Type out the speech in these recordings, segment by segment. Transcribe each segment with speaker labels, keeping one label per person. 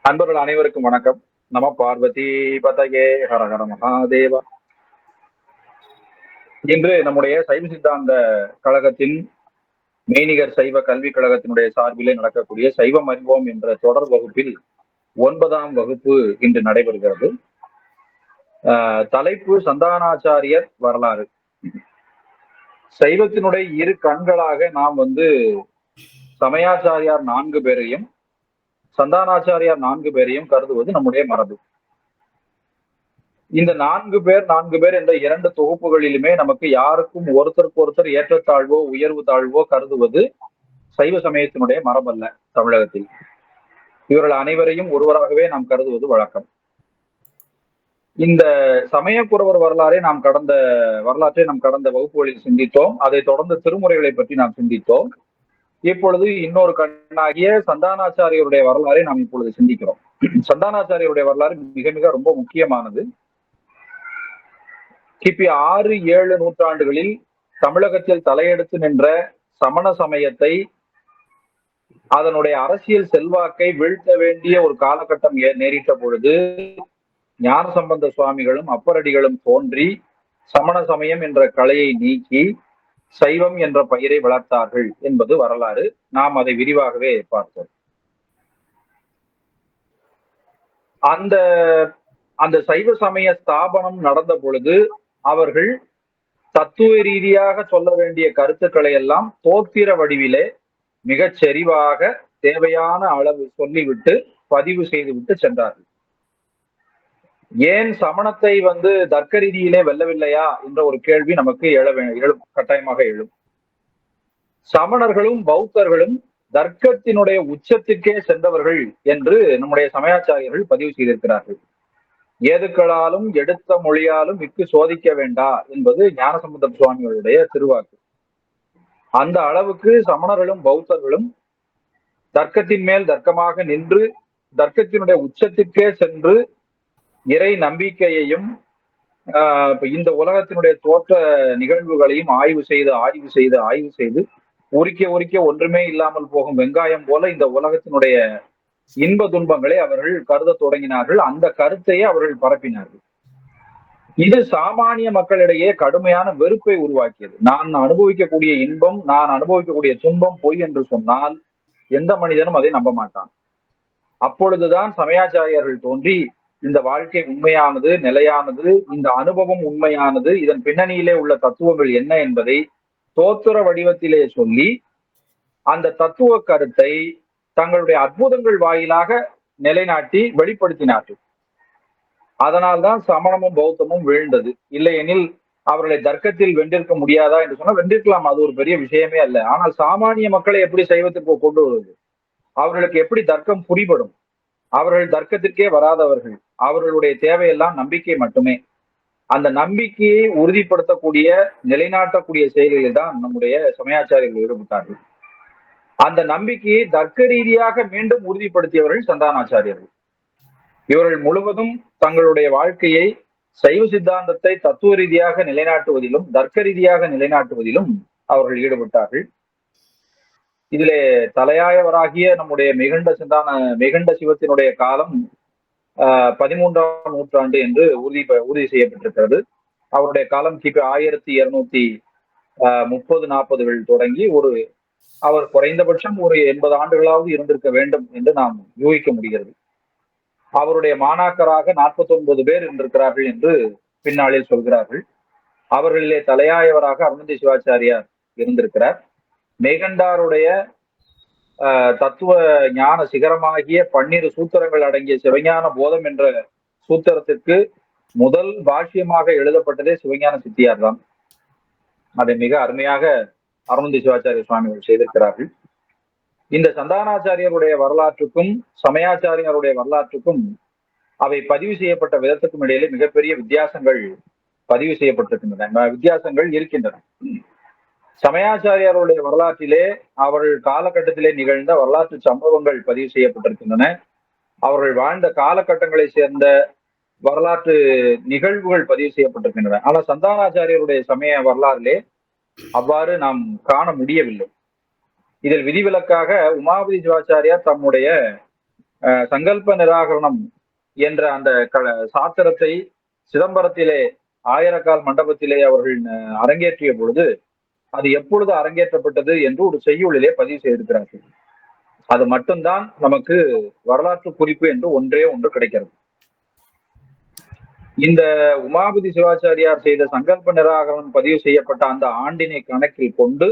Speaker 1: அன்பர்கள் அனைவருக்கும் வணக்கம். நம பார்வதி பதகே ஹரஹர மகாதேவா. இன்று நம்முடைய சைவ சித்தாந்த கழகத்தின் மெய்நிகர் சைவ கல்விக் கழகத்தினுடைய சார்பிலே நடக்கக்கூடிய சைவம் அறிவோம் என்ற தொடர் வகுப்பில் 9ஆம் வகுப்பு இன்று நடைபெறுகிறது. தலைப்பு சந்தானாச்சாரியர் வரலாறு. சைவத்தினுடைய இரு கண்களாக நாம் சமயாச்சாரியார் 4 பேரையும் சந்தானாச்சாரியார் 4 பேரையும் கருதுவது நம்முடைய மரபு. இந்த 4 பேர் என்ற 2 தொகுப்புகளிலுமே நமக்கு யாருக்கும் ஒருத்தருக்கு ஒருத்தர் ஏற்றத்தாழ்வோ உயர்வு தாழ்வோ கருதுவது சைவ சமயத்தினுடைய மரபல்ல. தமிழகத்தில் இவர்கள் அனைவரையும் ஒருவராகவே நாம் கருதுவது வழக்கம். இந்த சமயக்குறவர் வரலாற்றை நாம் கடந்த வகுப்புகளில் சிந்தித்தோம். அதை தொடர்ந்து திருமுறைகளை பற்றி நாம் சிந்தித்தோம். இப்பொழுது இன்னொரு கண்ணாகிய சந்தானாச்சாரியருடைய வரலாறை நாம் இப்பொழுது சிந்திக்கிறோம். சந்தானாச்சாரியருடைய வரலாறு மிக மிக ரொம்ப முக்கியமானது. கிபி 6-7 நூற்றாண்டுகளில் தமிழகத்தில் தலையெடுத்து நின்ற சமண சமயத்தை, அதனுடைய அரசியல் செல்வாக்கை வீழ்த்த வேண்டிய ஒரு காலகட்டம் நேரிட்ட பொழுது ஞானசம்பந்த சுவாமிகளும் அப்பரடிகளும் தோன்றி சமண சமயம் என்ற கலையை நீக்கி சைவம் என்ற பயிரை வளர்த்தார்கள் என்பது வரலாறு. நாம் அதை விரிவாகவே பார்த்தோம். அந்த சைவ சமய ஸ்தாபனம் நடந்த பொழுது அவர்கள் தத்துவ ரீதியாக சொல்ல வேண்டிய கருத்துக்களை எல்லாம் தோத்திர வடிவிலே மிகச் செறிவாக தேவையான அளவு சொல்லிவிட்டு பதிவு செய்துவிட்டு சென்றார்கள். ஏன் சமணத்தை தர்க்க ரீதியிலே வெல்லவில்லையா என்ற ஒரு கேள்வி நமக்கு கட்டாயமாக எழும். சமணர்களும் பௌத்தர்களும் தர்க்கத்தினுடைய உச்சத்துக்கே சென்றவர்கள் என்று நம்முடைய சமயாச்சாரியர்கள் பதிவு செய்திருக்கிறார்கள். ஏதுக்களாலும் எடுத்த மொழியாலும் மிக்கு சோதிக்க வேண்டா என்பது ஞானசம்பந்த சுவாமிகளுடைய திருவாக்கு. அந்த அளவுக்கு சமணர்களும் பௌத்தர்களும் தர்க்கத்தின் மேல் தர்க்கமாக நின்று தர்க்கத்தினுடைய உச்சத்துக்கே சென்று இறை நம்பிக்கையையும் இந்த உலகத்தினுடைய தோற்ற நிகழ்வுகளையும் ஆய்வு செய்து உரிக்க ஒன்றுமே இல்லாமல் போகும் வெங்காயம் போல இந்த உலகத்தினுடைய இன்ப துன்பங்களை அவர்கள் கருத தொடங்கினார்கள். அந்த கருத்தையே அவர்கள் பரப்பினார்கள். இது சாமானிய மக்களிடையே கடுமையான வெறுப்பை உருவாக்கியது. நான் அனுபவிக்கக்கூடிய இன்பம், நான் அனுபவிக்கக்கூடிய துன்பம் பொய் என்று சொன்னால் எந்த மனிதனும் அதை நம்ப மாட்டான். அப்பொழுதுதான் சமயாச்சாரியர்கள் தோன்றி இந்த வாழ்க்கை உண்மையானது, நிலையானது, இந்த அனுபவம் உண்மையானது, இதன் பின்னணியிலே உள்ள தத்துவங்கள் என்ன என்பதை தோத்திர வடிவத்திலே சொல்லி அந்த தத்துவ கருத்தை தங்களுடைய அற்புதங்கள் வாயிலாக நிலைநாட்டி வெளிப்படுத்தினார்கள். அதனால்தான் சமணமும் பௌத்தமும் வீழ்ந்தது. இல்லையெனில் அவர்களை தர்க்கத்தில் வென்றிருக்க முடியாதா என்று சொன்னால் வென்றிருக்கலாம், அது ஒரு பெரிய விஷயமே அல்ல. ஆனால் சாமானிய மக்களை எப்படி சைவத்திற்கு கொண்டு வருவது? அவர்களுக்கு எப்படி தர்க்கம் புரிபடும்? அவர்கள் தர்க்கத்திற்கே வராதவர்கள். அவர்களுடைய தேவையெல்லாம் நம்பிக்கை மட்டுமே. அந்த நம்பிக்கையை உறுதிப்படுத்தக்கூடிய, நிலைநாட்டக்கூடிய செயல்களில் தான் நம்முடைய சமயாச்சாரியர்கள் ஈடுபட்டார்கள். அந்த நம்பிக்கையை தர்க்க ரீதியாக மீண்டும் உறுதிப்படுத்தியவர்கள் சந்தானாச்சாரியர்கள். இவர்கள் முழுவதும் தங்களுடைய வாழ்க்கையை சைவ சித்தாந்தத்தை தத்துவ ரீதியாக நிலைநாட்டுவதிலும் தர்க்க ரீதியாக நிலைநாட்டுவதிலும் அவர்கள் ஈடுபட்டார்கள். இதிலே தலையாயவராகிய நம்முடைய மெய்கண்ட சிவத்தினுடைய காலம் 13ஆம் நூற்றாண்டு என்று உறுதி செய்யப்பட்டிருக்கிறது. அவருடைய காலம் கிபி 1230-40 தொடங்கி அவர் குறைந்தபட்சம் ஒரு 80 ஆண்டுகளாவது இருந்திருக்க வேண்டும் என்று நாம் யூகிக்க முடிகிறது. அவருடைய மாணாக்கராக 49 பேர் இருந்திருக்கிறார்கள் என்று பின்னாளில் சொல்கிறார்கள். அவர்களிலே தலையாயவராக அருணந்தி சிவாச்சாரியார் இருந்திருக்கிறார். மெய்கண்டாருடைய தத்துவ ஞான சிகரமாகிய 12 சூத்திரங்கள் அடங்கிய சிவஞான போதம் என்ற சூத்திரத்திற்கு முதல் பாஷ்யமாக எழுதப்பட்டதே சிவஞான சித்தியார் தான். அதை மிக அருமையாக அருணந்தி சிவாச்சாரிய சுவாமிகள் செய்திருக்கிறார்கள். இந்த சந்தானாச்சாரியருடைய வரலாற்றுக்கும் சமயாச்சாரியருடைய வரலாற்றுக்கும் அவை பதிவு செய்யப்பட்ட விதத்துக்கும் இடையிலே மிகப்பெரிய வித்தியாசங்கள் பதிவு செய்யப்பட்டிருக்கின்றன, வித்தியாசங்கள் இருக்கின்றன. சமயாச்சாரியருடைய வரலாற்றிலே அவர்கள் காலகட்டத்திலே நிகழ்ந்த வரலாற்று சம்பவங்கள் பதிவு செய்யப்பட்டிருக்கின்றன. அவர்கள் வாழ்ந்த காலகட்டங்களை சேர்ந்த வரலாற்று நிகழ்வுகள் பதிவு செய்யப்பட்டிருக்கின்றன. ஆனால் சந்தானாச்சாரியருடைய சமய வரலாறிலே அவ்வாறு நாம் காண முடியவில்லை. இதில் விதிவிலக்காக உமாபதி சிவாச்சாரியார் தம்முடைய சங்கல்ப நிராகரணம் என்ற அந்த சாத்திரத்தை சிதம்பரத்திலே ஆயிரக்கால் மண்டபத்திலே அவர்கள் அரங்கேற்றிய பொழுது அது எப்பொழுது அரங்கேற்றப்பட்டது என்று ஒரு செய்யுளிலே பதிவு செய்திருக்கிறார்கள். அது மட்டும்தான் நமக்கு வரலாற்று குறிப்பு என்று ஒன்றே ஒன்று கிடைக்கிறது. இந்த உமாபதி சிவாச்சாரியார் செய்த சங்கல்ப நிராகரணம் பதிவு செய்யப்பட்ட அந்த ஆண்டினை கணக்கில் கொண்டு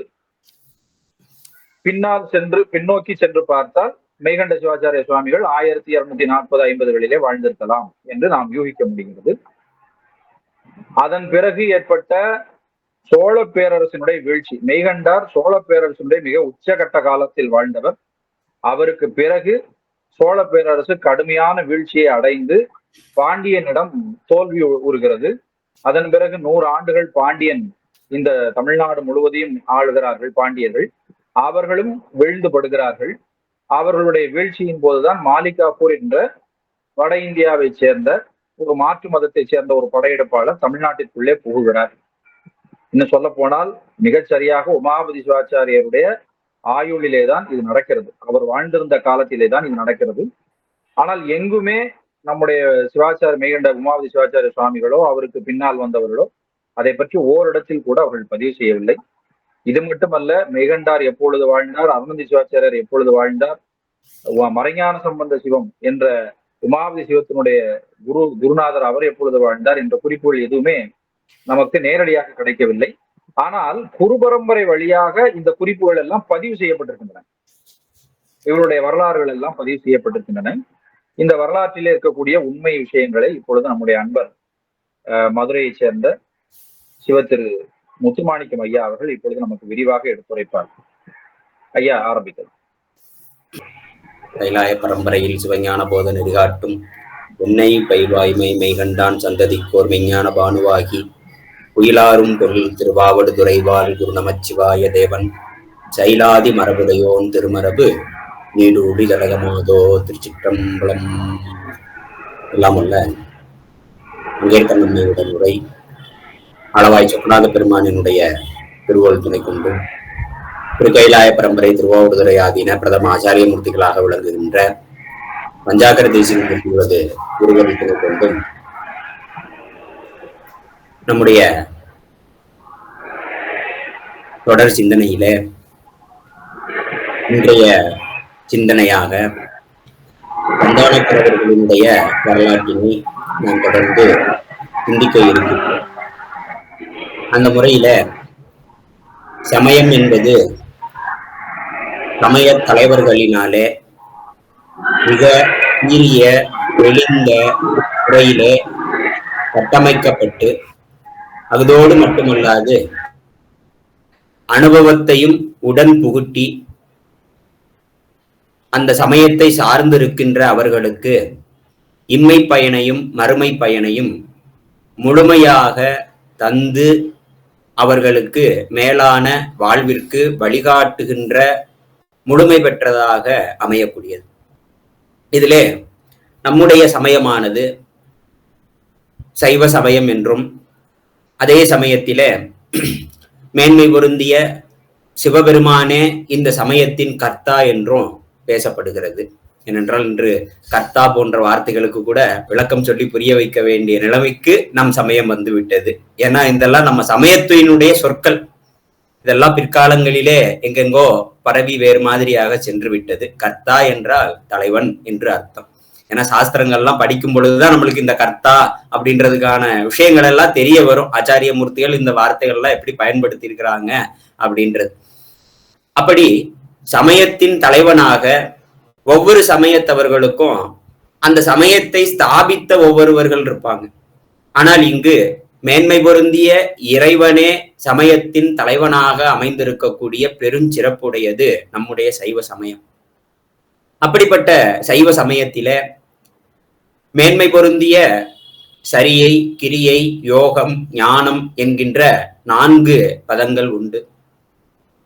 Speaker 1: பின்னோக்கி சென்று பார்த்தால் மெய்கண்ட சிவாச்சாரிய சுவாமிகள் 1240-50களிலே வாழ்ந்திருக்கலாம் என்று நாம் யூகிக்க முடிகிறது. அதன் பிறகு ஏற்பட்ட சோழ பேரரசினுடைய வீழ்ச்சி, மெய்கண்டார் சோழ பேரரசினுடைய மிக உச்சகட்ட காலத்தில் வாழ்ந்தவர். அவருக்கு பிறகு சோழ பேரரசு கடுமையான வீழ்ச்சியை அடைந்து பாண்டியனிடம் தோல்வி உறுகிறது. அதன் பிறகு 100 ஆண்டுகள் பாண்டியன் இந்த தமிழ்நாடு முழுவதையும் ஆளுகிறார்கள் பாண்டியர்கள். அவர்களும் வீழ்ந்துபடுகிறார்கள். அவர்களுடைய வீழ்ச்சியின் போதுதான் மாலிகாப்பூர் என்ற வட இந்தியாவை சேர்ந்த ஒரு மாற்று மதத்தை சேர்ந்த ஒரு படையெடுப்பாளர் தமிழ்நாட்டிற்குள்ளே புகுகிறார். இன்னும் சொல்ல போனால் மிகச்சரியாக உமாபதி சிவாச்சாரியருடைய ஆயுளிலே தான் இது நடக்கிறது. அவர் வாழ்ந்திருந்த காலத்திலே தான் இது நடக்கிறது. ஆனால் எங்குமே நம்முடைய மெய்கண்ட உமாபதி சிவாச்சாரிய சுவாமிகளோ அவருக்கு பின்னால் வந்தவர்களோ அதை பற்றி ஓரிடத்தில் கூட அவர்கள் பதிவு செய்யவில்லை. இது மட்டுமல்ல, மெய்கண்டார் எப்பொழுது வாழ்ந்தார், அருணந்தி சிவாச்சாரியர் எப்பொழுது வாழ்ந்தார், மறைஞான சம்பந்த சிவம் என்ற உமாபதி சிவத்தினுடைய குருநாதர் அவர் எப்பொழுது வாழ்ந்தார் என்ற குறிப்புகள் எதுவுமே நமக்கு நேரடியாக கிடைக்கவில்லை. ஆனால் குரு பரம்பரை வழியாக இந்த குறிப்புகள் எல்லாம் பதிவு செய்யப்பட்டிருக்கின்றன. இவருடைய வரலாறுகள் எல்லாம் பதிவு செய்யப்பட்டிருக்கின்றன. இந்த வரலாற்றிலே இருக்கக்கூடிய உண்மை விஷயங்களை இப்பொழுது நம்முடைய அன்பர் மதுரையை சேர்ந்த சிவத்திரு முத்துமாணிக்கம் ஐயா அவர்கள் இப்பொழுது நமக்கு விரிவாக எடுத்துரைப்பார். ஐயா, ஆரம்பிக்கலாம்.
Speaker 2: கைலாய பரம்பரையில் சிவஞான போத நெறிகாட்டும் என்னை பயில்வாய்மை மெய்கண்டான் சந்ததிக்கோர் மெய்ஞான பானுவாகி உயிலாரும் பொருள் திருவாவடு துறைவாள் குரு நமச்சிவாய தேவன் சைலாதி மரபுடையோன் திருமரபு நீடு உடிதலகமாதோ திருச்சிற்றம்பலம். எல்லாம் அல்ல அங்கேற்கண்மையுடன் உரை அளவாய் சொக்கநாத பெருமானினுடைய திருவள் துணை கொண்டும் திருக்கைலாய பரம்பரை திருவாவடுதுறை ஆதீன பிரதம ஆச்சாரிய மூர்த்திகளாக விளங்குகின்ற பஞ்சாக்கர தேசியம் குறிப்பிடுவது குருவரை துணை கொண்டும் நம்முடைய தொடர் சிந்தனையில இன்றைய சிந்தனையாக சந்தானக்கரவர்களினுடைய வரலாற்றினை நாம் தொடர்ந்து சிந்திக்க இருக்கின்றோம். அந்த முறையில சமயம் என்பது சமய தலைவர்களினாலே மிக சீரிய வெளிந்த முறையிலே கட்டமைக்கப்பட்டு அதோடு மட்டுமல்லாது அனுபவத்தையும் உடன் புகுட்டி அந்த சமயத்தை சார்ந்திருக்கின்ற அவர்களுக்கு இம்மை பயனையும் மறுமை பயனையும் முழுமையாக தந்து அவர்களுக்கு மேலான வாழ்விற்கு வழிகாட்டுகின்ற முழுமை பெற்றதாக அமையக்கூடியது. இதிலே நம்முடைய சமயமானது சைவ சமயம் என்றும் அதே சமயத்திலே மேன்மை பொருந்திய சிவபெருமானே இந்த சமயத்தின் கர்த்தா என்றும் பேசப்படுகிறது. ஏனென்றால் இன்று கர்த்தா போன்ற வார்த்தைகளுக்கு கூட விளக்கம் சொல்லி புரிய வைக்க வேண்டிய நிலைமைக்கு நம் சமயம் வந்து விட்டது. ஏன்னா இதெல்லாம் நம்ம சமயத்தினுடைய சொற்கள். இதெல்லாம் பிற்காலங்களிலே எங்கெங்கோ பரவி வேறு மாதிரியாக சென்று விட்டது. கர்த்தா என்றால் தலைவன் என்று அர்த்தம். ஏன்னா சாஸ்திரங்கள்லாம் படிக்கும் பொழுதுதான் நம்மளுக்கு இந்த கர்த்தா அப்படின்றதுக்கான விஷயங்கள் எல்லாம் தெரிய வரும். ஆச்சாரிய மூர்த்திகள் இந்த வார்த்தைகள்லாம் எப்படி பயன்படுத்தி இருக்கிறாங்க அப்படின்றது. அப்படி சமயத்தின் தலைவனாக ஒவ்வொரு சமயத்தவர்களுக்கும் அந்த சமயத்தை ஸ்தாபித்த ஒவ்வொருவர்கள் இருப்பாங்க. ஆனால் இங்கு மேன்மை பொருந்திய இறைவனே சமயத்தின் தலைவனாக அமைந்திருக்கக்கூடிய பெருஞ்சிறப்புடையது நம்முடைய சைவ சமயம். அப்படிப்பட்ட சைவ சமயத்தில மேன்மை பொருந்திய சரியை, கிரியை, யோகம், ஞானம் என்கின்ற 4 பதங்கள் உண்டு.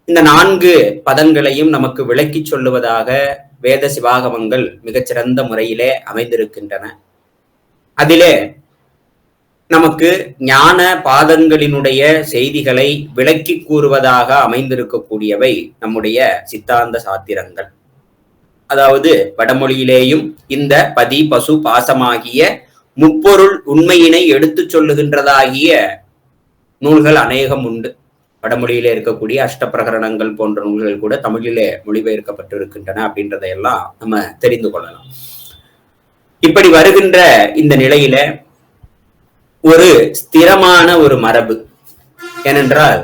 Speaker 2: இந்த 4 பதங்களையும் நமக்கு விளக்கி சொல்லுவதாக வேத சிவாகமங்கள் மிகச்சிறந்த முறையிலே அமைந்திருக்கின்றன. அதிலே நமக்கு ஞான பாதங்களினுடைய செய்திகளை விளக்கி கூறுவதாக அமைந்திருக்கக்கூடியவை நம்முடைய சித்தாந்த சாத்திரங்கள். அதாவது வடமொழியிலேயும் இந்த பதி பசு பாசமாகிய முப்பொருள் உண்மையினை எடுத்து சொல்லுகின்றதாகிய நூல்கள் அநேகம் உண்டு. வடமொழியிலே இருக்கக்கூடிய அஷ்டப்பிரகரணங்கள் போன்ற நூல்கள் கூட தமிழிலே மொழிபெயர்க்கப்பட்டிருக்கின்றன அப்படின்றதையெல்லாம் நம்ம தெரிந்து கொள்ளலாம். இப்படி வருகின்ற இந்த நிலையில ஒரு ஸ்திரமான ஒரு மரபு, ஏனென்றால்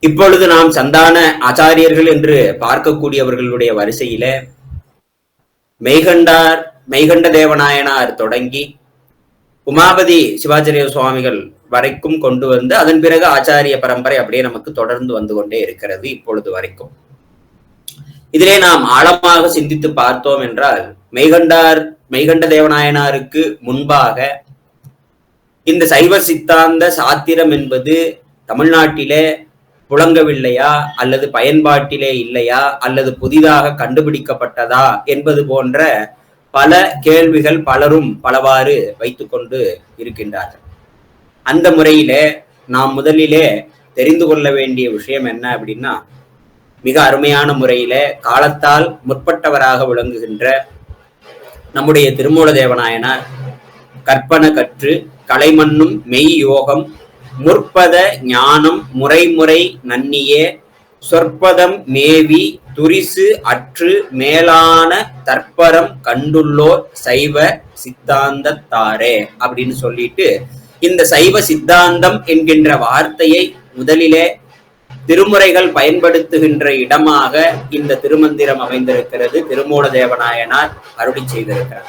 Speaker 2: இப்பொழுது நாம் சந்தான ஆச்சாரியர்கள் என்று பார்க்கக்கூடியவர்களுடைய வரிசையில மெய்கண்ட தேவநாயனார் தொடங்கி உமாபதி சிவாச்சாரிய சுவாமிகள் வரைக்கும் கொண்டு வந்து அதன் பிறகு ஆச்சாரிய பரம்பரை அப்படியே நமக்கு தொடர்ந்து வந்து கொண்டே இருக்கிறது இப்பொழுது வரைக்கும். இதிலே நாம் ஆழமாக சிந்தித்து பார்த்தோம் என்றால் மெய்கண்ட தேவநாயனாருக்கு முன்பாக இந்த சைவ சித்தாந்த சாத்திரம் என்பது தமிழ்நாட்டிலே புழங்கவில்லையா, அல்லது பயன்பாட்டிலே இல்லையா, அல்லது புதிதாக கண்டுபிடிக்கப்பட்டதா என்பது போன்ற பல கேள்விகள் பலரும் பலவாறு வைத்துக் கொண்டு இருக்கின்றார்கள். அந்த முறையிலே நாம் முதலிலே தெரிந்து கொள்ள வேண்டிய விஷயம் என்ன அப்படின்னா, மிக அருமையான முறையில காலத்தால் முற்பட்டவராக விளங்குகின்ற நம்முடைய திருமூல தேவநாயனார் கற்பன கற்று கலைமண்ணும் மெய் யோகம் முற்பத ஞானம் முறைமுறை நன்னியே சொற்பதம் மேவி துரிசு அற்று மேலான தற்பரம் கண்டுள்ளோர் சைவ சித்தாந்தத்தாரே அப்படின்னு சொல்லிட்டு இந்த சைவ சித்தாந்தம் என்கின்ற வார்த்தையை முதலிலே திருமுறைகள் பயன்படுத்துகின்ற இடமாக இந்த திருமந்திரம் அமைந்திருக்கிறது. திருமூல தேவநாயனார் அருளி செய்திருக்கிறார்.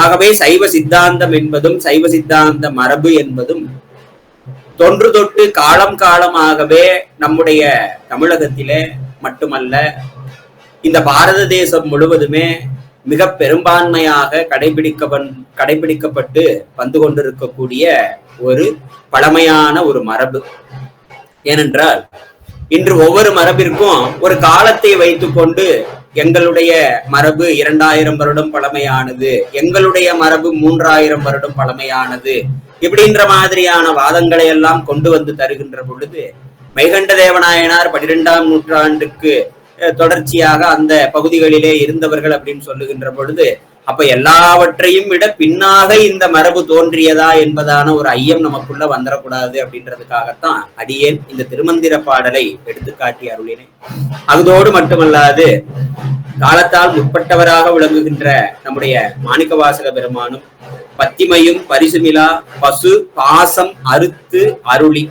Speaker 2: ஆகவே சைவ சித்தாந்தம் என்பதும் சைவ சித்தாந்த மரபு என்பதும் தொன்று தொட்டு காலம் காலமாகவே நம்முடைய தமிழகத்திலே மட்டுமல்ல இந்த பாரத தேசம் முழுவதுமே மிக பெரும்பான்மையாக கடைபிடிக்கப்பட்டு வந்து கொண்டிருக்கக்கூடிய ஒரு பழமையான ஒரு மரபு. ஏனென்றால் இன்று ஒவ்வொரு மரபிற்கும் ஒரு காலத்தை வைத்துக்கொண்டு எங்களுடைய மரபு 2000 வருடம் பழமையானது, எங்களுடைய மரபு 3000 வருடம் பழமையானது, இப்படின்ற மாதிரியான வாதங்களை எல்லாம் கொண்டு வந்து தருகின்ற பொழுது மெய்கண்ட தேவநாயனார் 12ஆம் நூற்றாண்டுக்கு தொடர்ச்சியாக அந்த பகுதிகளிலே இருந்தவர்கள் அப்படின்னு சொல்லுகின்ற பொழுது அப்ப எல்லாவற்றையும் விட பின்னாக இந்த மரபு தோன்றியதா என்பதான ஒரு ஐயம் நமக்குள்ள வந்துடக்கூடாது அப்படின்றதுக்காகத்தான் அடியேன் இந்த திருமந்திர பாடலை எடுத்துக்காட்டி அருளினேன். அதோடு மட்டுமல்லாது காலத்தால் முற்பட்டவராக விளங்குகின்ற நம்முடைய மாணிக்கவாசக பெருமானும் பத்திமையும் பரிசுமிலா பசு பாசம் அறுத்து அருளி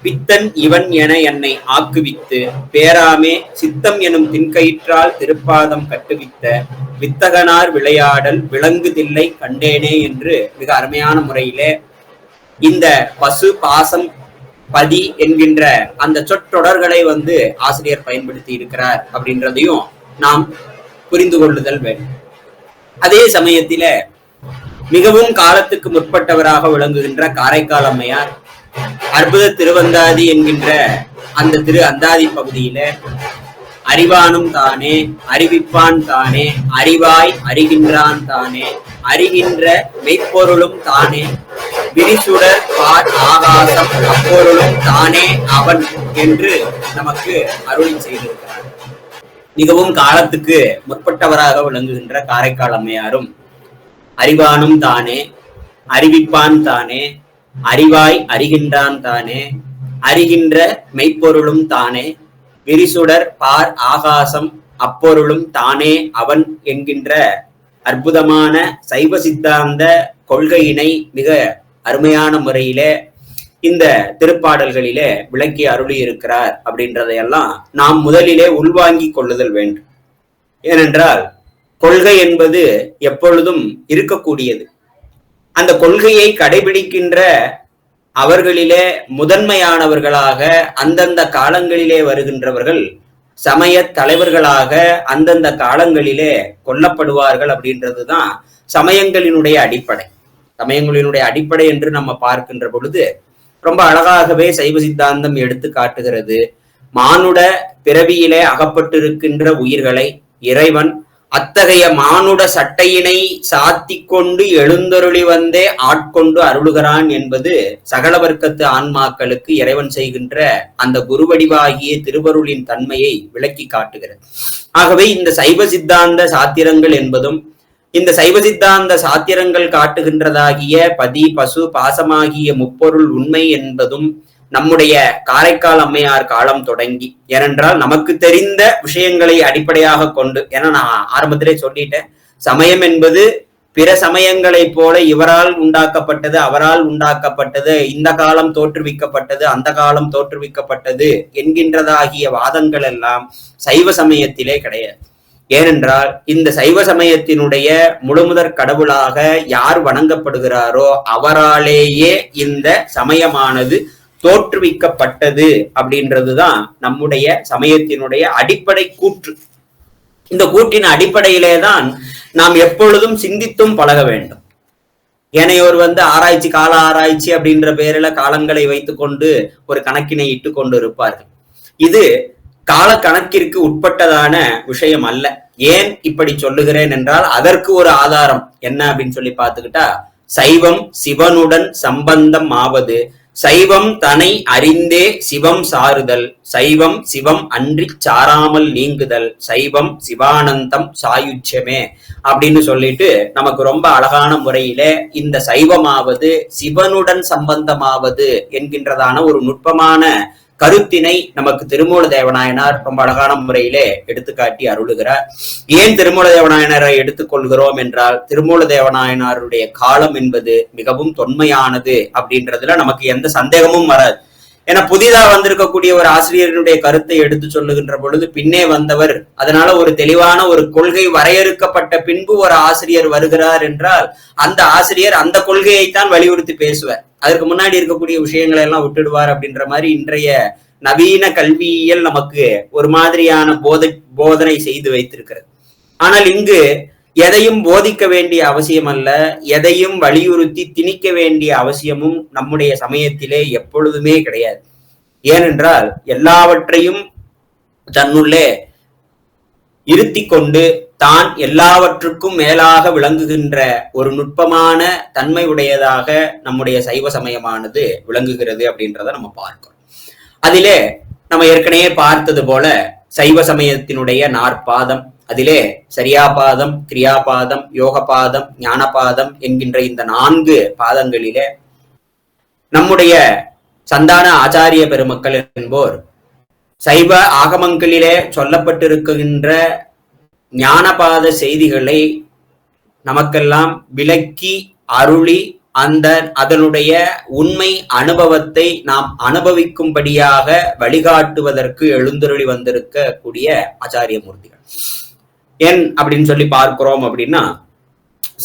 Speaker 2: பித்தன் இவன் என என்னை ஆக்குவித்து பேராமே சித்தம் எனும் தின்கயிற்றால் திருப்பாதம் கட்டுவித்த வித்தகனார் விளையாடல் விளங்குதில்லை கண்டேனே என்று மிக அருமையான முறையிலே இந்த பசு பாசம் பதி என்கின்ற அந்த சொற்றொடர்களை ஆசிரியர் பயன்படுத்தி இருக்கிறார் அப்படின்றதையும் நாம் புரிந்து கொள்ளுதல் வேண்டும். அதே சமயத்தில மிகவும் காலத்துக்கு முற்பட்டவராக விளங்குகின்ற காரைக்கால் அம்மையார் அற்புத திருவந்தாதி என்கின்ற அந்த திரு அந்தாதி பகுதியில அறிவானும் தானே அறிவிப்பான் தானே அறிவாய் அறிகின்றான் தானே அறிகின்ற மெய்ப்பொருளும் தானே விரிசுடர் பார் ஆகாசம் அப்பொருளும் தானே அவன் என்று நமக்கு அருளி செய்திருக்கிறார். மிகவும் காலத்துக்கு முற்பட்டவராக விளங்குகின்ற காரைக்கால் அம்மையாரும் அறிவானும் தானே அறிவிப்பான் தானே அறிவாய் அறிகின்றான் தானே அறிகின்ற மெய்ப்பொருளும் தானே விரிசுடர் பார் ஆகாசம் அப்பொருளும் தானே அவன் என்கின்ற அற்புதமான சைவ சித்தாந்த கொள்கையினை மிக அருமையான முறையிலே இந்த திருப்பாடல்களிலே விளக்கி அருளி இருக்கிறார் அப்படின்றதையெல்லாம் நாம் முதலிலே உள்வாங்கி கொள்ளுதல் வேண்டும். ஏனென்றால் கொள்கை என்பது எப்பொழுதும் இருக்கக்கூடியது. அந்த கொள்கையை கடைபிடிக்கின்ற அவர்களிலே முதன்மையானவர்களாக அந்தந்த காலங்களிலே வருகின்றவர்கள் சமய தலைவர்களாக அந்தந்த காலங்களிலே கொல்லப்படுவார்கள் அப்படின்றதுதான் சமயங்களினுடைய அடிப்படை. சமயங்களினுடைய அடிப்படை என்று நம்ம பார்க்கின்ற பொழுது ரொம்ப அழகாகவே சைவ சித்தாந்தம் எடுத்து காட்டுகிறது. மானுட பிறவியிலே அகப்பட்டிருக்கின்ற உயிர்களை இறைவன் அத்தகைய மானுட சட்டையினை சாத்தி கொண்டு எழுந்தருளி வந்தே ஆட்கொண்டு அருளுகிறான் என்பது சகல வர்க்கத்து ஆன்மாக்களுக்கு இறைவன் செய்கின்ற அந்த குருவடிவாகிய திருவருளின் தன்மையை விளக்கி காட்டுகிறது. ஆகவே இந்த சைவ சித்தாந்த சாத்திரங்கள் என்பதும் இந்த சைவ சித்தாந்த சாத்திரங்கள் காட்டுகின்றதாகிய பதி பசு பாசமாகிய முப்பொருள் உண்மை என்பதும் நம்முடைய காரைக்கால் அம்மையார் காலம் தொடங்கி, ஏனென்றால் நமக்கு தெரிந்த விஷயங்களை அடிப்படையாக கொண்டு, ஏன்னா நான் ஆரம்பத்திலே சொல்லிட்டேன், சமயம் என்பது பிற சமயங்களைப் போல இவரால் உண்டாக்கப்பட்டது அவரால் உண்டாக்கப்பட்டது, இந்த காலம் தோற்றுவிக்கப்பட்டது அந்த காலம் தோற்றுவிக்கப்பட்டது என்கின்றதாகிய வாதங்கள் எல்லாம் சைவ சமயத்திலே கிடையாது. ஏனென்றால் இந்த சைவ சமயத்தினுடைய முழுமுதற் கடவுளாக யார் வணங்கப்படுகிறாரோ அவராலேயே இந்த சமயமானது தோற்றுவிக்கப்பட்டது அப்படின்றதுதான் நம்முடைய சமயத்தினுடைய அடிப்படை கூற்று. இந்த கூற்றின் அடிப்படையிலே தான் நாம் எப்பொழுதும் சிந்தித்தும் பழக வேண்டும். ஏனையோர் ஆராய்ச்சி, கால ஆராய்ச்சி அப்படின்ற பேரில காலங்களை வைத்துக்கொண்டு ஒரு கணக்கினை இட்டு கொண்டு இருப்பார்கள். இது கால கணக்கிற்கு உட்பட்டதான விஷயம் அல்ல. ஏன் இப்படி சொல்லுகிறேன் என்றால் அதற்கு ஒரு ஆதாரம் என்ன அப்படின்னு சொல்லி பார்த்துக்கிட்டா, சைவம் சிவனுடன் சம்பந்தம் ஆவது, சைவம் தனை அறிந்தே சிவம் சாருதல், சைவம் சிவம் அன்றி சாராமல் நீங்குதல், சைவம் சிவானந்தம் சாயுச்சமே அப்படின்னு சொல்லிட்டு நமக்கு ரொம்ப அழகான முறையில இந்த சைவமாவது சிவனுடன் சம்பந்தமாவது என்கின்றதான ஒரு நுட்பமான கருத்தினை நமக்கு திருமூல தேவநாயனார் ரொம்ப அழகான முறையிலே எடுத்துக்காட்டி அருளுகிறார். ஏன் திருமூல தேவநாயனாரை எடுத்துக்கொள்கிறோம் என்றால், திருமூல தேவநாயனாருடைய காலம் என்பது மிகவும் தொன்மையானது அப்படின்றதுல நமக்கு எந்த சந்தேகமும் வராது. ஏன்னா புதிதா வந்திருக்கக்கூடிய ஒரு ஆசிரியர்களுடைய கருத்தை எடுத்து சொல்லுகின்ற பொழுது பின்னே வந்தவர், அதனால ஒரு தெளிவான ஒரு கொள்கை வரையறுக்கப்பட்ட பின்பு ஒரு ஆசிரியர் வருகிறார் என்றால் அந்த ஆசிரியர் அந்த கொள்கையைத்தான் வலியுறுத்தி பேசுவார். அதற்கு முன்னாடி இருக்கக்கூடிய விஷயங்களை எல்லாம் விட்டுடுவார் அப்படின்ற மாதிரி இன்றைய நவீன கல்வியியல் நமக்கு ஒரு மாதிரியான போதனை செய்து வைத்திருக்கிறது. ஆனால் இங்கு எதையும் போதிக்க வேண்டிய அவசியம் அல்ல, எதையும் வலியுறுத்தி திணிக்க வேண்டிய அவசியமும் நம்முடைய சமயத்திலே எப்பொழுதுமே கிடையாது. ஏனென்றால் எல்லாவற்றையும் தன்னுள்ளே இருத்தி கொண்டு தான் எல்லாவற்றுக்கும் மேலாக விளங்குகின்ற ஒரு நுட்பமான தன்மை உடையதாக நம்முடைய சைவ சமயமானது விளங்குகிறது அப்படின்றத நம்ம பார்க்கிறோம். அதிலே நம்ம ஏற்கனவே பார்த்தது போல சைவ சமயத்தினுடைய 4 பாதம், அதிலே சரியாபாதம், கிரியாபாதம், யோகபாதம், ஞானபாதம் என்கின்ற இந்த 4 பாதங்களிலே நம்முடைய சந்தான ஆச்சாரிய பெருமக்கள் என்போர் சைவ ஆகமங்களிலே சொல்லப்பட்டிருக்கின்ற ஞானபாத செய்திகளை நமக்கெல்லாம் விளக்கி அருளி அதனுடைய உண்மை அனுபவத்தை நாம் அனுபவிக்கும்படியாக வழிகாட்டுவதற்கு எழுந்தருளி வந்திருக்கக்கூடிய ஆச்சாரிய மூர்த்திகள். ஏன் அப்படின்னு சொல்லி பார்க்கிறோம் அப்படின்னா,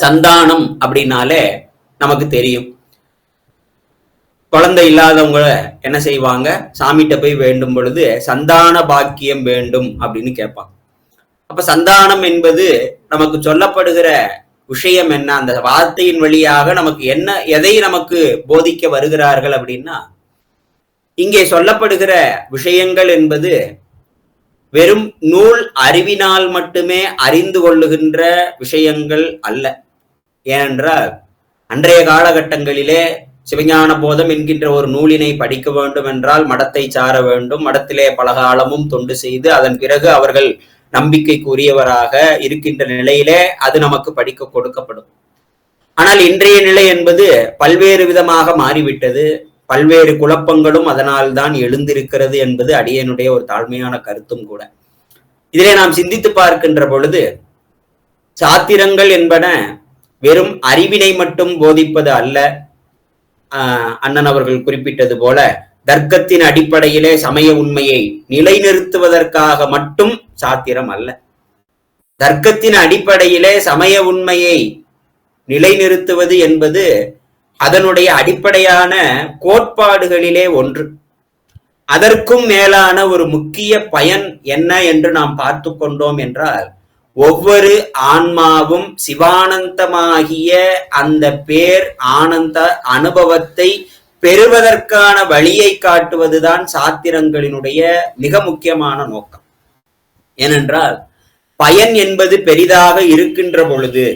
Speaker 2: சந்தானம் அப்படின்னாலே நமக்கு தெரியும், குழந்தை இல்லாதவங்க என்ன செய்வாங்க, சாமிகிட்ட போய் வேண்டும் பொழுது சந்தான பாக்கியம் வேண்டும் அப்படின்னு கேட்பாங்க. அப்ப சந்தானம் என்பது நமக்கு சொல்லப்படுகிற விஷயம் என்ன, அந்த வார்த்தையின் வழியாக நமக்கு என்ன, எதை நமக்கு போதிக்க வருகிறார்கள் அப்படின்னா, இங்கே சொல்லப்படுகிற விஷயங்கள் என்பது வெறும் நூல் அறிவினால் மட்டுமே அறிந்து கொள்ளுகின்ற விஷயங்கள் அல்ல. ஏனென்றால் அன்றைய காலகட்டங்களிலே சிவஞான போதம் என்கின்ற ஒரு நூலினை படிக்க வேண்டும் என்றால் மடத்தை சார வேண்டும், மடத்திலே பலகாலமும் தொண்டு செய்து அதன் பிறகு அவர்கள் நம்பிக்கைக்குரியவராக இருக்கின்ற நிலையிலே அது நமக்கு படிக்க கொடுக்கப்படும். ஆனால் இன்றைய நிலை என்பது பல்வேறு விதமாக மாறிவிட்டது, பல்வேறு குழப்பங்களும் அதனால் தான் எழுந்திருக்கிறது என்பது அடியனுடைய ஒரு தாழ்மையான கருத்தும் கூட. இதிலே நாம் சிந்தித்து பார்க்கின்ற பொழுது சாத்திரங்கள் என்பன வெறும் அறிவினை மட்டும் போதிப்பது அல்ல. அண்ணன் அவர்கள் குறிப்பிட்டது போல தர்க்கத்தின் அடிப்படையிலே சமய உண்மையை நிலைநிறுத்துவதற்காக மட்டும் சாத்திரம் அல்ல. தர்க்கத்தின் அடிப்படையிலே சமய உண்மையை நிலைநிறுத்துவது என்பது அதனுடைய அடிப்படையான கோட்பாடுகளிலே ஒன்று. அதற்கும் மேலான ஒரு முக்கிய பயன் என்ன என்று நாம் பார்த்து கொண்டோம் என்றால், ஒவ்வொரு ஆன்மாவும் சிவானந்தமாகிய அந்த பேர் ஆனந்த அனுபவத்தை பெறுவதற்கான வழியை காட்டுவதுதான் சாத்திரங்களினுடைய மிக முக்கியமான நோக்கம். ஏனென்றால் பயன் என்பது பெரிதாக இருக்கின்ற பொழுது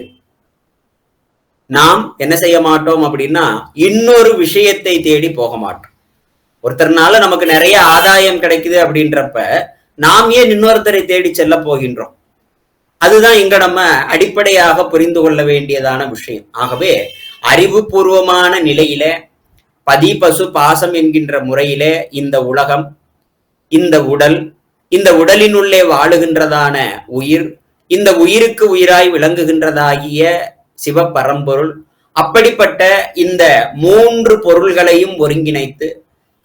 Speaker 2: நாம் என்ன செய்ய மாட்டோம் அப்படின்னா, இன்னொரு விஷயத்தை தேடி போக மாட்டோம். ஒருத்தர்னால நமக்கு நிறைய ஆதாயம் கிடைக்குது அப்படின்றப்ப நாம் ஏன் இன்னொருத்தரை தேடி செல்ல போகின்றோம்? அதுதான் இங்க நம்ம அடிப்படையாக புரிந்து கொள்ள வேண்டியதான விஷயம். ஆகவே அறிவுபூர்வமான நிலையில பதி பசு பாசம் என்கின்ற முறையில இந்த உலகம், இந்த உடல், இந்த உடலினுள்ளே வாழுகின்றதான உயிர், இந்த உயிருக்கு உயிராய் விளங்குகின்றதாகிய சிவபரம்பொருள், அப்படிப்பட்ட இந்த 3 பொருள்களையும் ஒருங்கிணைத்து,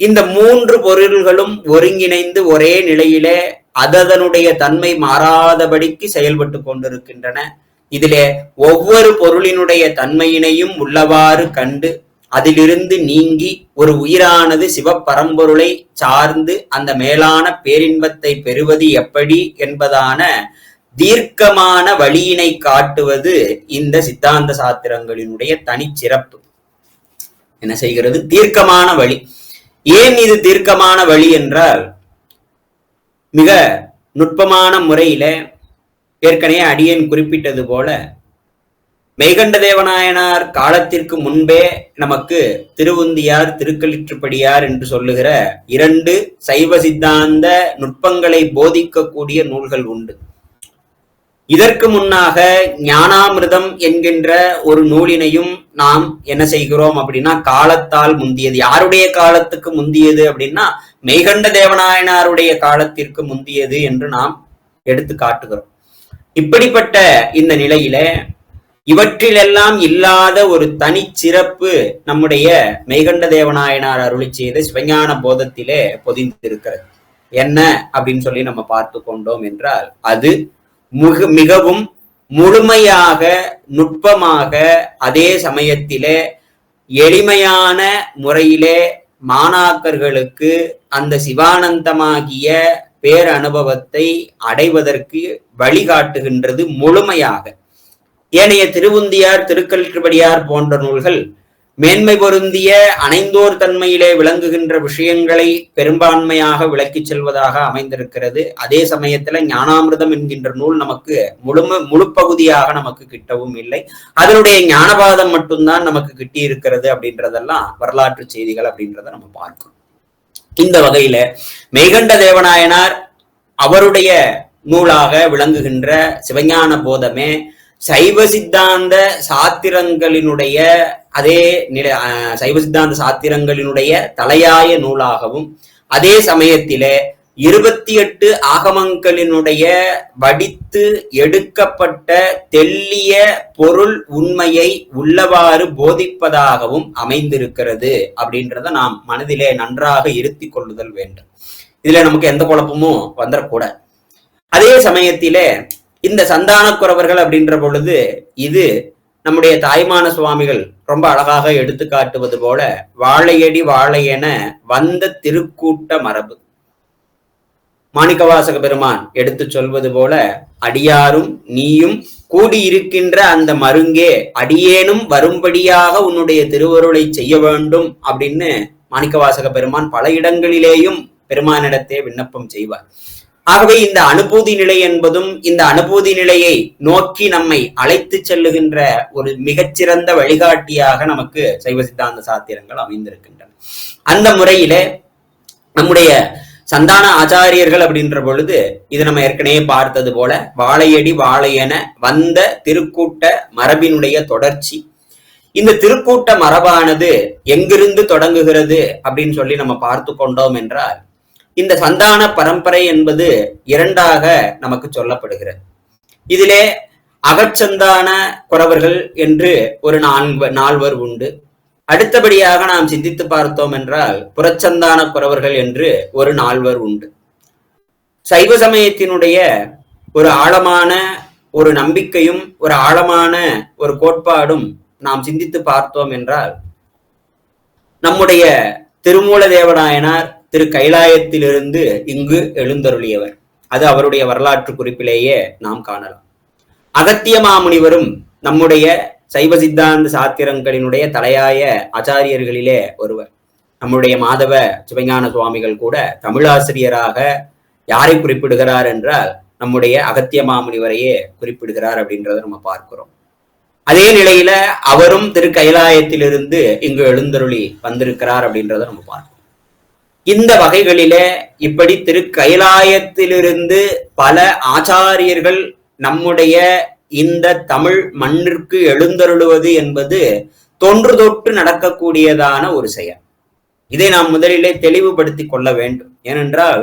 Speaker 2: இந்த 3 பொருள்களும் ஒருங்கிணைந்து ஒரே நிலையிலே அதனுடைய தன்மை மாறாதபடிக்கு செயல்பட்டு கொண்டிருக்கின்றன. இதிலே ஒவ்வொரு பொருளினுடைய தன்மையினையும் உள்ளவாறு கண்டு அதிலிருந்து நீங்கி ஒரு உயிரானது சிவபரம்பொருளை சார்ந்து அந்த மேலான பேரின்பத்தை பெறுவது எப்படி என்பதான தீர்க்கமான வழியினை காட்டுவது இந்த சித்தாந்த சாத்திரங்களினுடைய தனிச்சிறப்பு. என்ன செய்கிறது? தீர்க்கமான வழி. ஏன் இது தீர்க்கமான வழி என்றால், மிக நுட்பமான முறையில ஏற்கனவே அடியேன் குறிப்பிட்டது போல மெய்கண்ட தேவநாயனார் காலத்திற்கு முன்பே நமக்கு திருவுந்தியார், திருக்களிற்றுப்படியார் என்று சொல்லுகிற 2 சைவ சித்தாந்த நுட்பங்களை போதிக்கக்கூடிய நூல்கள் உண்டு. இதற்கு முன்னாக ஞானாமிர்தம் என்கின்ற ஒரு நூலினையும் நாம் என்ன செய்கிறோம் அப்படின்னா, காலத்தால் முந்தியது. யாருடைய காலத்துக்கு முந்தியது அப்படின்னா, மெய்கண்ட தேவநாயனாருடைய காலத்திற்கு முந்தியது என்று நாம் எடுத்து காட்டுகிறோம். இப்படிப்பட்ட இந்த நிலையில இவற்றிலெல்லாம் இல்லாத ஒரு தனிச்சிறப்பு நம்முடைய மெய்கண்ட தேவநாயனார் அருளி செய்த சிவஞான போதத்திலே பொதிந்திருக்கிறது. என்ன அப்படின்னு சொல்லி நம்ம பார்த்து கொண்டோம் என்றால், அது மிகவும் முழுமையாக, நுட்பமாக, அதே சமயத்திலே எளிமையான முறையிலே மாணாக்கர்களுக்கு அந்த சிவானந்தமாகிய பேரனுபவத்தை அடைவதற்கு வழிகாட்டுகின்றது முழுமையாக. ஏனைய திருவுந்தியார், திருக்களிற்றுப்படியார் போன்ற நூல்கள் மேன்மை பொருந்திய அணைந்தோர் தன்மையிலே விளங்குகின்ற விஷயங்களை பெரும்பான்மையாக விளக்கிச் செல்வதாக அமைந்திருக்கிறது. அதே சமயத்துல ஞானாமிர்தம் என்கின்ற நூல் நமக்கு முழு பகுதியாக நமக்கு கிட்டவும் இல்லை. அதனுடைய ஞானபாதம் மட்டும்தான் நமக்கு கிட்டி இருக்கிறது அப்படின்றதெல்லாம் வரலாற்று செய்திகள் அப்படின்றத நம்ம பார்க்கிறோம். இந்த வகையில மெய்கண்ட தேவநாயனார் அவருடைய நூலாக விளங்குகின்ற சிவஞான போதமே சைவ சித்தாந்த சாத்திரங்களினுடைய அதே நிலை, சைவ சித்தாந்த சாத்திரங்களினுடைய தலையாய நூலாகவும், அதே சமயத்திலே 28 ஆகமங்களினுடைய வடித்து எடுக்கப்பட்ட தெல்லிய பொருள் உண்மையை உள்ளவாறு போதிப்பதாகவும் அமைந்திருக்கிறது அப்படின்றத நாம் மனதிலே நன்றாக இருத்தி கொள்ளுதல் வேண்டும். இதுல நமக்கு எந்த குழப்பமும் வந்துடக்கூடாது. அதே சமயத்திலே இந்த சந்தானக்குறவர்கள் அப்படின்ற பொழுது, இது நம்முடைய தாய்மான சுவாமிகள் ரொம்ப அழகாக எடுத்து காட்டுவது போல வாழையடி வாழையென வந்த திருக்கூட்ட மரபு. மாணிக்கவாசக பெருமான் எடுத்து சொல்வது போல, அடியாரும் நீயும் கூடியிருக்கின்ற அந்த மருங்கே அடியேனும் வரும்படியாக உன்னுடைய திருவருளை செய்ய வேண்டும் அப்படின்னு மாணிக்கவாசக பெருமான் பல இடங்களிலேயும் பெருமானிடத்தே விண்ணப்பம் செய்வார். ஆகவே இந்த அனுபூதி நிலை என்பதும் இந்த அனுபூதி நிலையை நோக்கி நம்மை அழைத்து செல்லுகின்ற ஒரு மிகச்சிறந்த வழிகாட்டியாக நமக்கு சைவ சித்தாந்த சாத்திரங்கள் அமைந்திருக்கின்றன. அந்த முறையில நம்முடைய சந்தான ஆச்சாரியர்கள் அப்படின்ற பொழுது, இது நம்ம ஏற்கனவே பார்த்தது போல வாழையடி வாழையென வந்த திருக்கூட்ட மரபினுடைய தொடர்ச்சி. இந்த திருக்கூட்ட மரபானது எங்கிருந்து தொடங்குகிறது அப்படின்னு சொல்லி நம்ம பார்த்து கொண்டோம் என்றால், இந்த சந்தான பரம்பரை என்பது 2ஆக நமக்கு சொல்லப்படுகிறது. இதிலே அகச்சந்தான குறவர்கள் என்று ஒரு 4 உண்டு. அடுத்தபடியாக நாம் சிந்தித்து பார்த்தோம் என்றால் புறச்சந்தான குறவர்கள் என்று ஒரு 4 உண்டு. சைவ சமயத்தினுடைய ஒரு ஆழமான ஒரு நம்பிக்கையும் ஒரு ஆழமான ஒரு கோட்பாடும் நாம் சிந்தித்து பார்த்தோம் என்றால், நம்முடைய திருமூல தேவநாயனார் திரு கைலாயத்திலிருந்து இங்கு எழுந்தருளியவர். அது அவருடைய வரலாற்று குறிப்பிலேயே நாம் காணலாம். அகத்திய மாமுனிவரும் நம்முடைய சைவ சித்தாந்த சாத்திரங்களினுடைய தலையாய ஆச்சாரியர்களிலே ஒருவர். நம்முடைய மாதவ சிவஞான சுவாமிகள் கூட தமிழாசிரியராக யாரை குறிப்பிடுகிறார் என்றால் நம்முடைய அகத்திய மாமுனிவரையே குறிப்பிடுகிறார் அப்படின்றத நம்ம பார்க்கிறோம். அதே நிலையில அவரும் திரு கைலாயத்திலிருந்து இங்கு எழுந்தருளி வந்திருக்கிறார் அப்படின்றத நம்ம பார்க்கிறோம். இந்த வகைகளிலே இப்படி திருக்கைலாயத்திலிருந்து பல ஆச்சாரியர்கள் நம்முடைய இந்த தமிழ் மண்ணிற்கு எழுந்தருளுவது என்பது தொன்று தொட்டு நடக்கக்கூடியதான ஒரு செயல். இதை நாம் முதலிலே தெளிவுபடுத்தி கொள்ள வேண்டும். ஏனென்றால்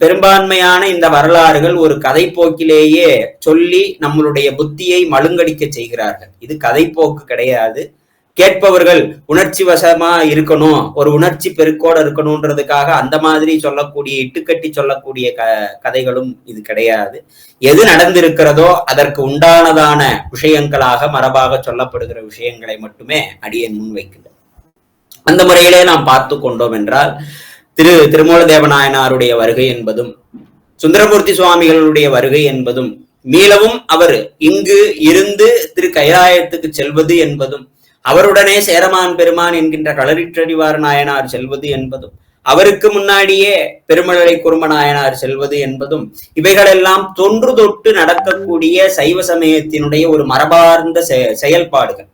Speaker 2: பெரும்பான்மையான இந்த வரலாறுகள் ஒரு கதை போக்கிலேயே சொல்லி நம்மளுடைய புத்தியை மழுங்கடிக்க செய்கிறார்கள். இது கதை போக்கு கிடையாது. கேட்பவர்கள் உணர்ச்சி வசமா இருக்கணும், ஒரு உணர்ச்சி பெருக்கோட இருக்கணும்ன்றதுக்காக அந்த மாதிரி சொல்லக்கூடிய இட்டுக்கட்டி சொல்லக்கூடிய கதைகளும் இது கிடையாது. எது நடந்திருக்கிறதோ அதற்கு உண்டானதான விஷயங்களாக மரபாக சொல்லப்படுகிற விஷயங்களை மட்டுமே அடியேன் முன்வைக்கின்றேன். அந்த முறையிலே நாம் பார்த்து கொண்டோம் என்றால் திருமூலதேவநாயனாருடைய வருகை என்பதும் சுந்தரமூர்த்தி சுவாமிகளுடைய வருகை என்பதும் மீளவும் அவர் இங்கு இருந்து திரு கைலாயத்துக்கு செல்வது என்பதும் அவருடனே சேரமான் பெருமான் என்கின்ற களரிற்றறிவார் நாயனார் செல்வது என்பதும் அவருக்கு முன்னாடியே பெருமழலை குறும்ப நாயனார் செல்வது என்பதும் இவைகளெல்லாம் தொன்று தொட்டு நடக்கக்கூடிய சைவ சமயத்தினுடைய ஒரு மரபார்ந்த செயல்பாடுகள்.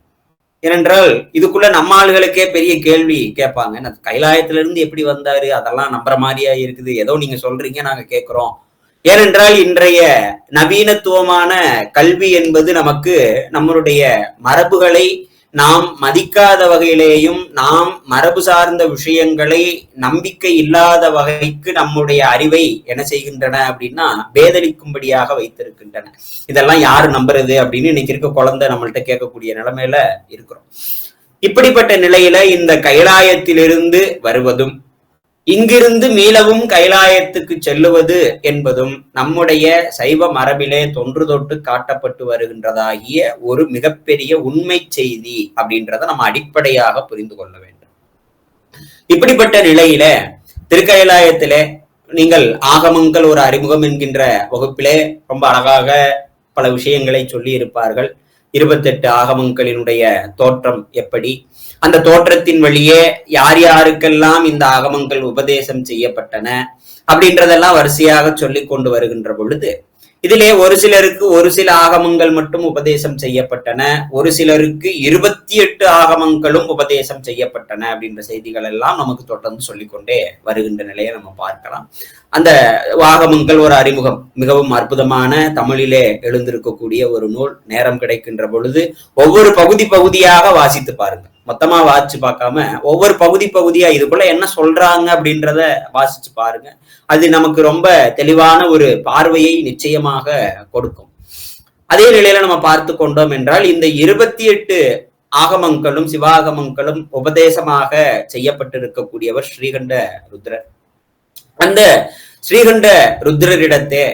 Speaker 2: ஏனென்றால் இதுக்குள்ள நம்ம ஆளுகளுக்கே பெரிய கேள்வி கேட்பாங்க, கைலாயத்திலிருந்து எப்படி வந்தாரு, அதெல்லாம் நம்புற மாதிரியா இருக்குது, ஏதோ நீங்க சொல்றீங்க நாங்க கேட்கிறோம். ஏனென்றால் இன்றைய நவீனத்துவமான கல்வி என்பது நமக்கு நம்மளுடைய மரபுகளை நாம் மதிக்காத வகையிலேயும் நாம் மரபு சார்ந்த விஷயங்களை நம்பிக்கை இல்லாத வகைக்கு நம்முடைய அறிவை என்ன செய்கின்றன அப்படின்னா பேதலிக்கும்படியாக வைத்திருக்கின்றன. இதெல்லாம் யாரு நம்புறது அப்படின்னு இன்னைக்கு இருக்க குழந்தை நம்மள்ட்ட கேட்கக்கூடிய நிலைமையில இருக்கிறோம். இப்படிப்பட்ட நிலையில இந்த கைலாயத்திலிருந்து வருவதும் இங்கிருந்து மீளவும் கைலாயத்துக்கு செல்லுவது என்பதும் நம்முடைய சைவ மரபிலே தொன்று தொட்டு காட்டப்பட்டு வருகின்றதாகிய ஒரு மிகப்பெரிய உண்மை செய்தி அப்படின்றத நம்ம அடிப்படையாக புரிந்து கொள்ள வேண்டும். இப்படிப்பட்ட நிலையில திருக்கைலாயத்திலே நீங்கள் ஆகமங்கள் ஒரு அறிமுகம் என்கின்ற வகுப்பிலே ரொம்ப அழகாக பல விஷயங்களை சொல்லி இருப்பார்கள். 28 ஆகமங்களினுடைய தோற்றம் எப்படி, அந்த தோற்றத்தின் வழியே யார் யாருக்கெல்லாம் இந்த ஆகமங்கள் உபதேசம் செய்யப்பட்டன அப்படின்றதெல்லாம் வரிசையாக சொல்லி கொண்டு வருகின்ற பொழுது இதிலே ஒரு சிலருக்கு ஒரு சில ஆகமங்கள் மட்டும் உபதேசம் செய்யப்பட்டன, ஒரு சிலருக்கு 28 ஆகமங்களும் உபதேசம் செய்யப்பட்டன அப்படின்ற செய்திகள் எல்லாம் நமக்கு தொடர்ந்து சொல்லிக்கொண்டே வருகின்ற நிலையை நம்ம பார்க்கலாம். அந்த ஆகமங்கள் ஒரு அறிமுகம் மிகவும் அற்புதமான தமிழிலே எழுந்திருக்கக்கூடிய ஒரு நூல். நேரம் கிடைக்கின்ற பொழுது ஒவ்வொரு பகுதியாக வாசித்து பாருங்க. மொத்தமா வாசிச்சு பார்க்காம ஒவ்வொரு பகுதியா இதுக்குள்ள என்ன சொல்றாங்க அப்படின்றத வாசிச்சு பாருங்க. அது நமக்கு ரொம்ப தெளிவான ஒரு பார்வையை நிச்சயமாக கொடுக்கும். அதே நிலையில நம்ம பார்த்து கொண்டோம் என்றால் இந்த 28 ஆகமங்களும் சிவாகமங்களும் உபதேசமாக செய்யப்பட்டிருக்கக்கூடியவர் ஸ்ரீகண்ட ருத்ரர். அந்த ஸ்ரீகண்ட ருத்ரரிடத்தே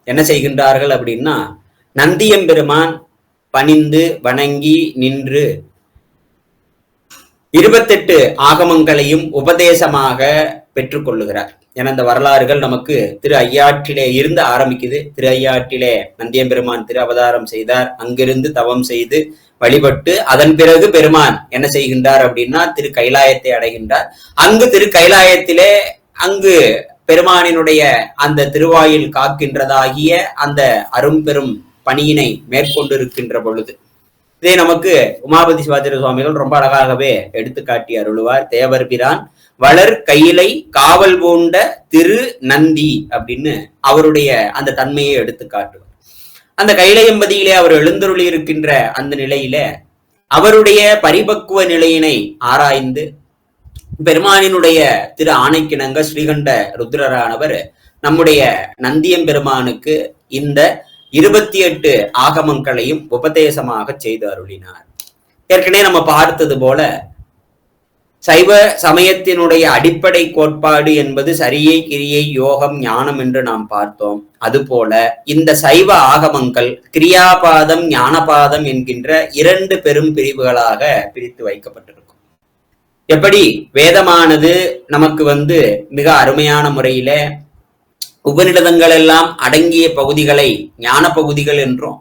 Speaker 2: என்ன செய்கின்றார்கள் அப்படின்னா நந்தியம்பெருமான் பணிந்து வணங்கி நின்று 28 ஆகமங்களையும் உபதேசமாக பெற்றுக்கொள்ளுகிறார். என இந்த வரலாறுகள் நமக்கு திரு ஐயாற்றிலே இருந்து ஆரம்பிக்குது. திரு ஐயாற்றிலே நந்தியம்பெருமான் திரு அவதாரம் செய்தார், அங்கிருந்து தவம் செய்து வழிபட்டு அதன் பிறகு பெருமான் என்ன செய்கின்றார் அப்படின்னா திரு கைலாயத்தை அடைகின்றார். அங்கு திரு கைலாயத்திலே அங்கு பெருமானினுடைய அந்த திருவாயில் காக்கின்றதாகிய அந்த அரும்பெரும் பணியினை மேற்கொண்டிருக்கின்ற பொழுது இதை நமக்கு உமாபதி சிவாச்சாரிய சுவாமிகள் ரொம்ப அழகாகவே எடுத்துக்காட்டி அருளுவார். தேவர் பிரான் வளர் கையிலை காவல் பூண்ட திரு நந்தி அப்படின்னு அவருடைய அந்த தன்மையை எடுத்து காட்டுவார். அந்த கைலையம்பதியிலே அவர் எழுந்தருளி இருக்கின்ற அந்த நிலையில அவருடைய பரிபக்குவ நிலையினை ஆராய்ந்து பெருமானினுடைய திரு ஆணைக்கிணங்க ஸ்ரீகண்ட ருத்ரரானவர் நம்முடைய நந்தியம்பெருமானுக்கு இந்த 28 ஆகமங்களையும் உபதேசமாக செய்து அருளினார். ஏற்கனவே நம்ம பார்த்தது போல சைவ சமயத்தினுடைய அடிப்படை கோட்பாடு என்பது சரியை கிரியை யோகம் ஞானம் என்று நாம் பார்த்தோம். அதுபோல இந்த சைவ ஆகமங்கள் கிரியாபாதம் ஞானபாதம் என்கின்ற 2 பெரும் பிரிவுகளாக பிரித்து வைக்கப்பட்டிருக்கும். எப்படி வேதமானது நமக்கு மிக அருமையான முறையில உபநிடதங்கள் எல்லாம் அடங்கிய பகுதிகளை ஞான பகுதிகள் என்றும்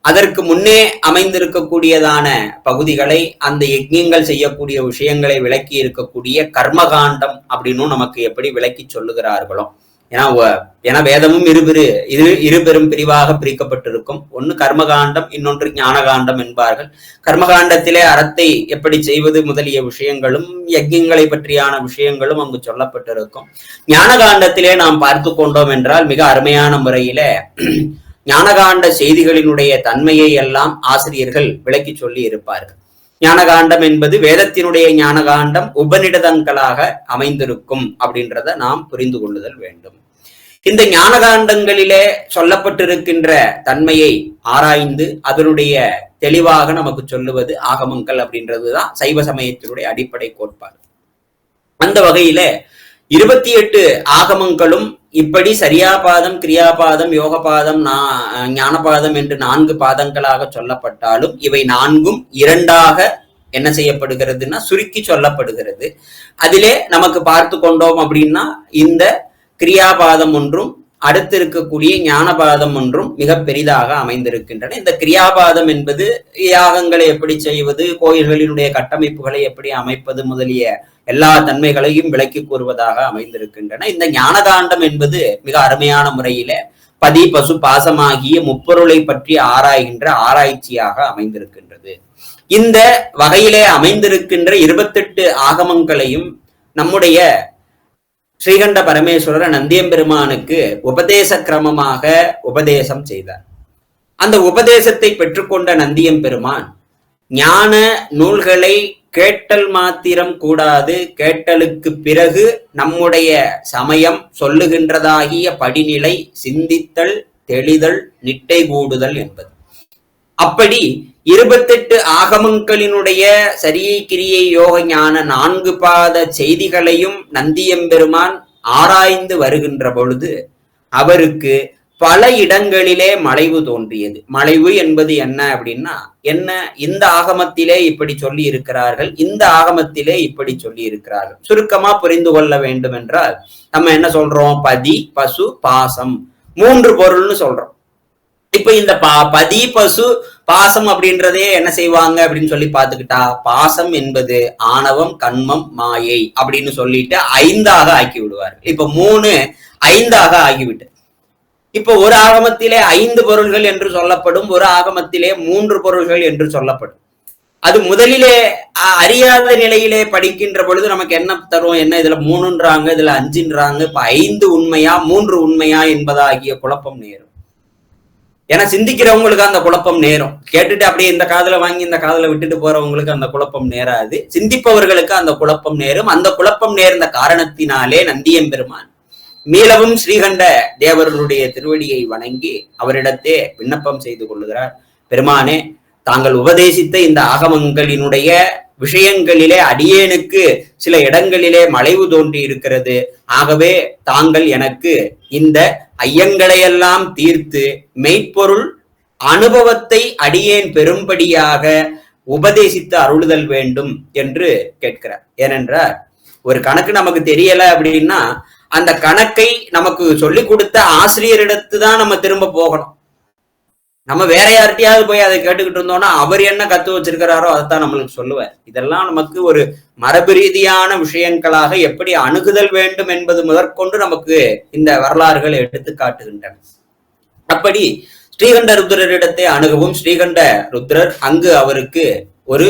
Speaker 2: அதற்கு முன்னே அமைந்திருக்கக்கூடியதான பகுதிகளை அந்த யஜ்ஞங்கள் செய்யக்கூடிய விஷயங்களை விளக்கி இருக்கக்கூடிய கர்மகாண்டம் அப்படின்னும் நமக்கு எப்படி விளக்கி சொல்லுகிறார்களோ, ஏன்னா வேதமும் இரு பெரும் பிரிவாக பிரிக்கப்பட்டிருக்கும். ஒன்னு கர்மகாண்டம், இன்னொன்று ஞானகாண்டம் என்பார்கள். கர்மகாண்டத்திலே அறத்தை எப்படி செய்வது முதலிய விஷயங்களும் யஜ்யங்களை பற்றியான விஷயங்களும் அங்கு சொல்லப்பட்டிருக்கும். ஞானகாண்டத்திலே நாம் பார்த்து கொண்டோம் என்றால் மிக அருமையான முறையில ஞானகாண்ட செய்திகளினுடைய தன்மையை எல்லாம் ஆசிரியர்கள் விளக்கி சொல்லி இருப்பார்கள். ஞானகாண்டம் என்பது வேதத்தினுடைய ஞானகாண்டம் உபநிடதங்களாக அமைந்திருக்கும் அப்படின்றத நாம் புரிந்து கொள்ளுதல் வேண்டும். இந்த ஞானகாண்டங்களிலே சொல்லப்பட்டிருக்கின்ற தன்மையை ஆராய்ந்து அதனுடைய தெளிவாக நமக்கு சொல்லுவது ஆகமங்கள் அப்படின்றதுதான் சைவ சமயத்தினுடைய அடிப்படை கோட்பாடு. அந்த வகையில 28 ஆகமங்களும் இப்படி சரியாபாதம், கிரியாபாதம், யோகபாதம், ஞானபாதம் என்று 4 பாதங்களாக சொல்லப்பட்டாலும் இவை 4ம் 2ஆக என்ன செய்யப்படுகிறதுன்னா சுருக்கி சொல்லப்படுகிறது. அதிலே நமக்கு பார்த்து கொண்டோம் அப்படின்னா இந்த கிரியாபாதம் ஒன்றும் அடுத்து இருக்கக்கூடிய ஞானபாதம் ஒன்றும் மிக பெரிதாக அமைந்திருக்கின்றன. இந்த கிரியாபாதம் என்பது யாகங்களை எப்படி செய்வது, கோயில்களினுடைய கட்டமைப்புகளை எப்படி அமைப்பது முதலிய எல்லா தன்மைகளையும் விளக்கி கூறுவதாக அமைந்திருக்கின்றன. இந்த ஞானகாண்டம் என்பது மிக அருமையான முறையில பதி பசு பாசமாகிய முப்பொருளை பற்றி ஆராய்கின்ற ஆராய்ச்சியாக அமைந்திருக்கின்றது. இந்த வகையிலே அமைந்திருக்கின்ற 28 ஆகமங்களையும் நம்முடைய ஸ்ரீகண்ட பரமேஸ்வரர் நந்தியம்பெருமானுக்கு உபதேச கிரமமாக உபதேசம் செய்தார். அந்த உபதேசத்தை பெற்றுக்கொண்ட நந்தியம்பெருமான் ஞான நூல்களை கேட்டல் மாத்திரம் கூடாது, கேட்டலுக்கு பிறகு நம்முடைய சமயம் சொல்லுகின்றதாகிய படிநிலை சிந்தித்தல், தெளிதல், நிட்டை கூடுதல் என்பது. அப்படி 28 ஆகமங்களினுடைய சரியை கிரியை யோக ஞான 4 பாத செய்திகளையும் நந்தியம்பெருமான் ஆராய்ந்து வருகின்ற பொழுது அவருக்கு பல இடங்களிலே மலைவு தோன்றியது. மலைவு என்பது என்ன அப்படின்னா, என்ன இந்த ஆகமத்திலே இப்படி சொல்லி இருக்கிறார்கள், இந்த ஆகமத்திலே இப்படி சொல்லி இருக்கிறார்கள். சுருக்கமா புரிந்து கொள்ள வேண்டும் என்றால் நம்ம என்ன சொல்றோம், பதி பசு பாசம் 3 பொருள்னு சொல்றோம். இப்ப இந்த பதி பசு பாசம் அப்படின்றதே என்ன செய்வாங்க அப்படின்னு சொல்லி பார்த்துக்கிட்டா, பாசம் என்பது ஆணவம், கண்மம், மாயை அப்படின்னு சொல்லிட்டு 5ஆக ஆக்கி விடுவார்கள். இப்ப 3 5ஆக ஆகிவிட்டு, இப்ப ஒரு ஆகமத்திலே 5 பொருள்கள் என்று சொல்லப்படும், ஒரு ஆகமத்திலே 3 பொருள்கள் என்று சொல்லப்படும். அது முதலிலே அறியாத நிலையிலே படிக்கின்ற பொழுது நமக்கு என்ன தரும், என்ன இதுல 3ன்றாங்க, இதுல 5ன்றாங்க, இப்ப 5 உண்மையா 3 உண்மையா என்பதாகிய குழப்பம் நேரும். ஏன்னா சிந்திக்கிறவங்களுக்கு அந்த குழப்பம் நேரும். கேட்டுட்டு அப்படியே இந்த காதுல வாங்கி இந்த காதுல விட்டுட்டு போறவங்களுக்கு அந்த குழப்பம் நேராது, சிந்திப்பவர்களுக்கு அந்த குழப்பம் நேரும். அந்த குழப்பம் நேர்ந்த காரணத்தினாலே நந்தியம்பெருமான் மீளவும் ஸ்ரீகண்ட தேவர்களுடைய திருவடியை வணங்கி அவரிடத்தே விண்ணப்பம் செய்து கொள்ளுகிறார். பெருமானே, தாங்கள் உபதேசித்த இந்த ஆகமங்களினுடைய விஷயங்களிலே அடியேனுக்கு சில இடங்களிலே மலைவு தோன்றி இருக்கிறது. ஆகவே தாங்கள் எனக்கு இந்த ஐயங்களையெல்லாம் தீர்த்து மெய்ப்பொருள் அனுபவத்தை அடியேன் பெரும்படியாக உபதேசித்து அருளுதல் வேண்டும் என்று கேட்கிறார். ஏனென்றால் ஒரு கணக்கு நமக்கு தெரியல அப்படின்னா அந்த கணக்கை நமக்கு சொல்லி கொடுத்த ஆசிரியரிடத்து தான் நம்ம திரும்ப போகணும். நம்ம வேற யார்கிட்டயாவது போய் அதை கேட்டுக்கிட்டு இருந்தோம்னா அவர் என்ன கத்து வச்சிருக்கிறாரோ அதைத்தான் நம்மளுக்கு சொல்லுவார். இதெல்லாம் நமக்கு ஒரு மரபு ரீதியான விஷயங்களாக எப்படி அணுகுதல் வேண்டும் என்பது முதற்கொண்டு நமக்கு இந்த வரலாறுகள் எடுத்து காட்டுகின்றன. அப்படி ஸ்ரீகண்ட ருத்ரரிடத்தை அணுகவும் ஸ்ரீகண்ட ருத்ரர் அங்கு அவருக்கு ஒரு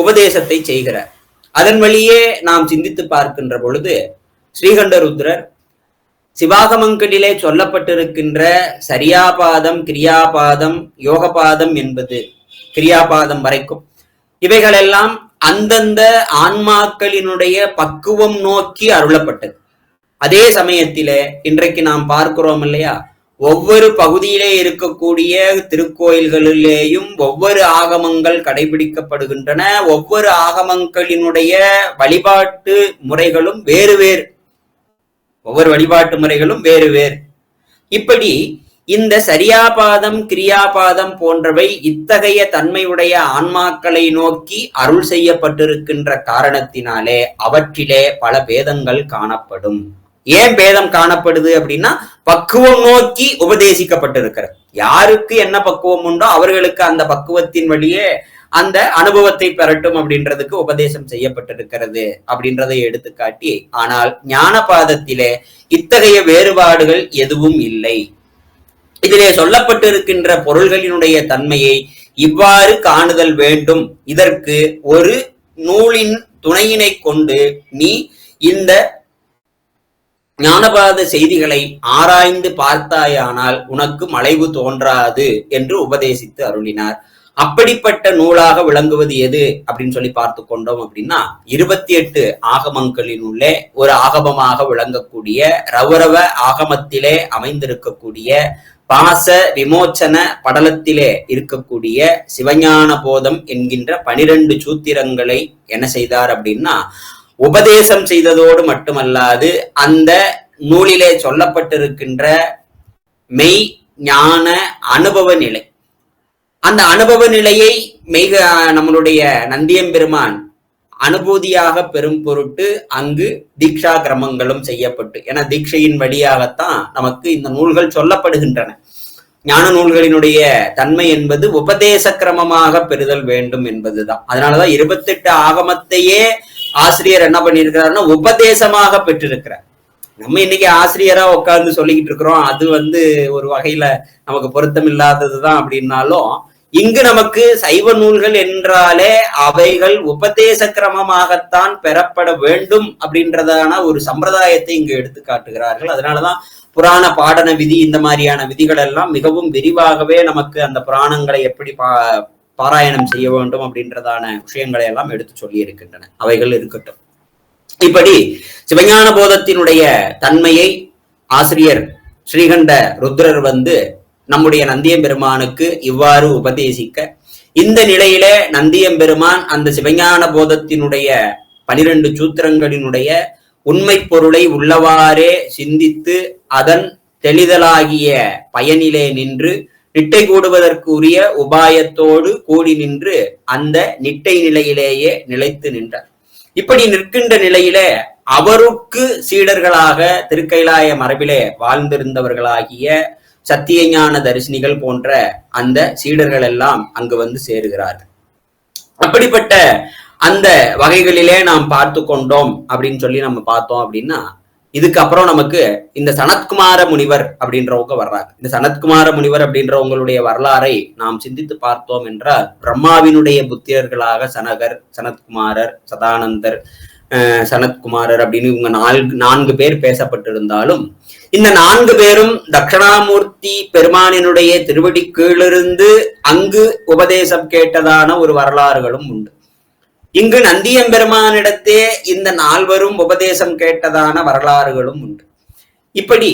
Speaker 2: உபதேசத்தை செய்கிறார். அதன் வழியே நாம் சிந்தித்து பார்க்கின்ற பொழுது ஸ்ரீகண்ட ருத்ரர் சிவாகமங்களிலே சொல்லப்பட்டிருக்கின்ற சரியாபாதம், கிரியாபாதம், யோகபாதம் என்பது கிரியாபாதம் வரைக்கும் இவைகளெல்லாம் அந்தந்த ஆன்மாக்களினுடைய பக்குவம் நோக்கி அருளப்பட்டது. அதே சமயத்திலே இன்றைக்கு நாம் பார்க்கிறோம் இல்லையா, ஒவ்வொரு பகுதியிலே இருக்கக்கூடிய திருக்கோயில்களிலேயும் ஒவ்வொரு ஆகமங்கள் கடைபிடிக்கப்படுகின்றன. ஒவ்வொரு ஆகமங்களினுடைய வழிபாட்டு முறைகளும் வேறு வேறு, ஒவ்வொரு வழிபாட்டு முறைகளும் வேறு வேறு. இப்படி இந்த சரியாபாதம், கிரியாபாதம் போன்றவை இத்தகைய தன்மையுடைய ஆன்மாக்களை நோக்கி அருள் செய்யப்பட்டிருக்கின்ற காரணத்தினாலே அவற்றிலே பல பேதங்கள் காணப்படும். ஏன் பேதம் காணப்படுது அப்படின்னா, பக்குவம் நோக்கி உபதேசிக்கப்பட்டிருக்கிறது. யாருக்கு என்ன பக்குவம் உண்டோ அவர்களுக்கு அந்த பக்குவத்தின் வழியே அந்த அனுபவத்தை பெறட்டும் அப்படின்றதுக்கு உபதேசம் செய்யப்பட்டிருக்கிறது அப்படின்றதை எடுத்துக்காட்டி, ஆனால் ஞானபாதத்திலே இத்தகைய வேறுபாடுகள் எதுவும் இல்லை. இதிலே சொல்லப்பட்டிருக்கின்ற பொருள்களினுடைய தன்மையை இவ்வாறு காணுதல் வேண்டும். இதற்கு ஒரு நூலின் துணையினை கொண்டு நீ இந்த ஞானபாத செய்திகளை ஆராய்ந்து பார்த்தாயானால் உனக்கு மலைவு தோன்றாது என்று உபதேசித்து அருளினார். அப்படிப்பட்ட நூலாக விளங்குவது எது அப்படின்னு சொல்லி பார்த்து கொண்டோம் அப்படின்னா 28 ஆகமங்களினுள்ளே ஒரு ஆகமமாக விளங்கக்கூடிய ரௌரவ ஆகமத்திலே அமைந்திருக்கக்கூடிய பாச விமோச்சன படலத்திலே இருக்கக்கூடிய சிவஞான போதம் என்கின்ற 12 சூத்திரங்களை என்ன செய்தார் அப்படின்னா உபதேசம் செய்ததோடு மட்டுமல்லாது அந்த நூலிலே சொல்லப்பட்டிருக்கின்ற மெய் ஞான அனுபவ நிலை, அந்த அனுபவ நிலையை நம்மளுடைய நந்தியம்பெருமான் அனுபூதியாக பெரும் பொருட்டு அங்கு தீக்ஷா கிரமங்களும் செய்யப்பட்டு, ஏன்னா தீட்சையின் வழியாகத்தான் நமக்கு இந்த நூல்கள் சொல்லப்படுகின்றன. ஞான நூல்களினுடைய தன்மை என்பது உபதேச கிரமமாக பெறுதல் வேண்டும் என்பதுதான். அதனாலதான் 28 ஆகமத்தையே ஆசிரியர் என்ன பண்ணியிருக்கிறாருன்னா உபதேசமாக பெற்றிருக்கிறார். நம்ம இன்னைக்கு ஆசிரியரா உட்கார்ந்து சொல்லிக்கிட்டு இருக்கிறோம், அது ஒரு வகையில நமக்கு பொருத்தம் இல்லாததுதான் அப்படின்னாலும், இங்கு நமக்கு சைவ நூல்கள் என்றாலே அவைகள் உபதேச கிரமமாகத்தான் பெறப்பட வேண்டும் அப்படின்றதான ஒரு சம்பிரதாயத்தை இங்கு எடுத்து காட்டுகிறார்கள். அதனாலதான் புராண பாடன விதி இந்த மாதிரியான விதிகள் எல்லாம் மிகவும் விரிவாகவே நமக்கு அந்த புராணங்களை எப்படி பாராயணம் செய்ய வேண்டும் அப்படின்றதான விஷயங்களை எல்லாம் எடுத்து சொல்லி இருக்கின்றன. அவைகள் இருக்கட்டும். இப்படி சிவஞான போதத்தினுடைய தன்மையை ஆசிரியர் ஸ்ரீகண்ட ருத்ரர் நம்முடைய நந்தியம்பெருமானுக்கு இவ்வாறு உபதேசிக்க, இந்த நிலையிலே நந்தியம்பெருமான் அந்த சிவஞான போதத்தினுடைய 12 சூத்திரங்களினுடைய உண்மை பொருளை உள்ளவாறே சிந்தித்து அதன் தெளிதலாகிய பயனிலே நின்று நிட்டை கூடுவதற்கு உரிய உபாயத்தோடு கூடி நின்று அந்த நிட்டை நிலையிலேயே நிலைத்து நின்றார். இப்படி நிற்கின்ற நிலையிலே அவருக்கு சீடர்களாக திருக்கைலாய மரபிலே வாழ்ந்திருந்தவர்களாகிய சத்தியஞான தரிசனிகள் போன்ற அந்த சீடர்கள் எல்லாம் அங்கு சேருகிறார்கள். அப்படிப்பட்ட அந்த வகைகளிலே நாம் பார்த்து கொண்டோம் அப்படின்னு சொல்லி நம்ம பார்த்தோம் அப்படின்னா, இதுக்கப்புறம் நமக்கு இந்த சனத்குமார முனிவர் அப்படின்றவங்க வர்றாங்க. இந்த சனத்குமார முனிவர் அப்படின்றவங்களுடைய வரலாறை நாம் சிந்தித்து பார்த்தோம் என்றால், பிரம்மாவினுடைய புத்திரர்களாக சனகர், சனத்குமாரர், சதானந்தர், சனத்குமாரர் அப்படின்னு இவங்க 4 பேர் பேசப்பட்டிருந்தாலும், இந்த 4 பேரும் தட்சிணாமூர்த்தி பெருமானினுடைய திருவடி கீழிருந்து அங்கு உபதேசம் கேட்டதான ஒரு வரலாறுகளும் உண்டு. இங்கு நந்தியம்பெருமானிடத்தே இந்த 4வரும் உபதேசம் கேட்டதான வரலாறுகளும் உண்டு. இப்படி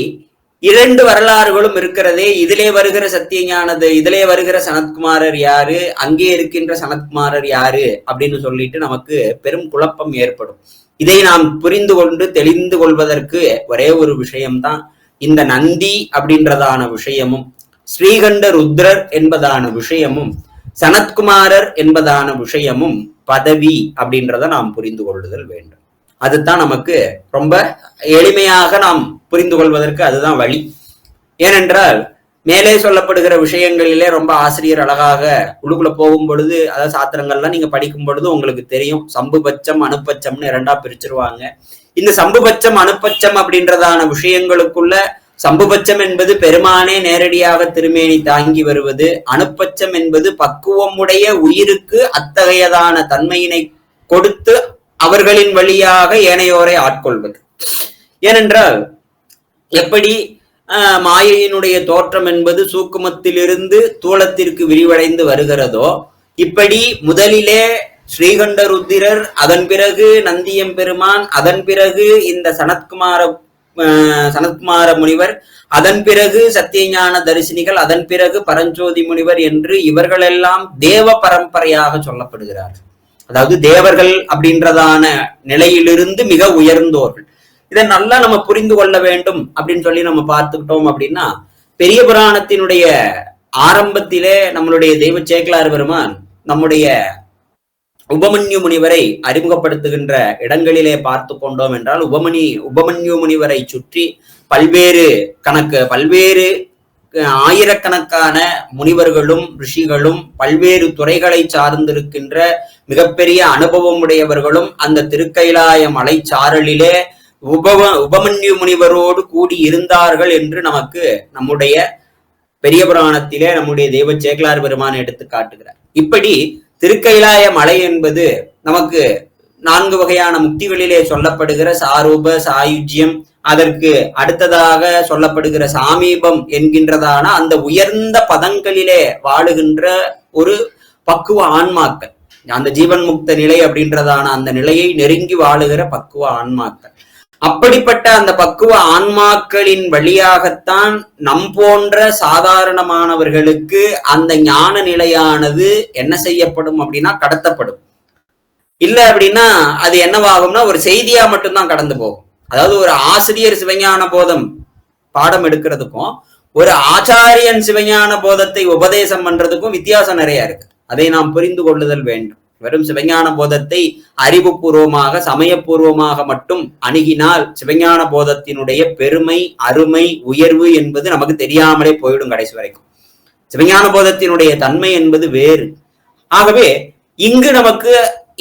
Speaker 2: 2 வரலாறுகளும் இருக்கிறதே. இதிலே வருகிற சத்தியஞானது, இதிலே வருகிற சனத்குமாரர் யாரு, அங்கே இருக்கின்ற சனத்குமாரர் யாரு அப்படின்னு சொல்லிட்டு நமக்கு பெரும் குழப்பம் ஏற்படும். இதை நாம் புரிந்து கொண்டு தெளிந்து கொள்வதற்கு ஒரே ஒரு விஷயம்தான் இந்த நந்தி அப்படின்றதான விஷயமும், ஸ்ரீகண்ட ருத்ரர் என்பதான விஷயமும், சனத்குமாரர் என்பதான விஷயமும் பதவி அப்படின்றத நாம் புரிந்து கொள்ளுதல் வேண்டும். அதுதான் நமக்கு ரொம்ப எளிமையாக நாம் புரிந்து கொள்வதற்கு அதுதான் வழி. ஏனென்றால் மேலே சொல்லப்படுகிற விஷயங்களிலே ரொம்ப ஆசிரியர் அழகாக உள்ளுக்குள்ள போகும் பொழுது, அதாவது சாத்திரங்கள்லாம் நீங்க படிக்கும் பொழுது உங்களுக்கு தெரியும், சம்புபட்சம் அணுப்பட்சம்னு 2ஆ பிரிச்சிருவாங்க. இந்த சம்புபட்சம் அணுப்பட்சம் அப்படின்றதான விஷயங்களுக்குள்ள சம்புபட்சம் என்பது பெருமானே நேரடியாக திருமேனி தாங்கி வருவது, அணுப்பட்சம் என்பது பக்குவமுடைய உயிருக்கு அத்தகையதான தன்மையினை கொடுத்து அவர்களின் வழியாக ஏனையோரை ஆட்கொள்வது. ஏனென்றால் எப்படி மாயையினுடைய தோற்றம் என்பது சூக்குமத்திலிருந்து தூளத்திற்கு விரிவடைந்து வருகிறதோ, இப்படி முதலிலே ஸ்ரீகண்ட ருத்திரர், அதன் பிறகு நந்தியம்பெருமான், அதன் பிறகு இந்த சனத்குமார முனிவர், அதன் பிறகு சத்தியஞான தரிசனிகள், அதன் பிறகு பரஞ்சோதி முனிவர் என்று இவர்களெல்லாம் தேவ பரம்பரையாக சொல்லப்படுகிறார்கள். அதாவது தேவர்கள் அப்படின்றதான நிலையிலிருந்து மிக உயர்ந்தோர்கள். இதை நல்லா நம்ம புரிந்து கொள்ள வேண்டும் அப்படின்னு சொல்லி நம்ம பார்த்துக்கிட்டோம் அப்படின்னா, பெரிய புராணத்தினுடைய ஆரம்பத்திலே நம்மளுடைய தெய்வ சேக்கிலார் பெருமான் நம்முடைய உபமன்யு முனிவரை அறிமுகப்படுத்துகின்ற இடங்களிலே பார்த்து கொண்டோம் என்றால், உபமன்யு முனிவரை சுற்றி பல்வேறு ஆயிரக்கணக்கான முனிவர்களும் ரிஷிகளும் பல்வேறு துறைகளை சார்ந்திருக்கின்ற மிகப்பெரிய அனுபவம் உடையவர்களும் அந்த திருக்கைலாய மலை சாரலிலே உபமன்யு முனிவரோடு கூடி இருந்தார்கள் என்று நமக்கு நம்முடைய பெரிய புராணத்திலே நம்முடைய தெய்வ சேக்கலார் பெருமான் எடுத்து காட்டுகிறார். இப்படி திருக்கைலாய மலை என்பது நமக்கு 4 வகையான முக்திகளிலே சொல்லப்படுகிற சாரூப, சாயுஜ்யம், அதற்கு அடுத்ததாக சொல்லப்படுகிற சாமீபம் என்கின்றதான அந்த உயர்ந்த பதங்களிலே வாழுகின்ற ஒரு பக்குவ ஆன்மாக்கள், அந்த ஜீவன் முக்த நிலை அப்படின்றதான அந்த நிலையை நெருங்கி வாழுகிற பக்குவ ஆன்மாக்கள். அப்படிப்பட்ட அந்த பக்குவ ஆன்மாக்களின் வழியாகத்தான் நம் போன்ற சாதாரணமானவர்களுக்கு அந்த ஞான நிலையானது என்ன செய்யப்படும் அப்படின்னா கடத்தப்படும். இல்ல அப்படின்னா அது என்னவாகும்னா ஒரு செய்தியா மட்டும்தான் கடந்து போகும். அதாவது ஒரு ஆசிரியர் சிவஞான போதம் பாடம் எடுக்கிறதுக்கும் ஒரு ஆச்சாரியன் சிவஞான போதத்தை உபதேசம் பண்றதுக்கும் வித்தியாசம் நிறைய இருக்கு. அதை நாம் புரிந்து கொள்ளுதல் வேண்டும். வெறும் சிவஞான போதத்தை அறிவுபூர்வமாக சமயபூர்வமாக மட்டும் அணுகினால் சிவஞான போதத்தினுடைய பெருமை, அருமை, உயர்வு என்பது நமக்கு தெரியாமலே போயிடும் கடைசி வரைக்கும். சிவஞான போதத்தினுடைய தன்மை என்பது வேறு. ஆகவே இங்கு நமக்கு